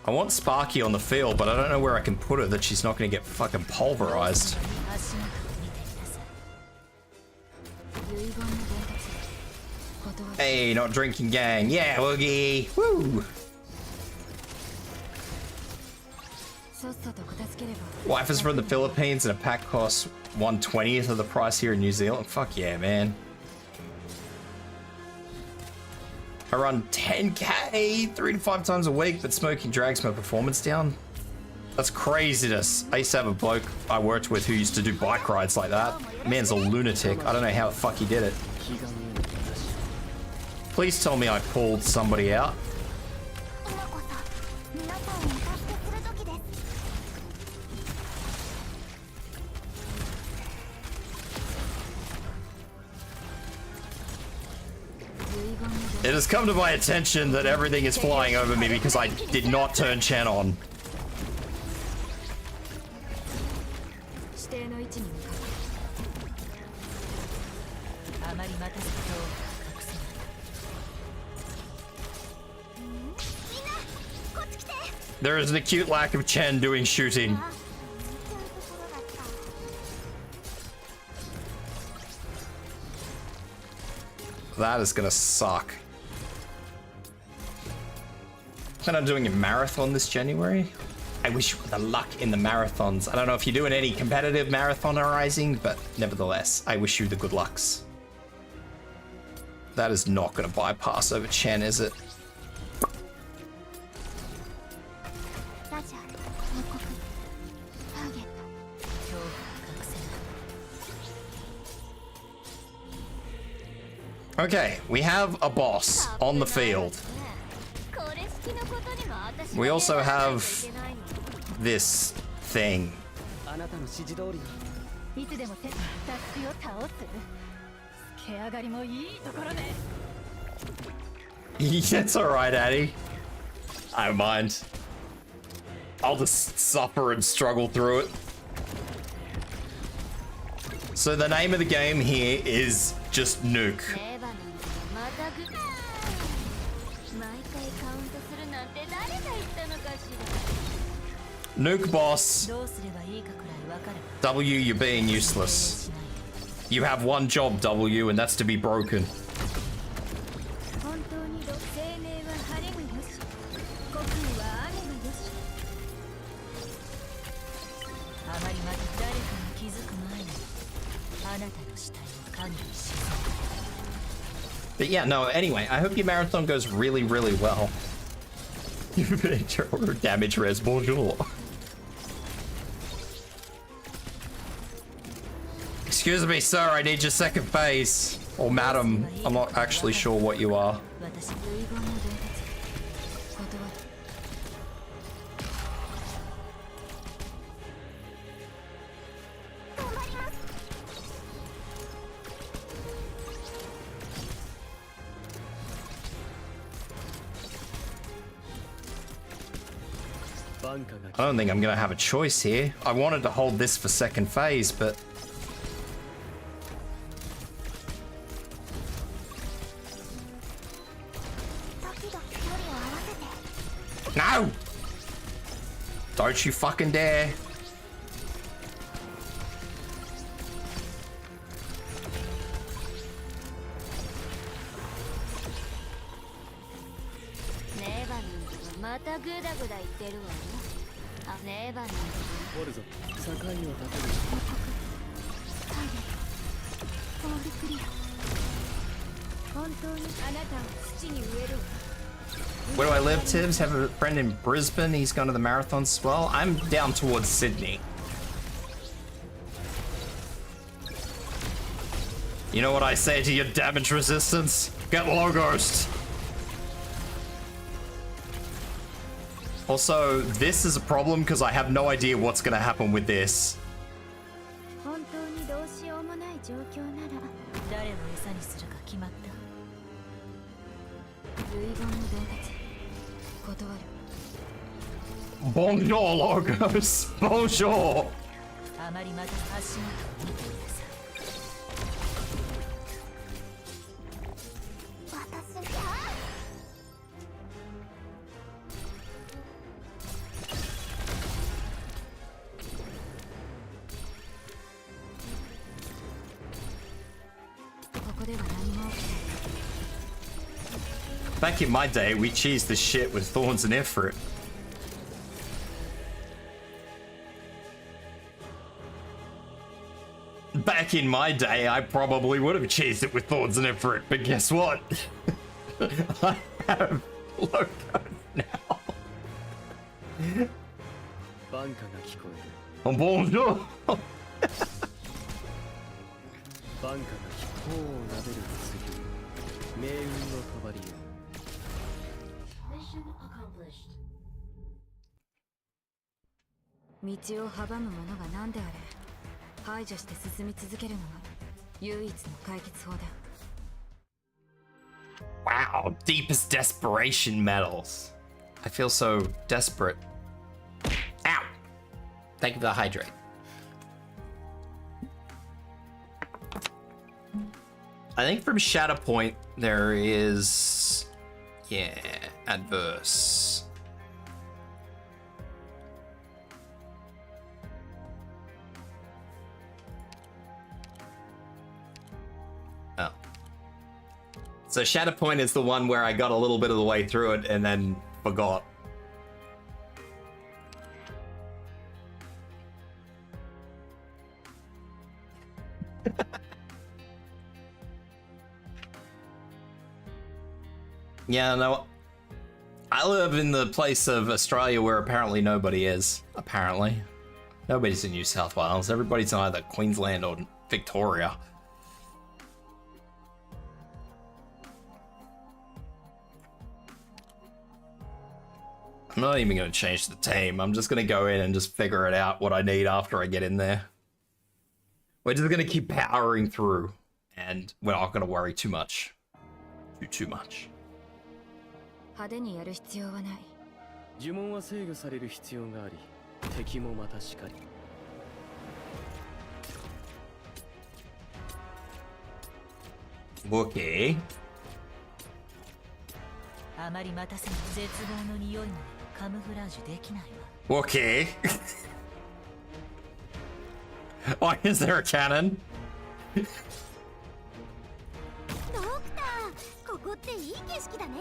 I want Sparky on the field, but I don't know where I can put her that she's not going to get fucking pulverized. Hey, not drinking gang. Yeah, Woogie. Woo! Wife is from the Philippines and a pack costs 1/20th of the price here in New Zealand. Fuck yeah, man. I run 10k 3 to 5 times a week, but smoking drags my performance down. That's craziness. I used to have a bloke I worked with who used to do bike rides like that. Man's a lunatic. I don't know how the fuck he did it. Please tell me I pulled somebody out. It has come to my attention that everything is flying over me because I did not turn Chen on. There is an acute lack of Chen doing shooting. That is gonna suck. Plan on doing a marathon this January. I wish you the luck in the marathons. I don't know if you're doing any competitive marathonerizing, but nevertheless, I wish you the good lucks. That is not gonna bypass over Chen, is it? Okay, we have a boss on the field. We also have this thing. That's alright, Addy. I don't mind. I'll just suffer and struggle through it. So the name of the game here is just Nuke. Nuke boss. W, you're being useless. You have one job, W, and that's to be broken. But yeah, no, anyway, I hope your marathon goes really, really well. Damage res, bonjour. Excuse me, sir, I need your second phase. Or madam, I'm not actually sure what you are. I don't think I'm gonna have a choice here. I wanted to hold this for second phase, but... No! Don't you fucking dare. Where do I live, Tibs? Have a friend in Brisbane. He's gone to the marathons as well. I'm down towards Sydney. You know what I say to your damage resistance? Get logos. Also, this is a problem because I have no idea what's going to happen with this. Bonjour, logos. Bonjour. Back in my day, we cheesed the shit with Thorns and Ifrit. Back in my day, I probably would have cheesed it with thorns and effort, but guess what? I have logos now. Oh, bonjour. Mission accomplished. 道を阻むものが何であれ排除して進み続けるのが唯一の解決法だ。 Wow, deepest desperation medals. I feel so desperate. Ow! Thank you for the hydrate. I think from Shatterpoint there is... yeah, adverse. Oh. So Shatterpoint is the one where I got a little bit of the way through it and then forgot. Yeah, no. I live in the place of Australia where apparently nobody is. Apparently. Nobody's in New South Wales. Everybody's in either Queensland or Victoria. I'm not even going to change the team. I'm just going to go in and just figure it out what I need after I get in there. We're just going to keep powering through. And we're not going to worry too much. Too much. 派手にやる必要はない。呪文は制御される必要があり、敵もまたしかり。Okay. あまり待たせる絶望の匂いまでカムフラージュできないわ。Okay. Why is there a cannon? ドクター、ここっていい景色だね。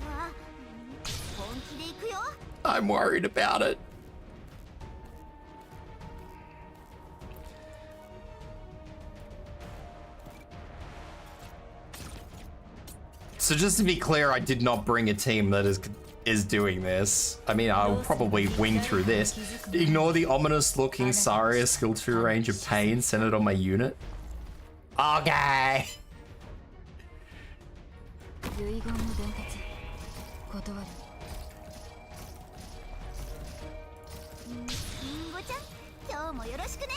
わ、本気で行くよ。I'm worried about it. So just to be clear, I did not bring a team that is doing this. I mean, I'll probably wing through this. Ignore the ominous looking Saria skill 2 range of pain centered on my unit. Okay. 遺言の伝達断る。リンゴちゃん、今日もよろしくね。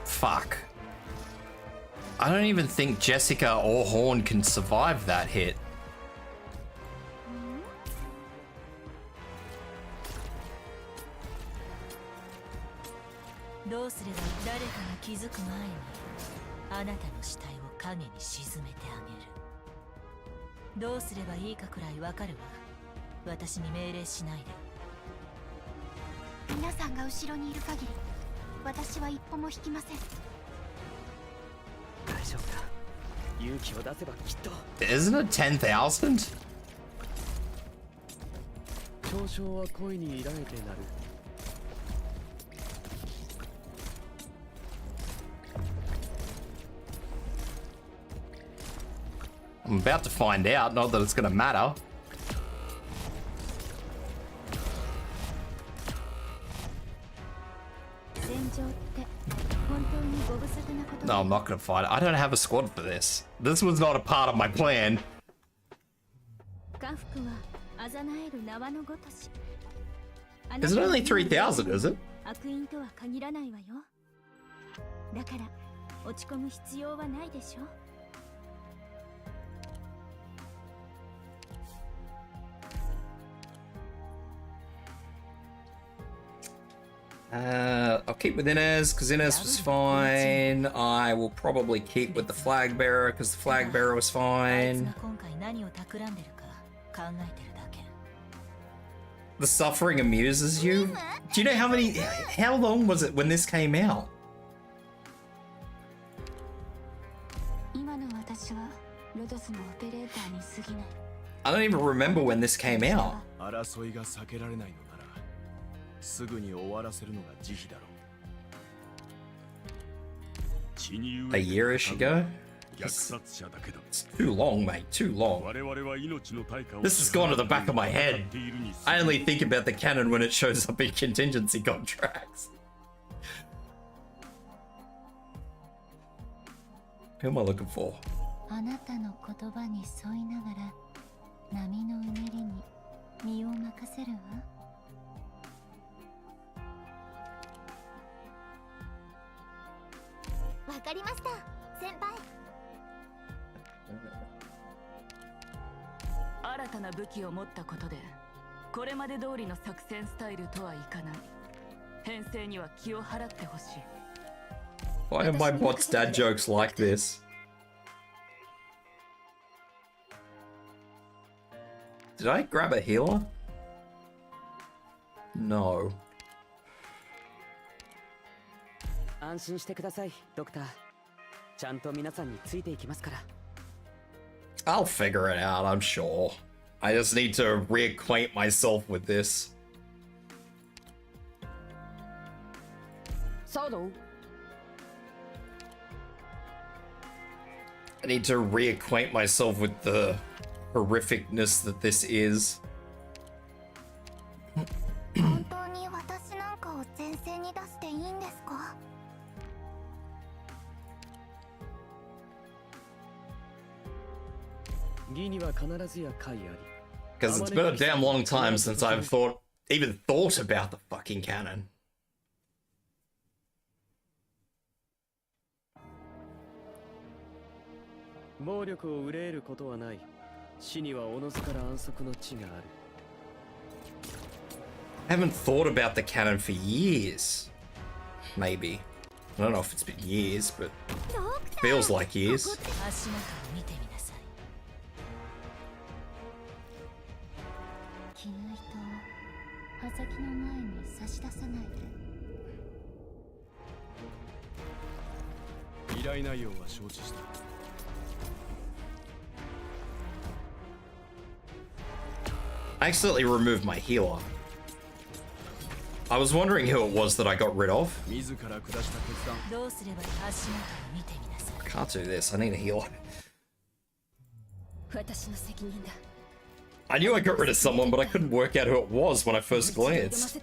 Fuck. I don't even think Jessica or Horn can survive that hit. どうすれば誰かが気づく前にあなたの死体を影に沈めてあげる。どうすればいいかくらいわかるわ。私に命令しないで。皆さんが後ろにいる限り、私は一歩も引きません。大丈夫だ。勇気を出せばきっと。 Isn't it 10,000? 嘲笑は恋に抱いてなる。I'm about to find out, not that it's gonna matter. No, I'm not gonna fight it. I don't have a squad for this. This was not a part of my plan. Is it only 3,000, is it? だから落ち込む必要はないでしょ。I'll keep with Inez because Inez was fine. I will probably keep with the flag bearer because the flag bearer was fine. The suffering amuses you? Do you know how long was it when this came out? 今の私はロドスのオペレーターに過ぎない。I don't even remember when this came out. 争いが避けられないのならすぐに終わらせるのが慈悲だろう。血に飢え A year-ish ago? 虐殺者だけだ。 It's too long, mate. Too long. 我々は命の対価を This has gone to the back of my head. I only think about the canon when it shows up in contingency contracts. Who am I looking for? あなたの言葉に沿いながら波のうねりに身を任せるわ。わかりました、先輩。新たな武器を持ったことでこれまで通りの作戦スタイルとはいかない。編成には気を払ってほしい。 Why are my bots dad jokes like this? Did I grab a healer? No. 安心してください、ドクター。ちゃんと皆さんについていきますから。 I'll figure it out, I'm sure. I just need to reacquaint myself with this. サード I need to reacquaint myself with the horrificness that this is. 本当に私なんかを前線に出していいんですか？ 義には必ずや解あり。 Because it's been a damn long time since I've even thought about the fucking canon. 暴力を憂えることはない。死にはおのずから安息の地がある。 I haven't thought about the canon for years. Maybe. I don't know if it's been years, but feels like years. 足元を見てみなさい。絹糸を刃先の前に差し出さないで。依頼内容は承知した。 I accidentally removed my healer. I was wondering who it was that I got rid of. 自ら下した決断。どうすれば足元を見てみなさい。 I can't do this. I need a healer. 私の責任だ。 I knew I got rid of someone, but I couldn't work out who it was when I first glanced.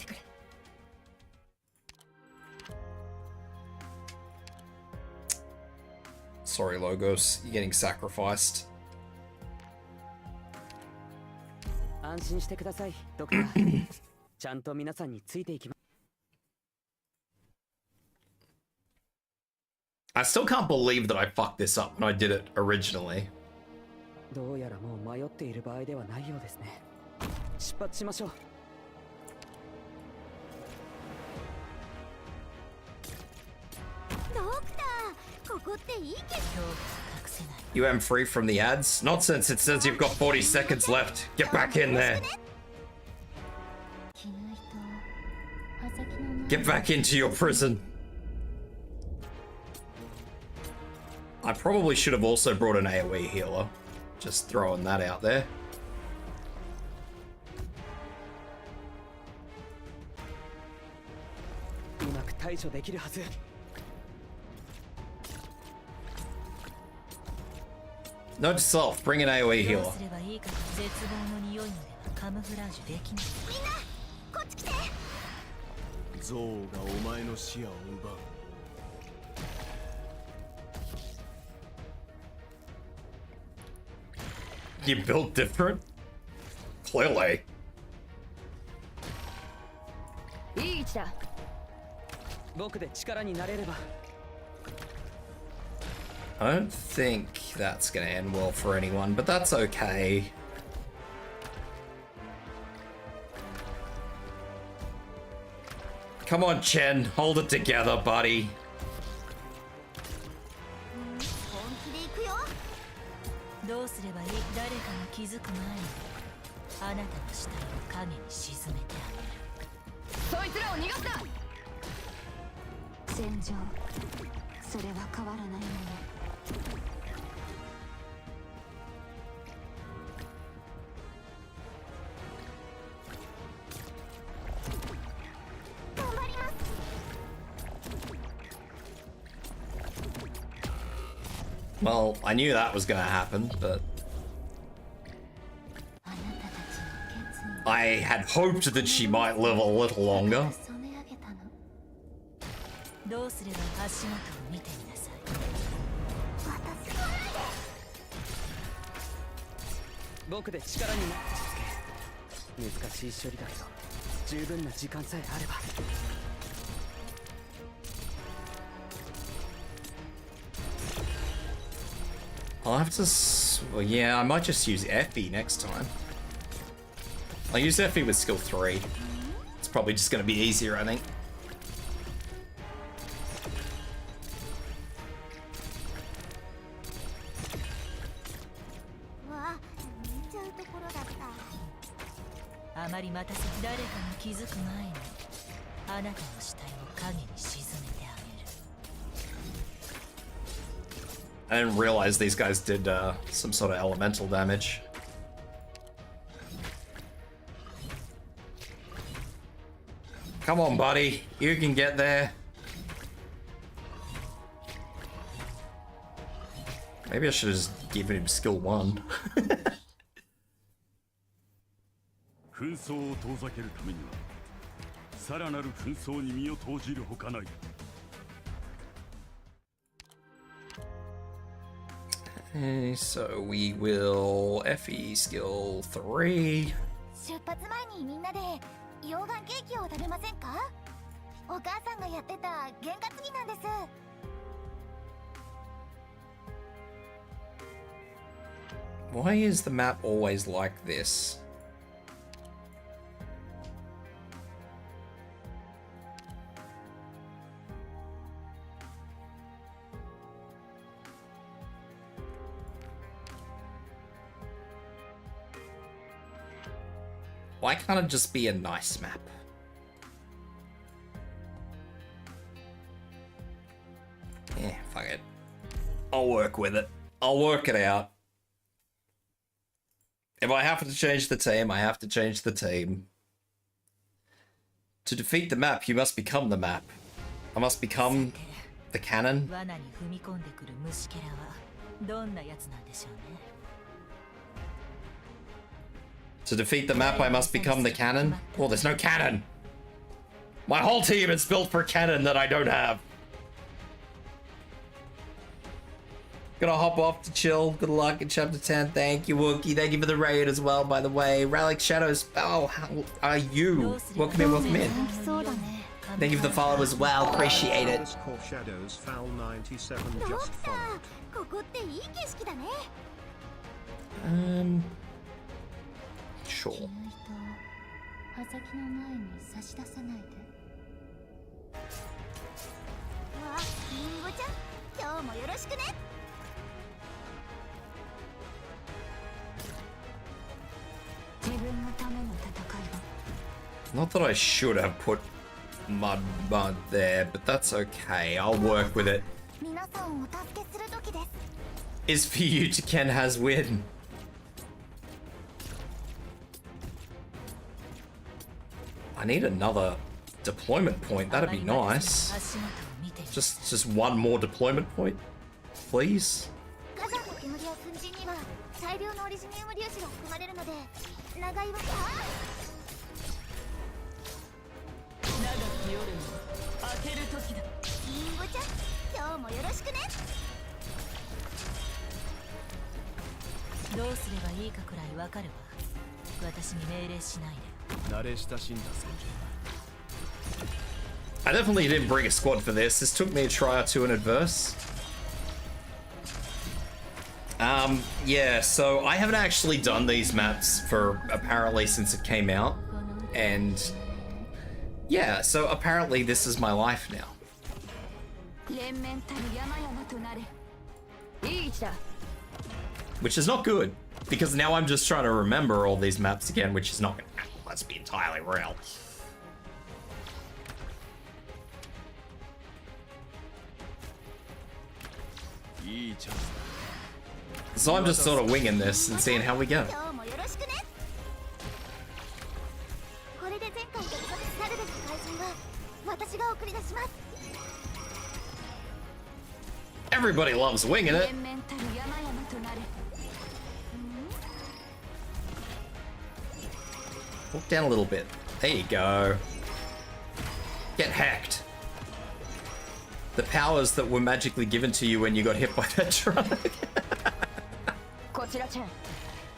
Sorry, Logos. You're getting sacrificed. 安心してください、ドクター。ちゃんと皆さんについていきます。 I still can't believe that I fucked this up when I did it originally. どうやらもう迷っている場合ではないようですね。出発しましょう。ドクター、ここっていいけど。 You am free from the ads? Not since it says you've got 40 seconds left. Get back in there. Get back into your prison. I probably should have also brought an AoE healer. Just throwing that out there. うまく対処できるはず。 Note to self, bring an AoE ど healer. うすればいいかと絶望の匂いまではカムフラージュできない。みんな、こっち来て。憎悪がお前の視野を奪う。 You built different? Clearly. いい位置だ。僕で力になれれば。 I don't think that's gonna end well for anyone, but that's okay. Come on, Chen, hold it together, buddy. 本気で行くよ。どうすればいい？誰かが気づく前にあなたの死体を影に沈めてあげる。そいつらを逃がすな。戦場、それは変わらないもの。Well, I knew that was gonna happen, but I had hoped that she might live a little longer. どうすれば足元を見てみなさい。僕で力になって続け、難しい処理だけど十分な時間さえあれば。I'll have to. Well, yeah, I might just use Effie next time. I'll use Effie with skill 3. It's probably just going to be easier, I think. I didn't realize these guys did some sort of elemental damage. Come on, buddy. You can get there. Maybe I should have just given him skill 1. 紛争を遠ざけるためにはさらなる紛争に身を投じるほかない。Okay, so we will Effie skill 3. 出発前にみんなで溶岩ケーキを食べませんか？お母さんがやってた験担ぎなんです。Why is the map always like this? Why can't it just be a nice map? Yeah, fuck it. I'll work with it. I'll work it out. If I have to change the team, I have to change the team. To defeat the map, you must become the map. I must become the cannon. To defeat the map, I must become the cannon. Oh, there's no cannon. My whole team is built for cannon that I don't have. Gonna hop off to chill. Good luck in chapter 10. Thank you, Wookie. Thank you for the raid as well, by the way. Relic Shadows. Oh, how are you? Welcome in, welcome in. Thank you for the follow as well. Appreciate it. Shadows Foul 97 just followed. Sure. Not that I should have put mud there, but that's okay. I'll work with it. Is for you to Ken has win. I need another deployment point. That'd be nice. Just one more deployment point, please. I definitely didn't bring a squad for this. This took me a try or two in Adverse. Yeah, so I haven't actually done these maps for apparently since it came out. And yeah, so apparently this is my life now. Which is not good, because now I'm just trying to remember all these maps again, which is not going to happen. Let's be entirely real. So I'm just sort of winging this and seeing how we go. Everybody loves winging it. 連綿たる山々となれ Walk down a little bit. There you go. Get hacked. The powers that were magically given to you when you got hit by that truck. こちらチェン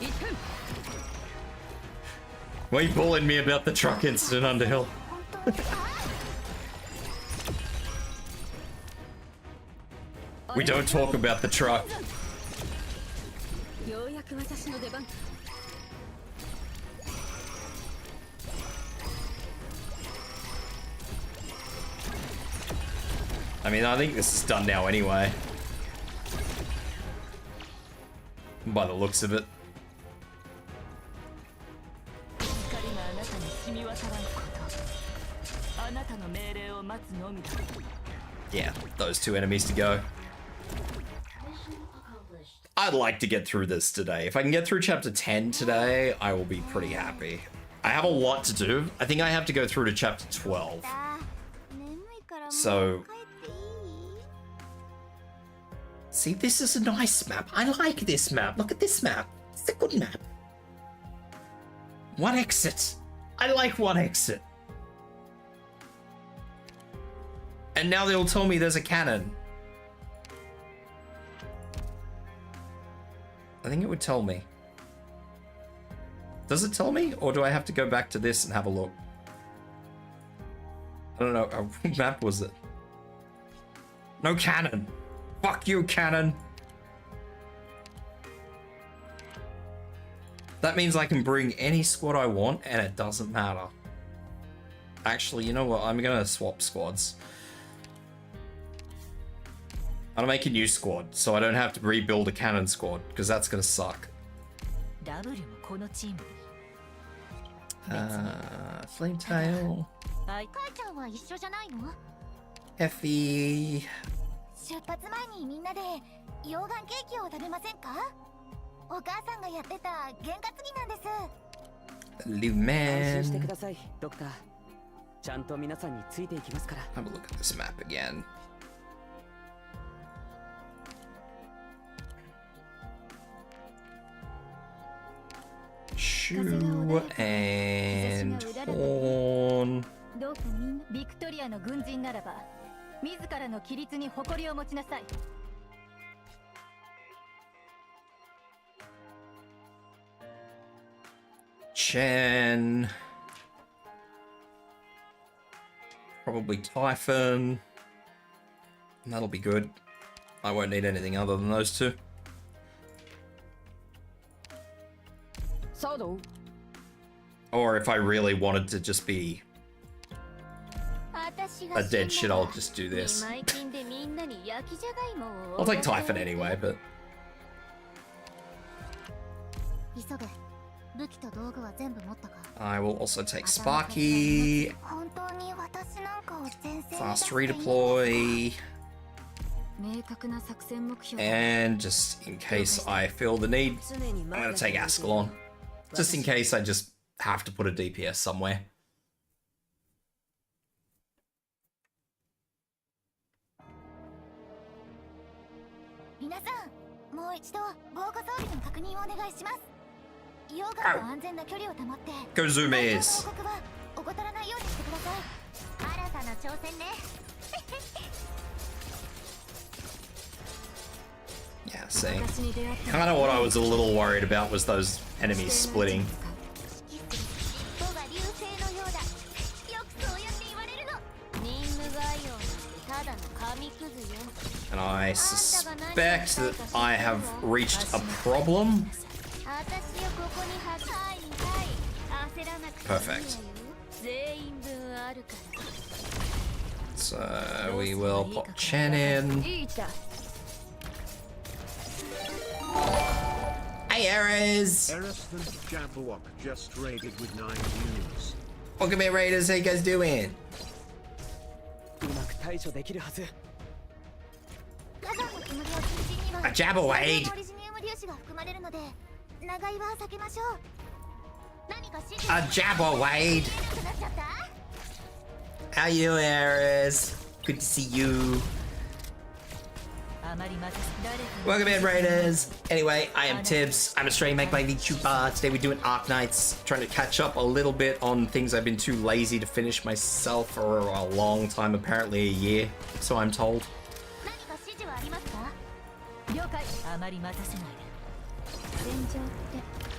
1分 Why are you bullying me about the truck incident, Underhill? We don't talk about the truck. ようやく私の出番 I mean, I think this is done now anyway. By the looks of it. 光があなたに染み渡らんことあなたの命令を待つのみだ Yeah, those two enemies to go. I'd like to get through this today. If I can get through chapter 10 today, I will be pretty happy. I have a lot to do. I think I have to go through to chapter 12. So... See, this is a nice map. I like this map. Look at this map. It's a good map. One exit. I like one exit. And now they'll tell me there's a cannon. I think it would tell me. Does it tell me? Or do I have to go back to this and have a look? I don't know. What map was it? No cannon. Fuck you, cannon. That means I can bring any squad I want and it doesn't matter. Actually, you know what? I'm gonna swap squads. I'm gonna make a new squad so I don't have to rebuild a cannon squad because that's gonna suck. Flametail. カイちゃんは一緒じゃないの Effie. 出発前にみんなで溶岩ケーキを食べませんかお母さんがやってた験担ぎなんです 安心してく Luman. ださいドクターちゃんと皆さんについていきますから Have a look at this map again. Shoe and Horn. どうかみんなビクトリアの軍人ならば自らの規律に誇りを持ちなさい Chen. Probably Typhon. That'll be good. I won't need anything other than those two. サード Or if I really wanted to just be a dead shit, I'll just do this. I'll take Typhon anyway, but 急げ武器と道具は全部持ったか I will also take Sparky. 本当に私なんかを前線に Fast redeploy. 明確な作戦目標 And just in case I feel the need, I'm gonna take Ascalon. Just in case I just have to put a DPS somewhere. 皆さんもう一度防護装備の確認をお願いします溶岩の安全な距離を保って Go zoom ears. 報告は怠らないようにしてください新たな挑戦ね Yeah, see. Kind of what I was a little worried about was those enemies splitting. 人が流星のようだよくそうやって言われるの任務概要なんてただの紙くずよ And I suspect that I have reached a problem. Perfect. So we will pop Chen in. Hey, Ares! Eriston Jabberwock just raided with 9 views. Welcome here, Raiders. How you guys doing? うまく対処できるはず A Jabberwade! A Jabberwade! How you doing, Ares? Good to see you. Welcome in, Raiders! Anyway, I am Tibs. I'm Australian made by vtuber. Today we're doing Arknights, trying to catch up a little bit on things I've been too lazy to finish myself for a long time, apparently a year, so I'm told.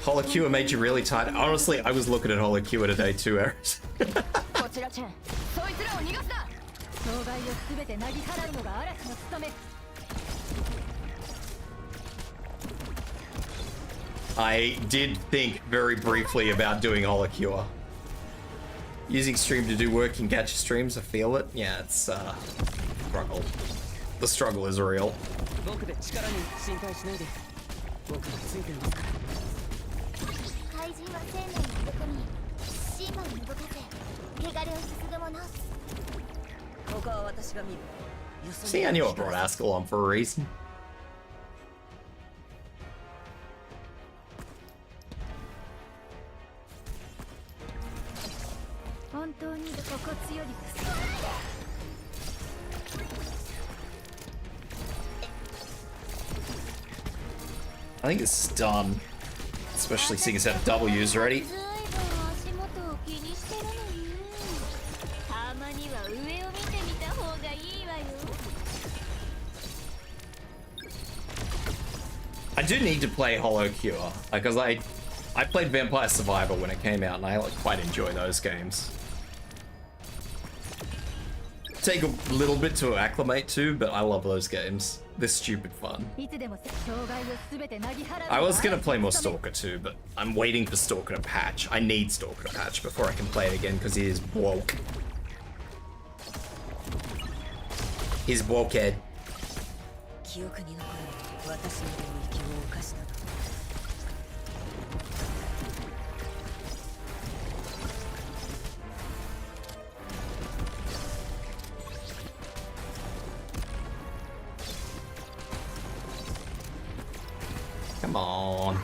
Holocure made you really tired. Honestly, I was looking at Holocure today too, Eris. I did think very briefly about doing Holocure. Using stream to do work in gacha streams, I feel it. Yeah, it's struggle. The struggle is real. See, I knew I brought Askell on for a reason. I think this is done, especially seeing as how W's already. I do need to play Holocure, because I played Vampire Survivor when it came out, and I quite enjoy those games. Take a little bit to acclimate to, but I love those games. They're stupid fun. I was gonna play more Stalker too, but I'm waiting for Stalker to patch. I need Stalker to patch before I can play it again, because he is woke. He's wokehead. Come on.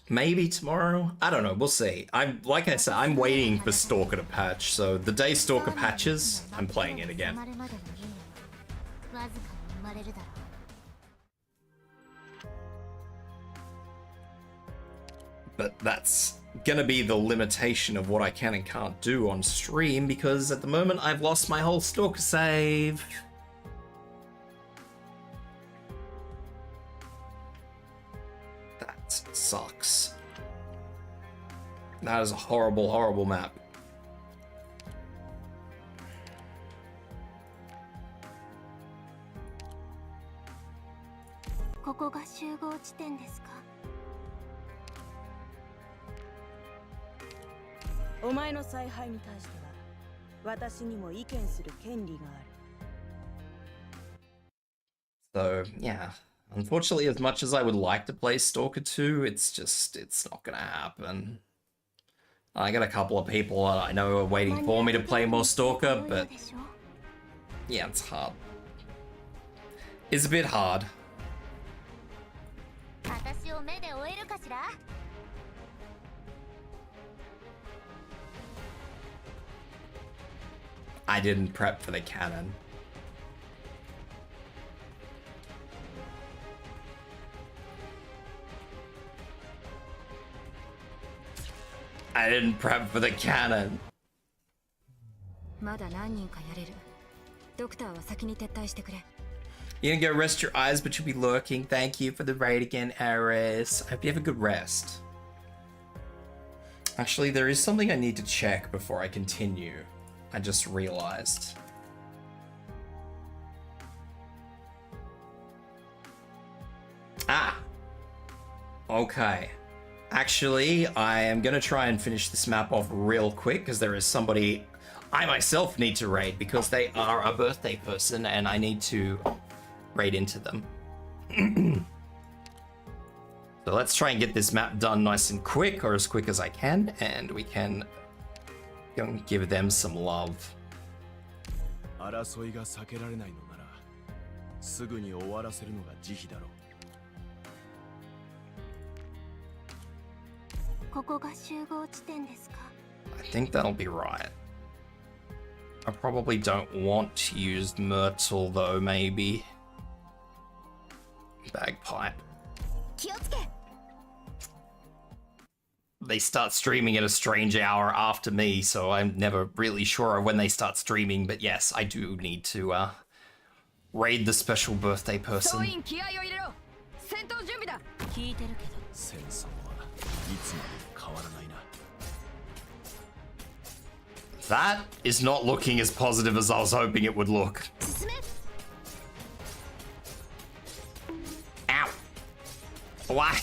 Maybe tomorrow? I don't know, we'll see. Like I said, I'm waiting for Stalker to patch, so the day Stalker patches, I'm playing it again. But that's gonna be the limitation of what I can and can't do on stream, because at the moment I've lost my whole Stalker save. That sucks. That is a horrible, horrible map. So, yeah. Unfortunately, as much as I would like to play Stalker 2, it's not gonna happen. I got a couple of people that I know are waiting for me to play more Stalker, but yeah, it's hard. It's a bit hard. I didn't prep for the cannon. I didn't prep for the cannon. You didn't go rest your eyes, but you'll be lurking. Thank you for the raid again, Aris. I hope you have a good rest. Actually, there is something I need to check before I continue. I just realized. Ah! Okay. Actually, I am gonna try and finish this map off real quick, because there is somebody I myself need to raid, because they are a birthday person and I need to raid into them. So let's try and get this map done nice and quick, or as quick as I can, and we can go and give them some love. 争いが避けられないのなら、すぐに終わらせるのが慈悲だろう。ここが集合地点ですか？ I think that'll be right. I probably don't want to use Myrtle though, maybe. Bagpipe. They start streaming at a strange hour after me, so I'm never really sure of when they start streaming, but yes, I do need to raid the special birthday person. 聞いてるけど戦争はいつまでも変わらないな。 That is not looking as positive as I was hoping it would look. Ow! Why?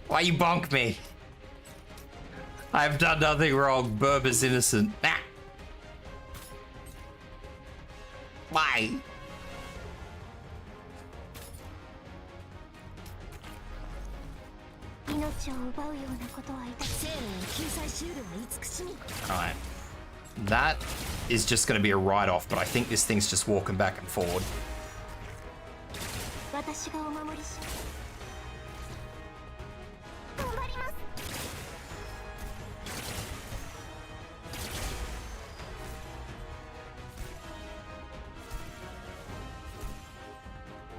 Why you bonk me? I've done nothing wrong. Burb is innocent. Ah. Why? Alright. That is just going to be a write-off, but I think this thing's just walking back and forward.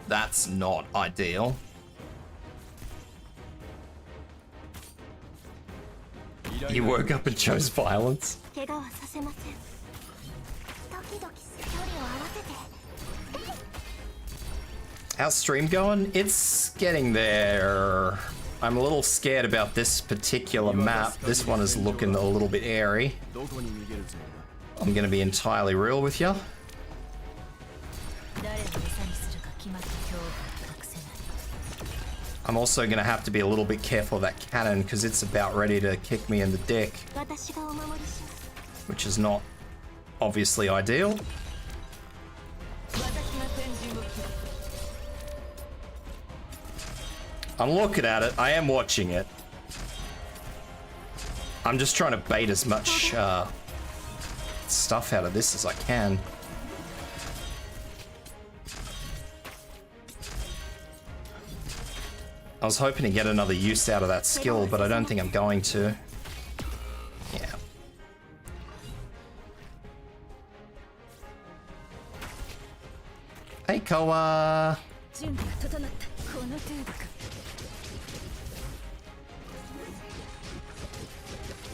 That's not ideal. You woke up and chose violence. How's stream going? It's getting there. I'm a little scared about this particular map. This one is looking a little bit airy. I'm gonna be entirely real with you. I'm also gonna have to be a little bit careful of that cannon because it's about ready to kick me in the dick, which is not obviously ideal. I'm looking at it. I am watching it. I'm just trying to bait as much stuff out of this as I can. I was hoping to get another use out of that skill, but I don't think I'm going to. Yeah. Hey, Koa!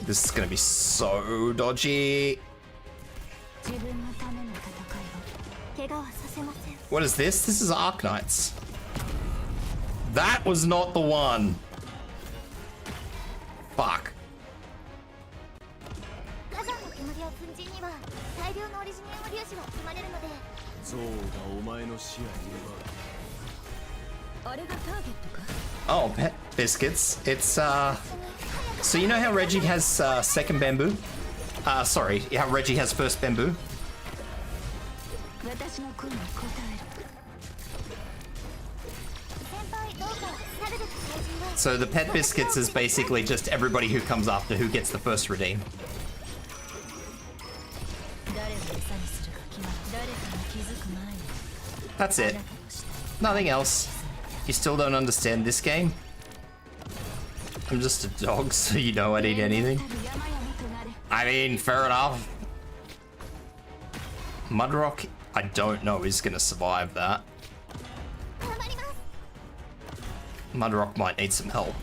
This is gonna be so dodgy. What is this? This is Arknights. That was not the one. Fuck. Oh, pet biscuits. It's so you know how Reggie has second bamboo? Sorry, how Reggie has first bamboo? So the pet biscuits is basically just everybody who comes after who gets the first redeem. That's it. Nothing else. You still don't understand this game? I'm just a dog, so you know I'd eat anything. I mean, fair enough. Mudrock, I don't know is gonna survive that. Mudrock might need some help.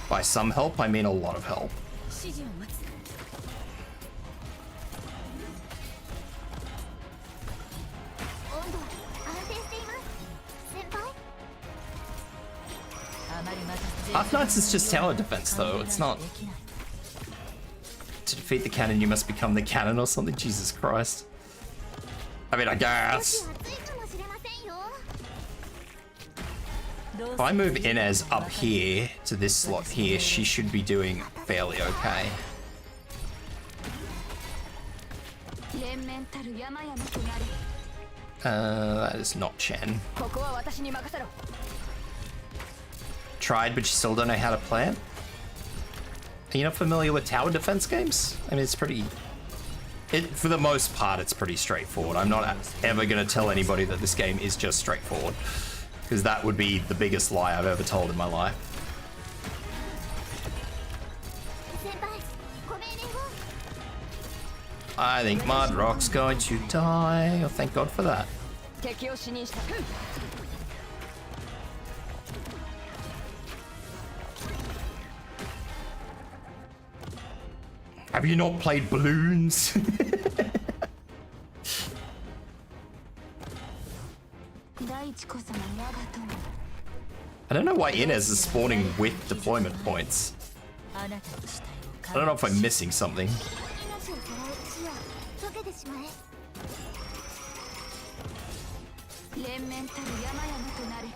By some help, I mean a lot of help. Arknights is just tower defense though, it's not... To defeat the cannon you must become the cannon or something, Jesus Christ. I mean, I guess. If I move Inez up here to this slot here, she should be doing fairly okay. That is not Chen. Tried, but you still don't know how to play it? Are you not familiar with tower defense games? I mean, it's pretty... for the most part, it's pretty straightforward. I'm not ever going to tell anybody that this game is just straightforward, because that would be the biggest lie I've ever told in my life. I think Mudrock's going to die. Oh, thank God for that. 敵を死にした Have you not played balloons? I don't know why Inez is spawning with deployment points. I don't know if I'm missing something. 連綿たる山々となる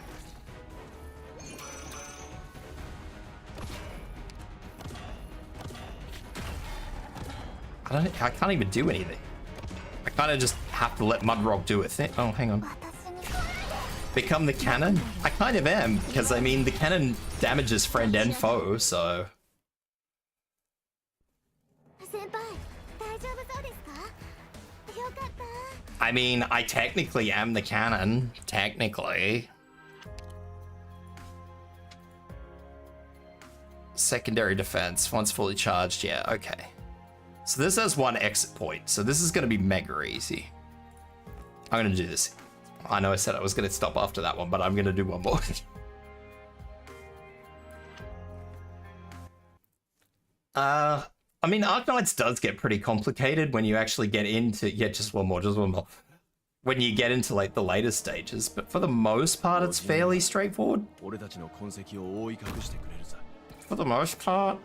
I can't even do anything. I kind of just have to let Mudrock do a thing. Oh, hang on. Become the cannon? I kind of am, because I mean, the cannon damages friend and foe, so. I mean, I technically am the cannon. Technically. Secondary defense, once fully charged, yeah, okay. So this has one exit point, so this is going to be mega easy. I'm going to do this. I know I said I was going to stop after that one, but I'm going to do one more. I mean, Arknights does get pretty complicated when you actually get into... Yeah, just one more. When you get into, like, the later stages, but for the most part, it's fairly straightforward. For the most part.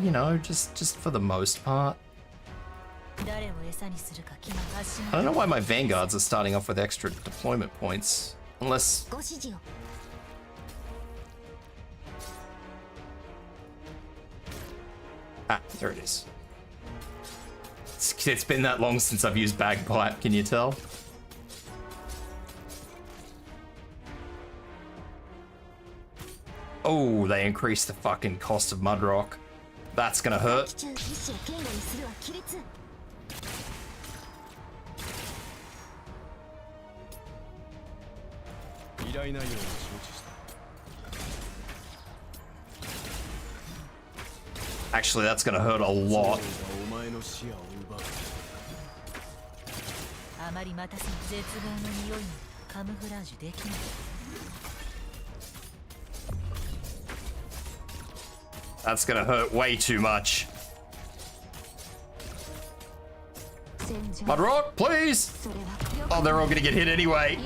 You know, just for the most part. I don't know why my vanguards are starting off with extra deployment points. Unless... Ah, there it is. It's been that long since I've used bagpipe, can you tell? Oh, they increased the fucking cost of Mudrock. That's gonna hurt. Actually, that's gonna hurt a lot. That's gonna hurt way too much. Mudrock, please! Oh, they're all gonna get hit anyway.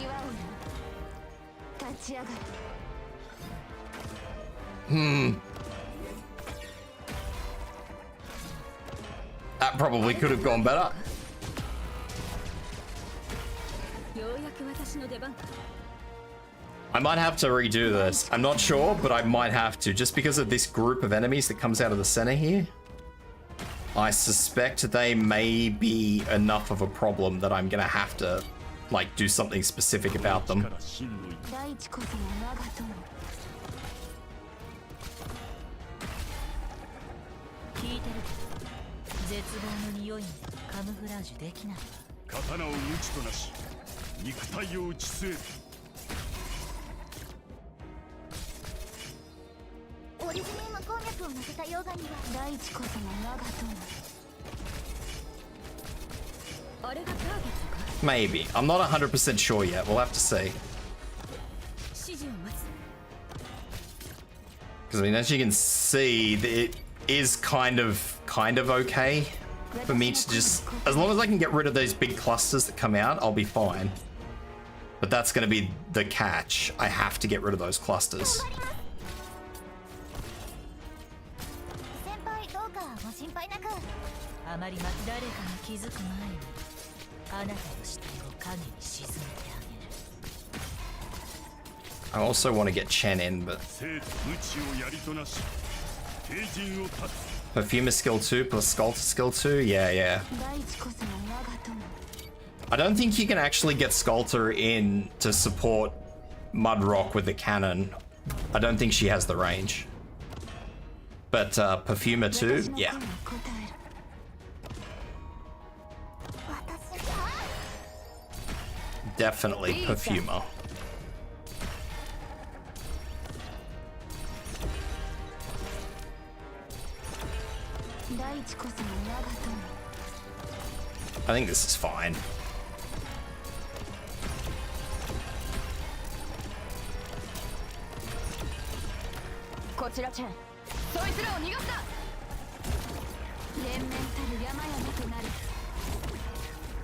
That probably could have gone better. I might have to redo this. I'm not sure, but I might have to, just because of this group of enemies that comes out of the center here. I suspect they may be enough of a problem that I'm gonna have to, like, do something specific about them. Maybe. I'm not 100% sure yet. We'll have to see. Because I mean, as you can see, it is kind of okay for me to just, as long as I can get rid of those big clusters that come out, I'll be fine. But that's going to be the catch. I have to get rid of those clusters. I also want to get Chen in, but Perfumer skill 2 plus Sculptor skill 2? Yeah. I don't think you can actually get Sculptor in to support Mudrock with the cannon. I don't think she has the range. But Perfumer 2? Yeah. Definitely Perfumer. I think this is fine.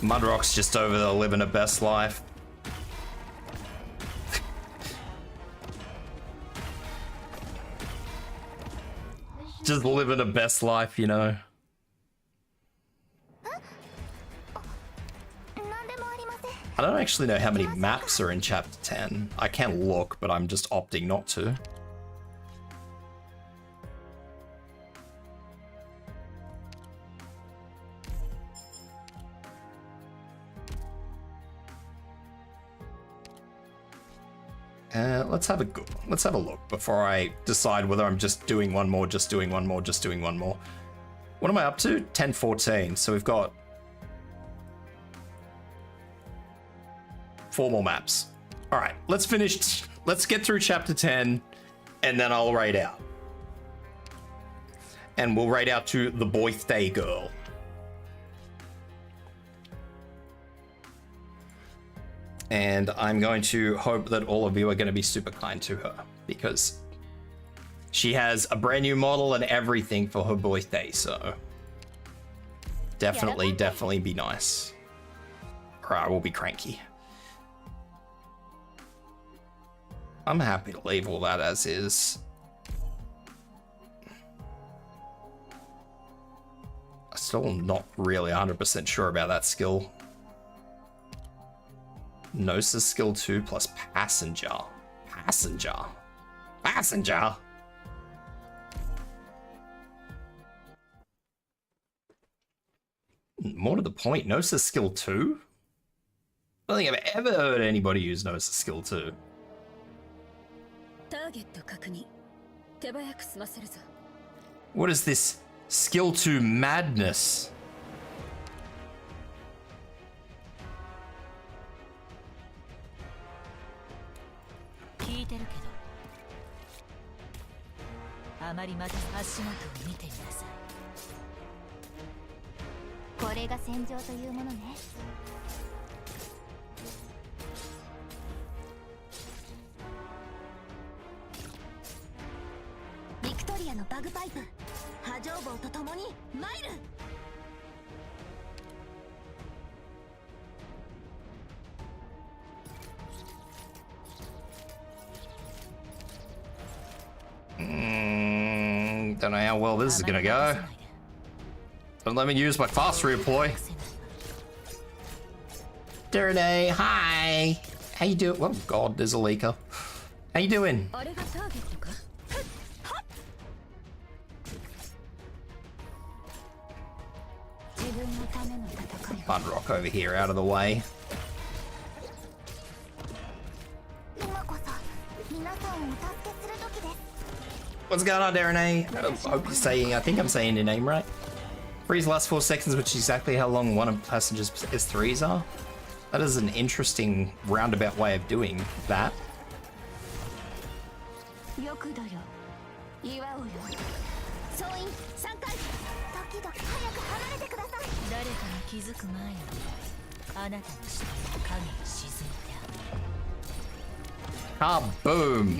Mudrock's just over there living her best life. Just living her best life, you know. I don't actually know how many maps are in chapter 10. I can look, but I'm just opting not to. Let's have a look before I decide whether I'm just doing one more, just doing one more, just doing one more. What am I up to? 10:14. So we've got 4 more maps. All right, let's finish. Let's get through chapter 10, and then I'll raid out. And we'll raid out to the birthday girl. And I'm going to hope that all of you are going to be super kind to her, because she has a brand new model and everything for her birthday, so definitely be nice, or I will be cranky. I'm happy to leave all that as is. I'm still not really 100% sure about that skill. Gnosis skill 2 plus passenger. Passenger. More to the point, Gnosis skill 2? I don't think I've ever heard anybody use Gnosis skill 2. What is this skill 2 madness? Don't know how well this is gonna go. Don't let me use my fast redeploy. Darren, hi. How you doing? Oh god, there's a leaker. How you doing? Mudrock over here, out of the way. What's going on, Darren? I hope you're saying, I think I'm saying your name right. Freeze lasts 4 seconds, which is exactly how long one of Passenger's S3s are. That is an interesting roundabout way of doing that. Kaboom!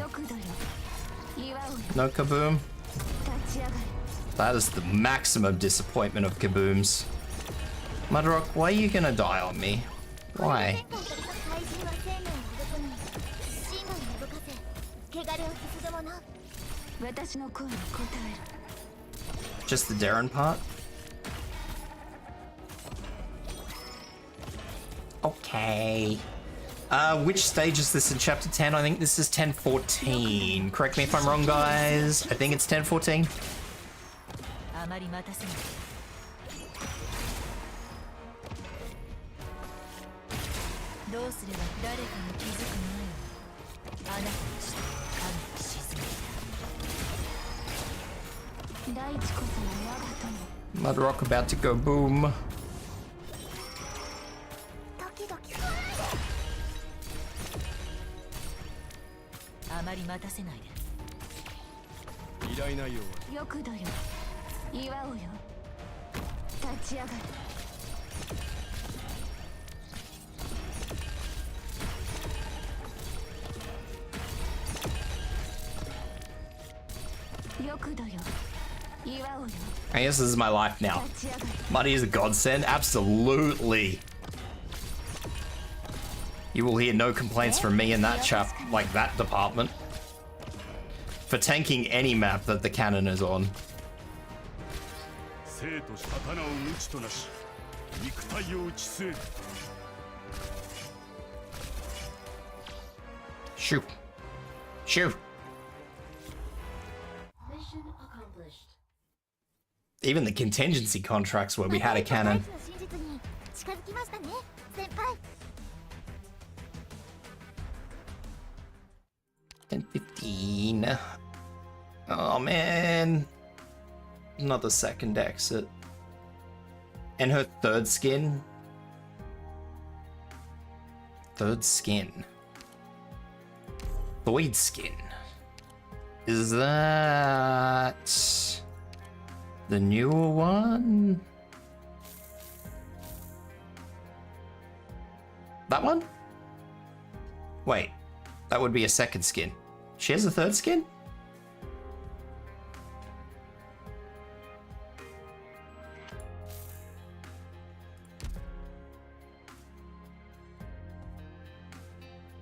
No kaboom? That is the maximum disappointment of kabooms. Mudrock, why are you gonna die on me? Why? Just the Darren part? Okay. Which stage is this in chapter 10? I think this is 10:14. Correct me if I'm wrong, guys. I think it's 10:14. Mudrock about to go boom. 立ち上がる。欲度よ、岩をよ。 I guess this is my life now. Money is a godsend? Absolutely. You will hear no complaints from me in that that department. For tanking any map that the cannon is on. Shoot. Shoot. Even the contingency contracts where we had a cannon. 10-15. Oh man. Another second exit. And her third skin. Third skin. Void skin. Is that the newer one? That one? Wait, that would be a second skin. She has a third skin?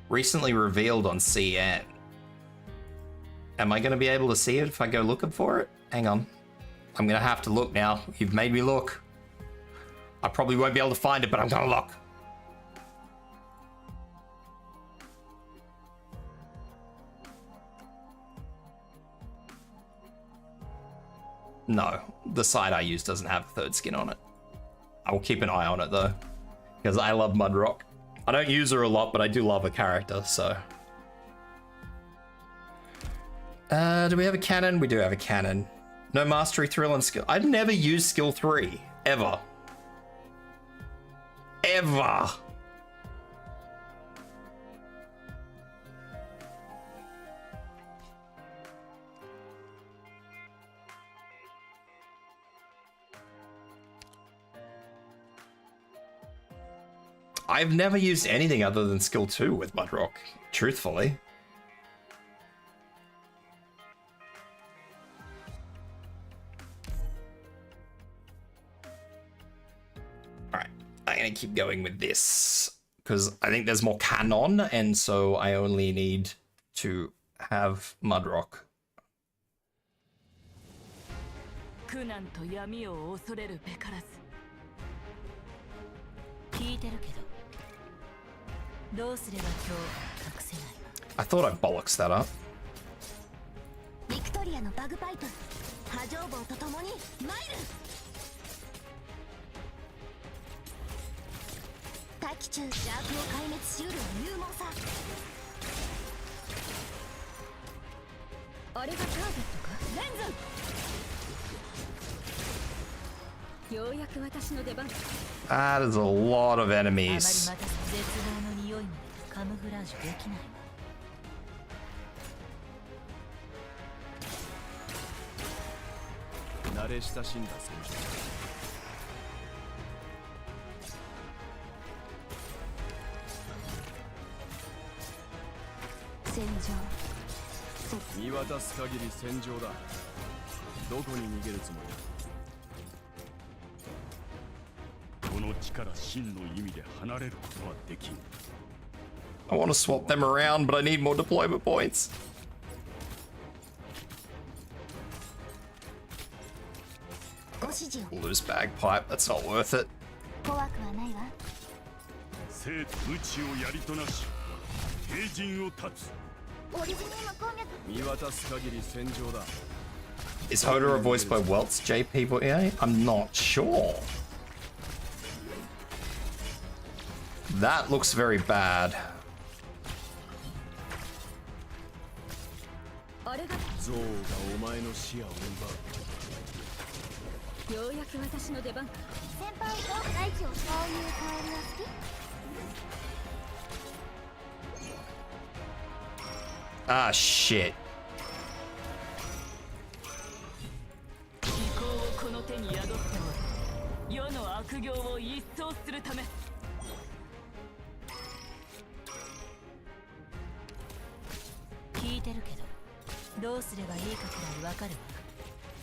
Recently revealed on CN. Am I going to be able to see it if I go looking for it? Hang on. I'm going to have to look now. You've made me look. I probably won't be able to find it, but I'm going to look. No, the site I use doesn't have a third skin on it. I will keep an eye on it though, because I love Mudrock. I don't use her a lot, but I do love her character, so. Do we have a cannon? We do have a cannon. No mastery, thrill, and skill. I've never used skill 3, ever. Ever. I've never used anything other than skill 2 with Mudrock, truthfully. Alright, I'm gonna keep going with this, because I think there's more canon, and so I only need to have Mudrock. 苦難と闇を恐れるべからず。聞いてるけど、どうすれば今日隠せない。 I thought I bollocks that up. ビクトリアのバグパイプ、波状棒と共にマイル。大気中、邪悪を壊滅しうる勇猛さ。あれがターゲットか？レンズ。 That is a lot of enemies. I want to swap them around, but I need more deployment points. Lose bagpipe, that's not worth it. Is Hodor voiced by Welt's JP? I'm not sure. That looks very bad. Ah, shit. 世の悪行を一掃するため。聞いてるけど、どうすればいいかくらいわかるわ。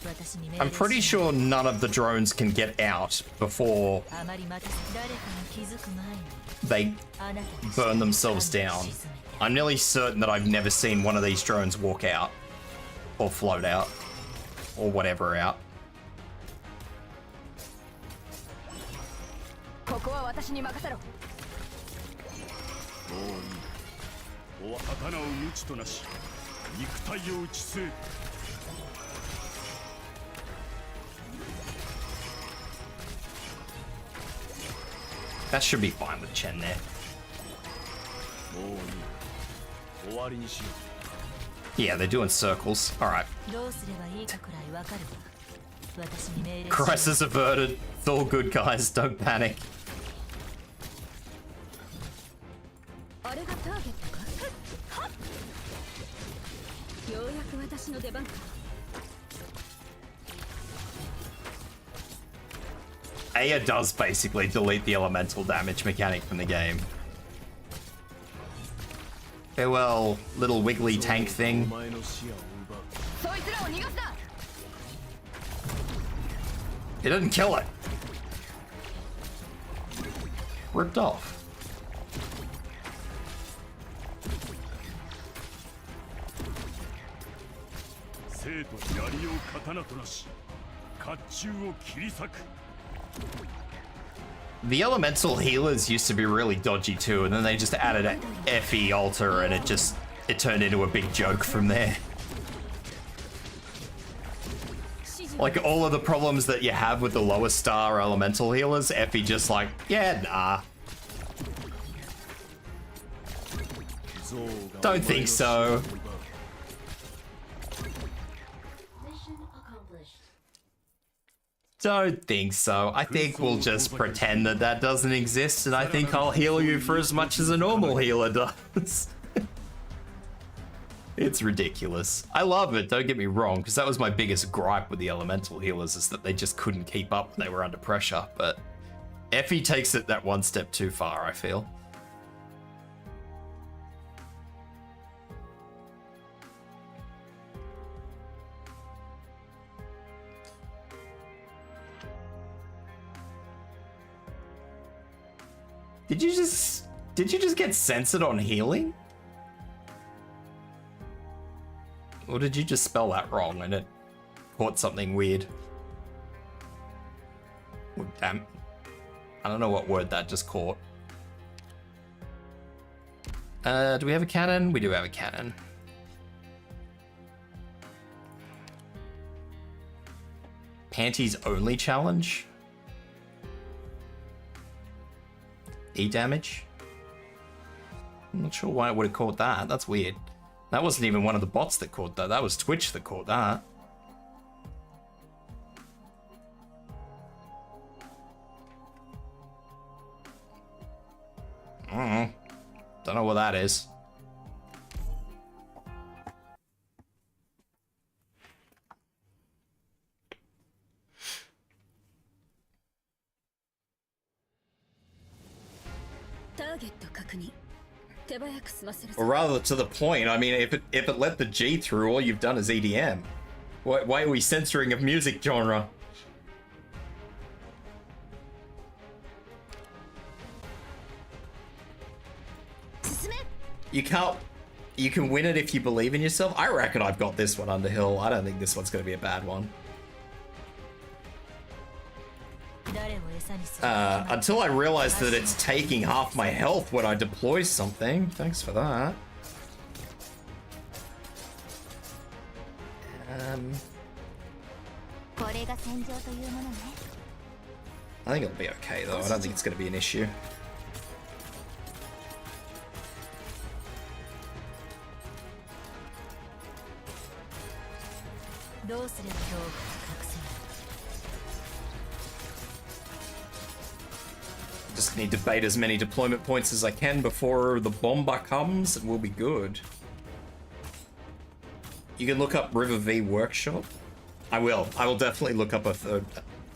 私に命令 I'm pretty sure none of the drones can get out before あまり待たせ誰かが気づく前に they あなたの burn themselves down. I'm nearly certain that I've never seen one of these drones walk out or float out or whatever out. ここは私に任せろ。刀を無知となし、肉体を打ち据え。That should be fine with Chen there. もういい。終わりにしよ Yeah, they're doing circles. Alright. どうすればいいかくらいわかるわ。私に命令し Crisis averted. It's all good, guys. Don't panic. あれがターゲットか。ようやく私の出番か。Aya does basically delete the elemental damage mechanic from the game. Farewell, little wiggly tank う。お thing. 前の視野を奪う。そいつらを逃がすな。 It didn't kill it. Ripped off. 生と槍を刀となし、甲冑を切り裂く。 The elemental healers used to be really dodgy too, and then they just added an FE altar and it turned into a big joke from there. Like all of the problems that you have with the lower star elemental healers, FE just like, yeah, nah. Don't think so. Don't think so. I think we'll just pretend that that doesn't exist, and I think I'll heal you for as much as a normal healer does. It's ridiculous. I love it, don't get me wrong, because that was my biggest gripe with the elemental healers, is that they just couldn't keep up when they were under pressure, but Effie takes it that one step too far, I feel. Did you just get censored on healing? Or did you just spell that wrong and it caught something weird? Oh, damn. I don't know what word that just caught. Do we have a cannon? We do have a cannon. Panties only challenge? E damage? I'm not sure why it would have caught that. That's weird. That wasn't even one of the bots that caught that. That was Twitch that caught that. Don't know what that is. Or rather, to the point, I mean, if it let the G through, all you've done is EDM. Why are we censoring a music genre? You can win it if you believe in yourself. I reckon I've got this one under hill. I don't think this one's going to be a bad one. Until I realize that it's taking half my health when I deploy something. Thanks for that. I think it'll be okay though. I don't think it's going to be an issue. Just need to bait as many deployment points as I can before the bomber comes, and we'll be good. You can look up River V Workshop. I will definitely look up a third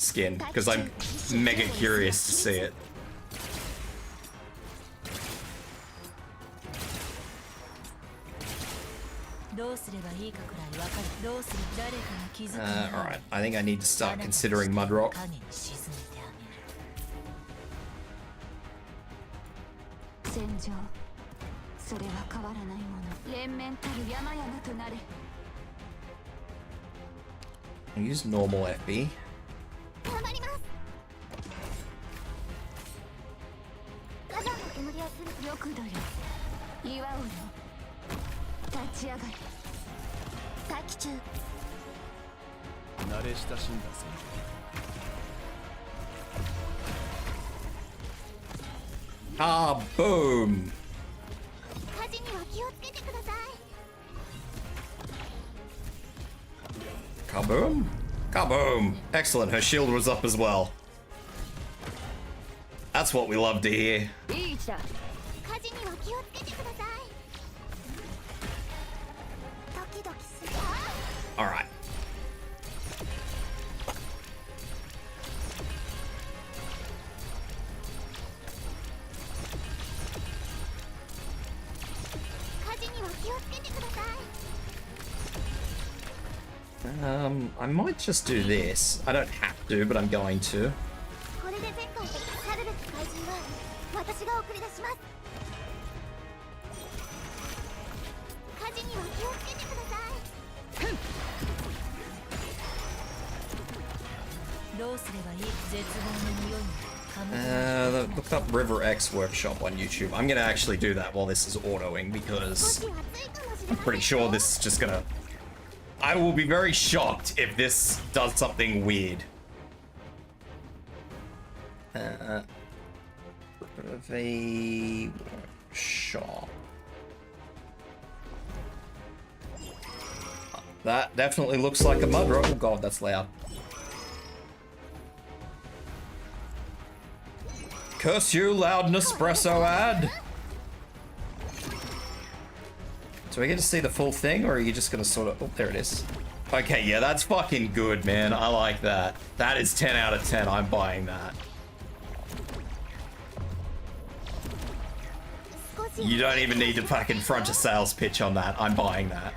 skin, because I'm mega curious to see it. Alright, I think I need to start considering Mudrock. 戦場それは変わらないもの連綿たる山々となれ Use normal FB. 頑張ります火山の煙をするよくどよ岩をよ立ち上がれ待機中慣れ親しんだ戦 Ah, boom! 火事には気をつけてください Kaboom! Kaboom! Excellent, her shield was up as well. That's what we love to hear. いい位置だ火事には気をつけてくださいドキドキする Alright. I might just do this. I don't have to, but I'm going to. これで前回と去るべき怪人は私が送り出します火事には気をつけてくださいどうすればいい絶望の匂いも Look up River X Workshop on YouTube. I'm gonna actually do that while this is autoing because I'm pretty sure this is just gonna... I will be very shocked if this does something weird. The workshop. That definitely looks like a Mudrock. Oh god, that's loud. Curse you, loud Nespresso ad! Do I get to see the full thing, or are you just gonna sort of... Oh, there it is. Okay, yeah, that's fucking good, man. I like that. That is 10 out of 10. I'm buying that. You don't even need to fucking front a sales pitch on that. I'm buying that.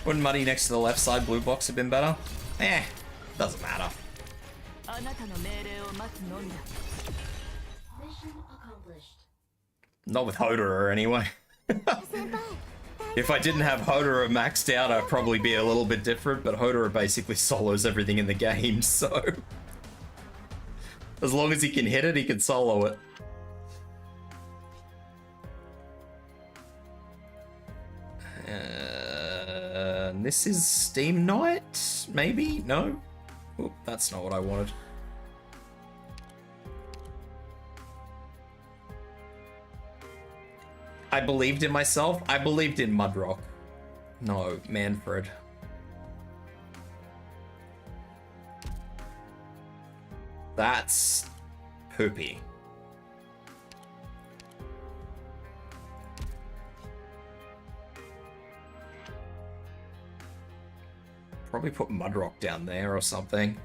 Wouldn't money next to the left side blue box have been better? Eh, doesn't matter. Not with Hodor anyway. If I didn't have Hodor maxed out, I'd probably be a little bit different, but Hodor basically solos everything in the game, so... As long as he can hit it, he can solo it. This is Steam Knight? Maybe? No? Oop, that's not what I wanted. I believed in myself. I believed in Mudrock. No, Manfred. That's poopy. Probably put Mudrock down there or something.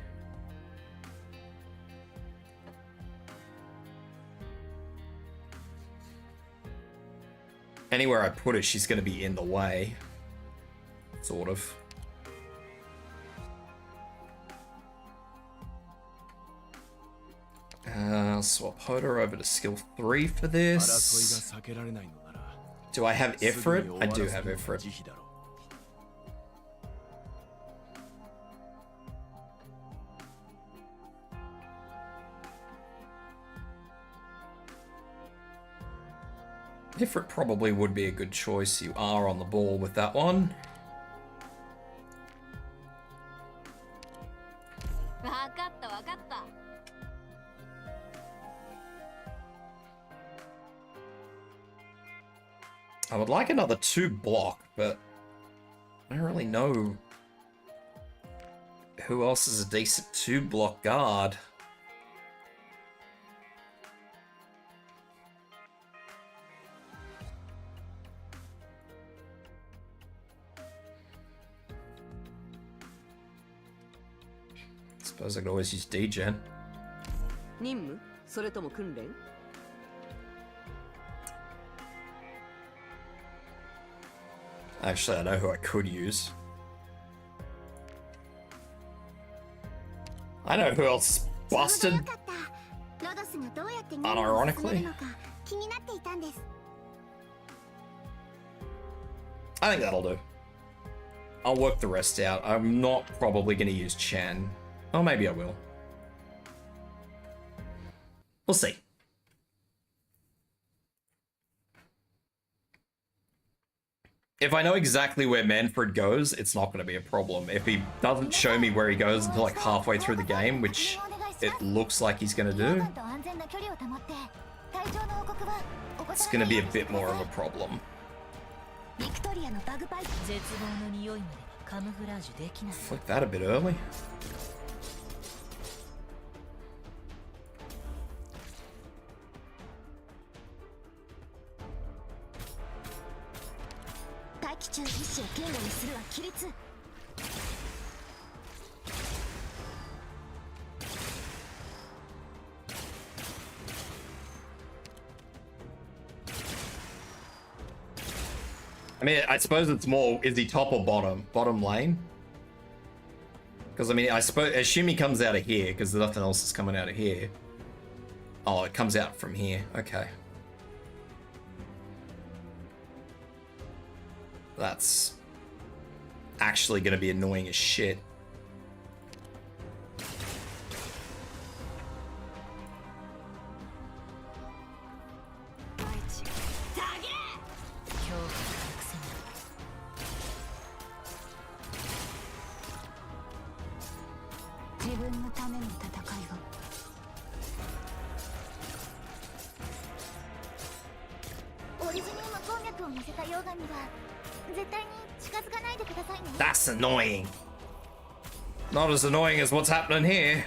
Anywhere I put her, she's going to be in the way. Sort of. Swap Hodor over to skill 3 for this. Do I have Ifrit? I do have Ifrit. Ifrit probably would be a good choice. You are on the ball with that one. I would like another 2 block, but I don't really know Who else is a decent 2-block guard? Suppose I could always use D-Gen. 任務それとも訓練 Actually, I know who I could use. I know who else busted. Unironically. I think that'll do. I'll work the rest out. I'm not probably going to use Chen. Oh, maybe I will. We'll see. If I know exactly where Manfred goes, it's not going to be a problem. If he doesn't show me where he goes until like halfway through the game, which it looks like he's going to do, it's going to be a bit more of a problem. Flick that a bit early. I mean, I suppose it's more, is he top or bottom? Bottom lane? Because, I mean, assume he comes out of here, because nothing else is coming out of here. Oh, it comes out from here. Okay. That's actually going to be annoying as shit. That's annoying. Not as annoying as what's happening here.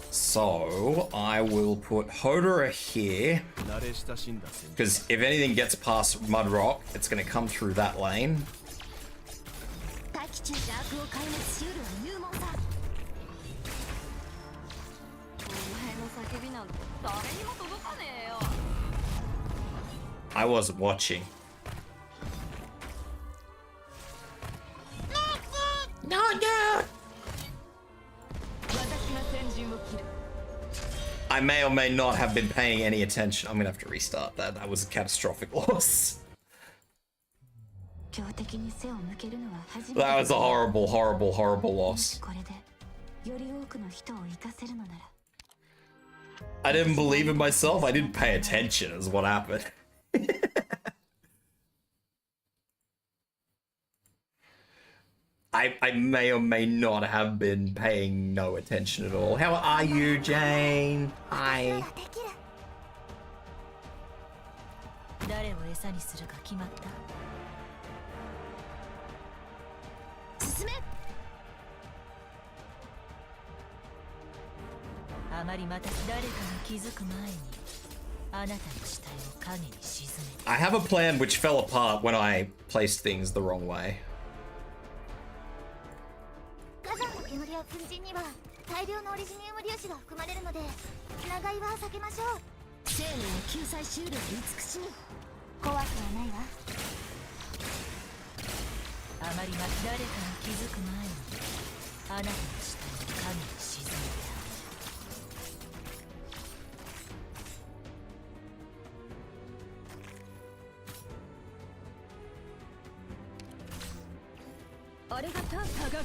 So, I will put Hodora here, because if anything gets past Mudrock, it's going to come through that lane. I wasn't watching. No! I may or may not have been paying any attention. I'm gonna have to restart that. That was a catastrophic loss. That was a horrible, horrible, horrible loss. I didn't believe in myself. I didn't pay attention is what happened. I may or may not have been paying no attention at all. How are you, Jane? Hi. I have a plan which fell apart when I placed things the wrong way.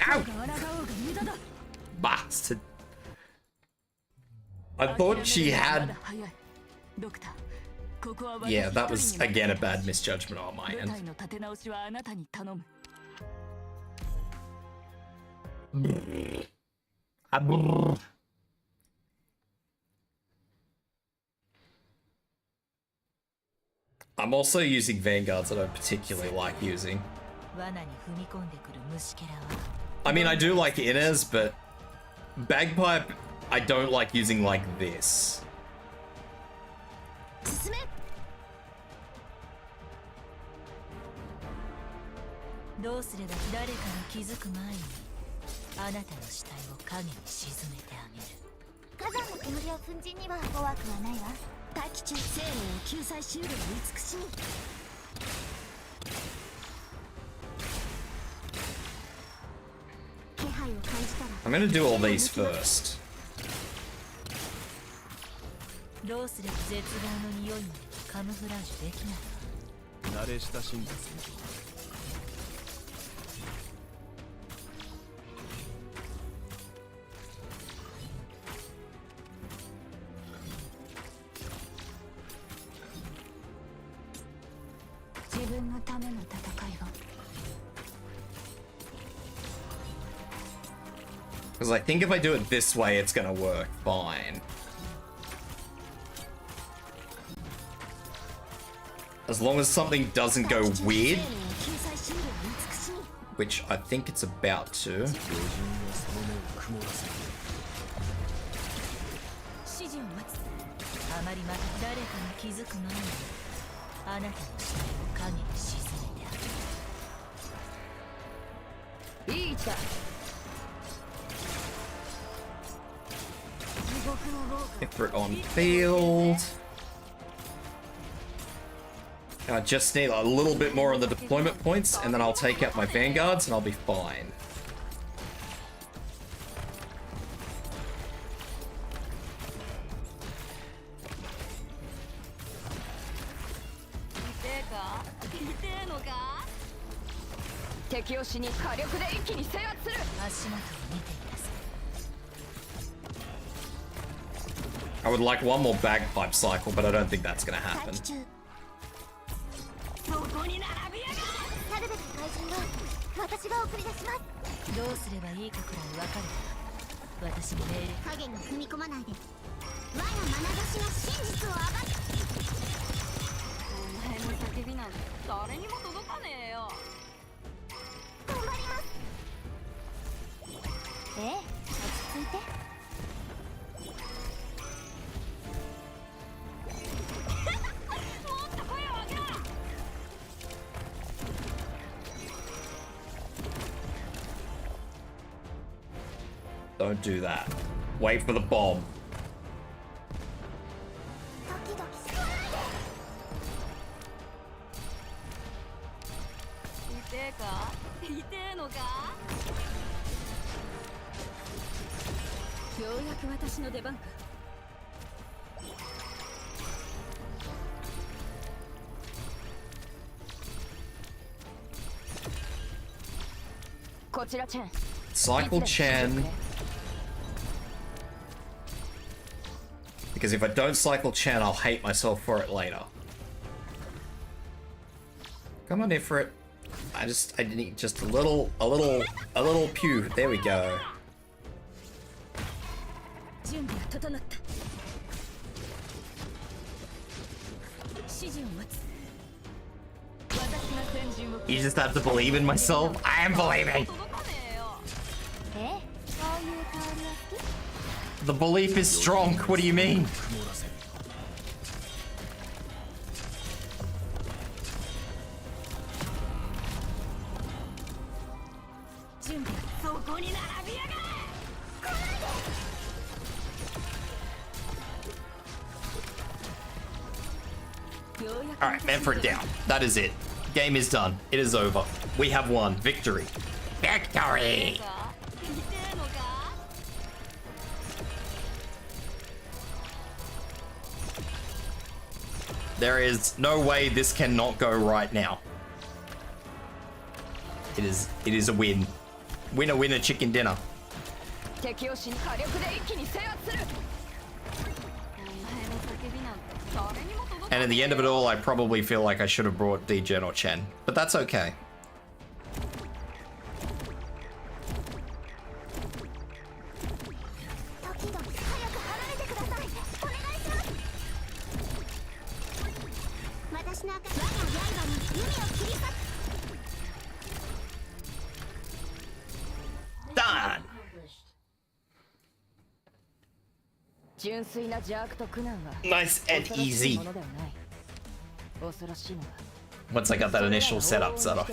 Ow! Bastard. I thought she had... Yeah, that was again a bad misjudgment on my 部 end. 隊の立て直しはあなたに頼む I'm also using vanguards that I don't particularly like using. 罠に踏み込んでくる虫けらは I mean, I do like inners, but bagpipe, I don't like using like this. 進めどうすれば誰かに気づく前にあなたの死体を影に沈めてあげる火山の煙や粉塵には怖くはないわ大気中生命を救済しうる美しに気配を感じたら I'm gonna do all these first. どうすれば絶望の匂いまでカムフラージュできない慣れ親しんだ戦場自分のための戦いを Because I think if I do it this way, it's gonna work fine. As long as something doesn't go weird, 生命を救済しうる美しに which I think it's about to. 巨人はその目を曇らせる指示を待つあまりまた誰かに気づく前にあなたの死体を影に沈めてあげるいい位置だ Effort on field. I just need a little bit more on the deployment points, and then I'll take out my vanguards and I'll be fine. I would like one more bagpipe cycle, but I don't think that's gonna 大 happen. 気中そこに並びやがれ去るべき怪人は私が送り出しますどうすればいいかくらいわかる私に命令影に踏み込まないで我が眼差しが真実を暴くお前の叫びなんて誰にも届かねえよ頑張りますええ落ち着いて Don't do that. Wait for the bomb. ドキドキしないで痛えか痛えのかようやく私の出番かこちらチェン Cycle Chen. Because if I don't cycle Chen, I'll hate myself for it later. Come on, Ifrit. I need just a little pew. There we go. 準備は整った指示を待つ私が先陣を You just have to believe in myself. I am believing. ええそういう香りは好き The belief is strong. What do you mean? 曇らせる準備はそこに並びやがれ Alright, Manfred down. That is it. Game is done. It is over. We have won. Victory. Victory! There is no way this cannot go right now. It is a win. Winner, winner, chicken dinner. 敵を死に火力で一気に制圧するお前の And in the end of it all, I probably feel like I should have brought D-Gen or Chen. But that's okay. Done! Nice and easy. Once I got that initial setup set off.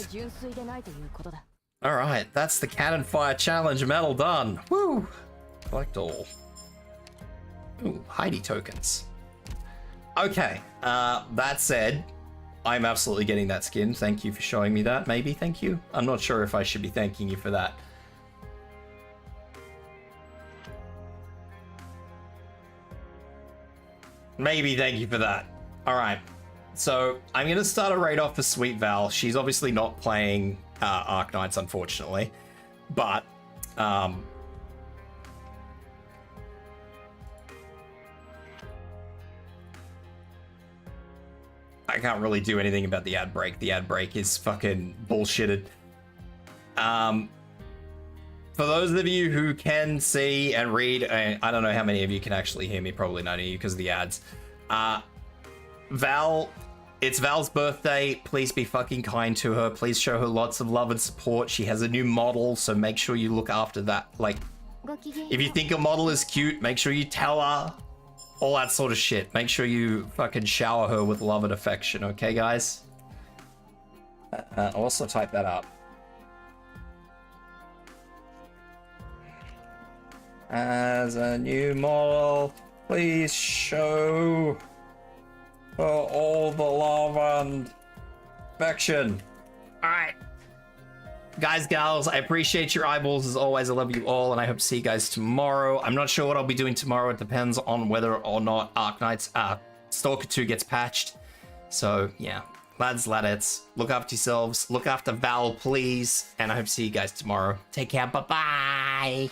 Alright, that's the Cannon Fire Challenge medal done. Woo! Collect all. Ooh, Heidi tokens. Okay, that said, I'm absolutely getting that skin. Thank you for showing me that. Maybe, thank you. I'm not sure if I should be thanking you for that. Maybe thank you for that. Alright, so I'm going to start a raid off for Sweet Val. She's obviously not playing Arknights, unfortunately. But, I can't really do anything about the ad break. The ad break is fucking bullshitted. For those of you who can see and read, I don't know how many of you can actually hear me, probably none of you because of the ads. Val, it's Val's birthday. Please be fucking kind to her. Please show her lots of love and support. She has a new model, so make sure you look after that. Like, if you think a model is cute, make sure you tell her. All that sort of shit. Make sure you fucking shower her with love and affection, okay, guys? I'll also type that up. As a new model, please show her all the love and affection. Alright. Guys, gals, I appreciate your eyeballs as always. I love you all, and I hope to see you guys tomorrow. I'm not sure what I'll be doing tomorrow. It depends on whether or not Arknights Stalker 2 gets patched. So, yeah. Lads, ladettes, look after yourselves. Look after Val, please. And I hope to see you guys tomorrow. Take care. Bye-bye.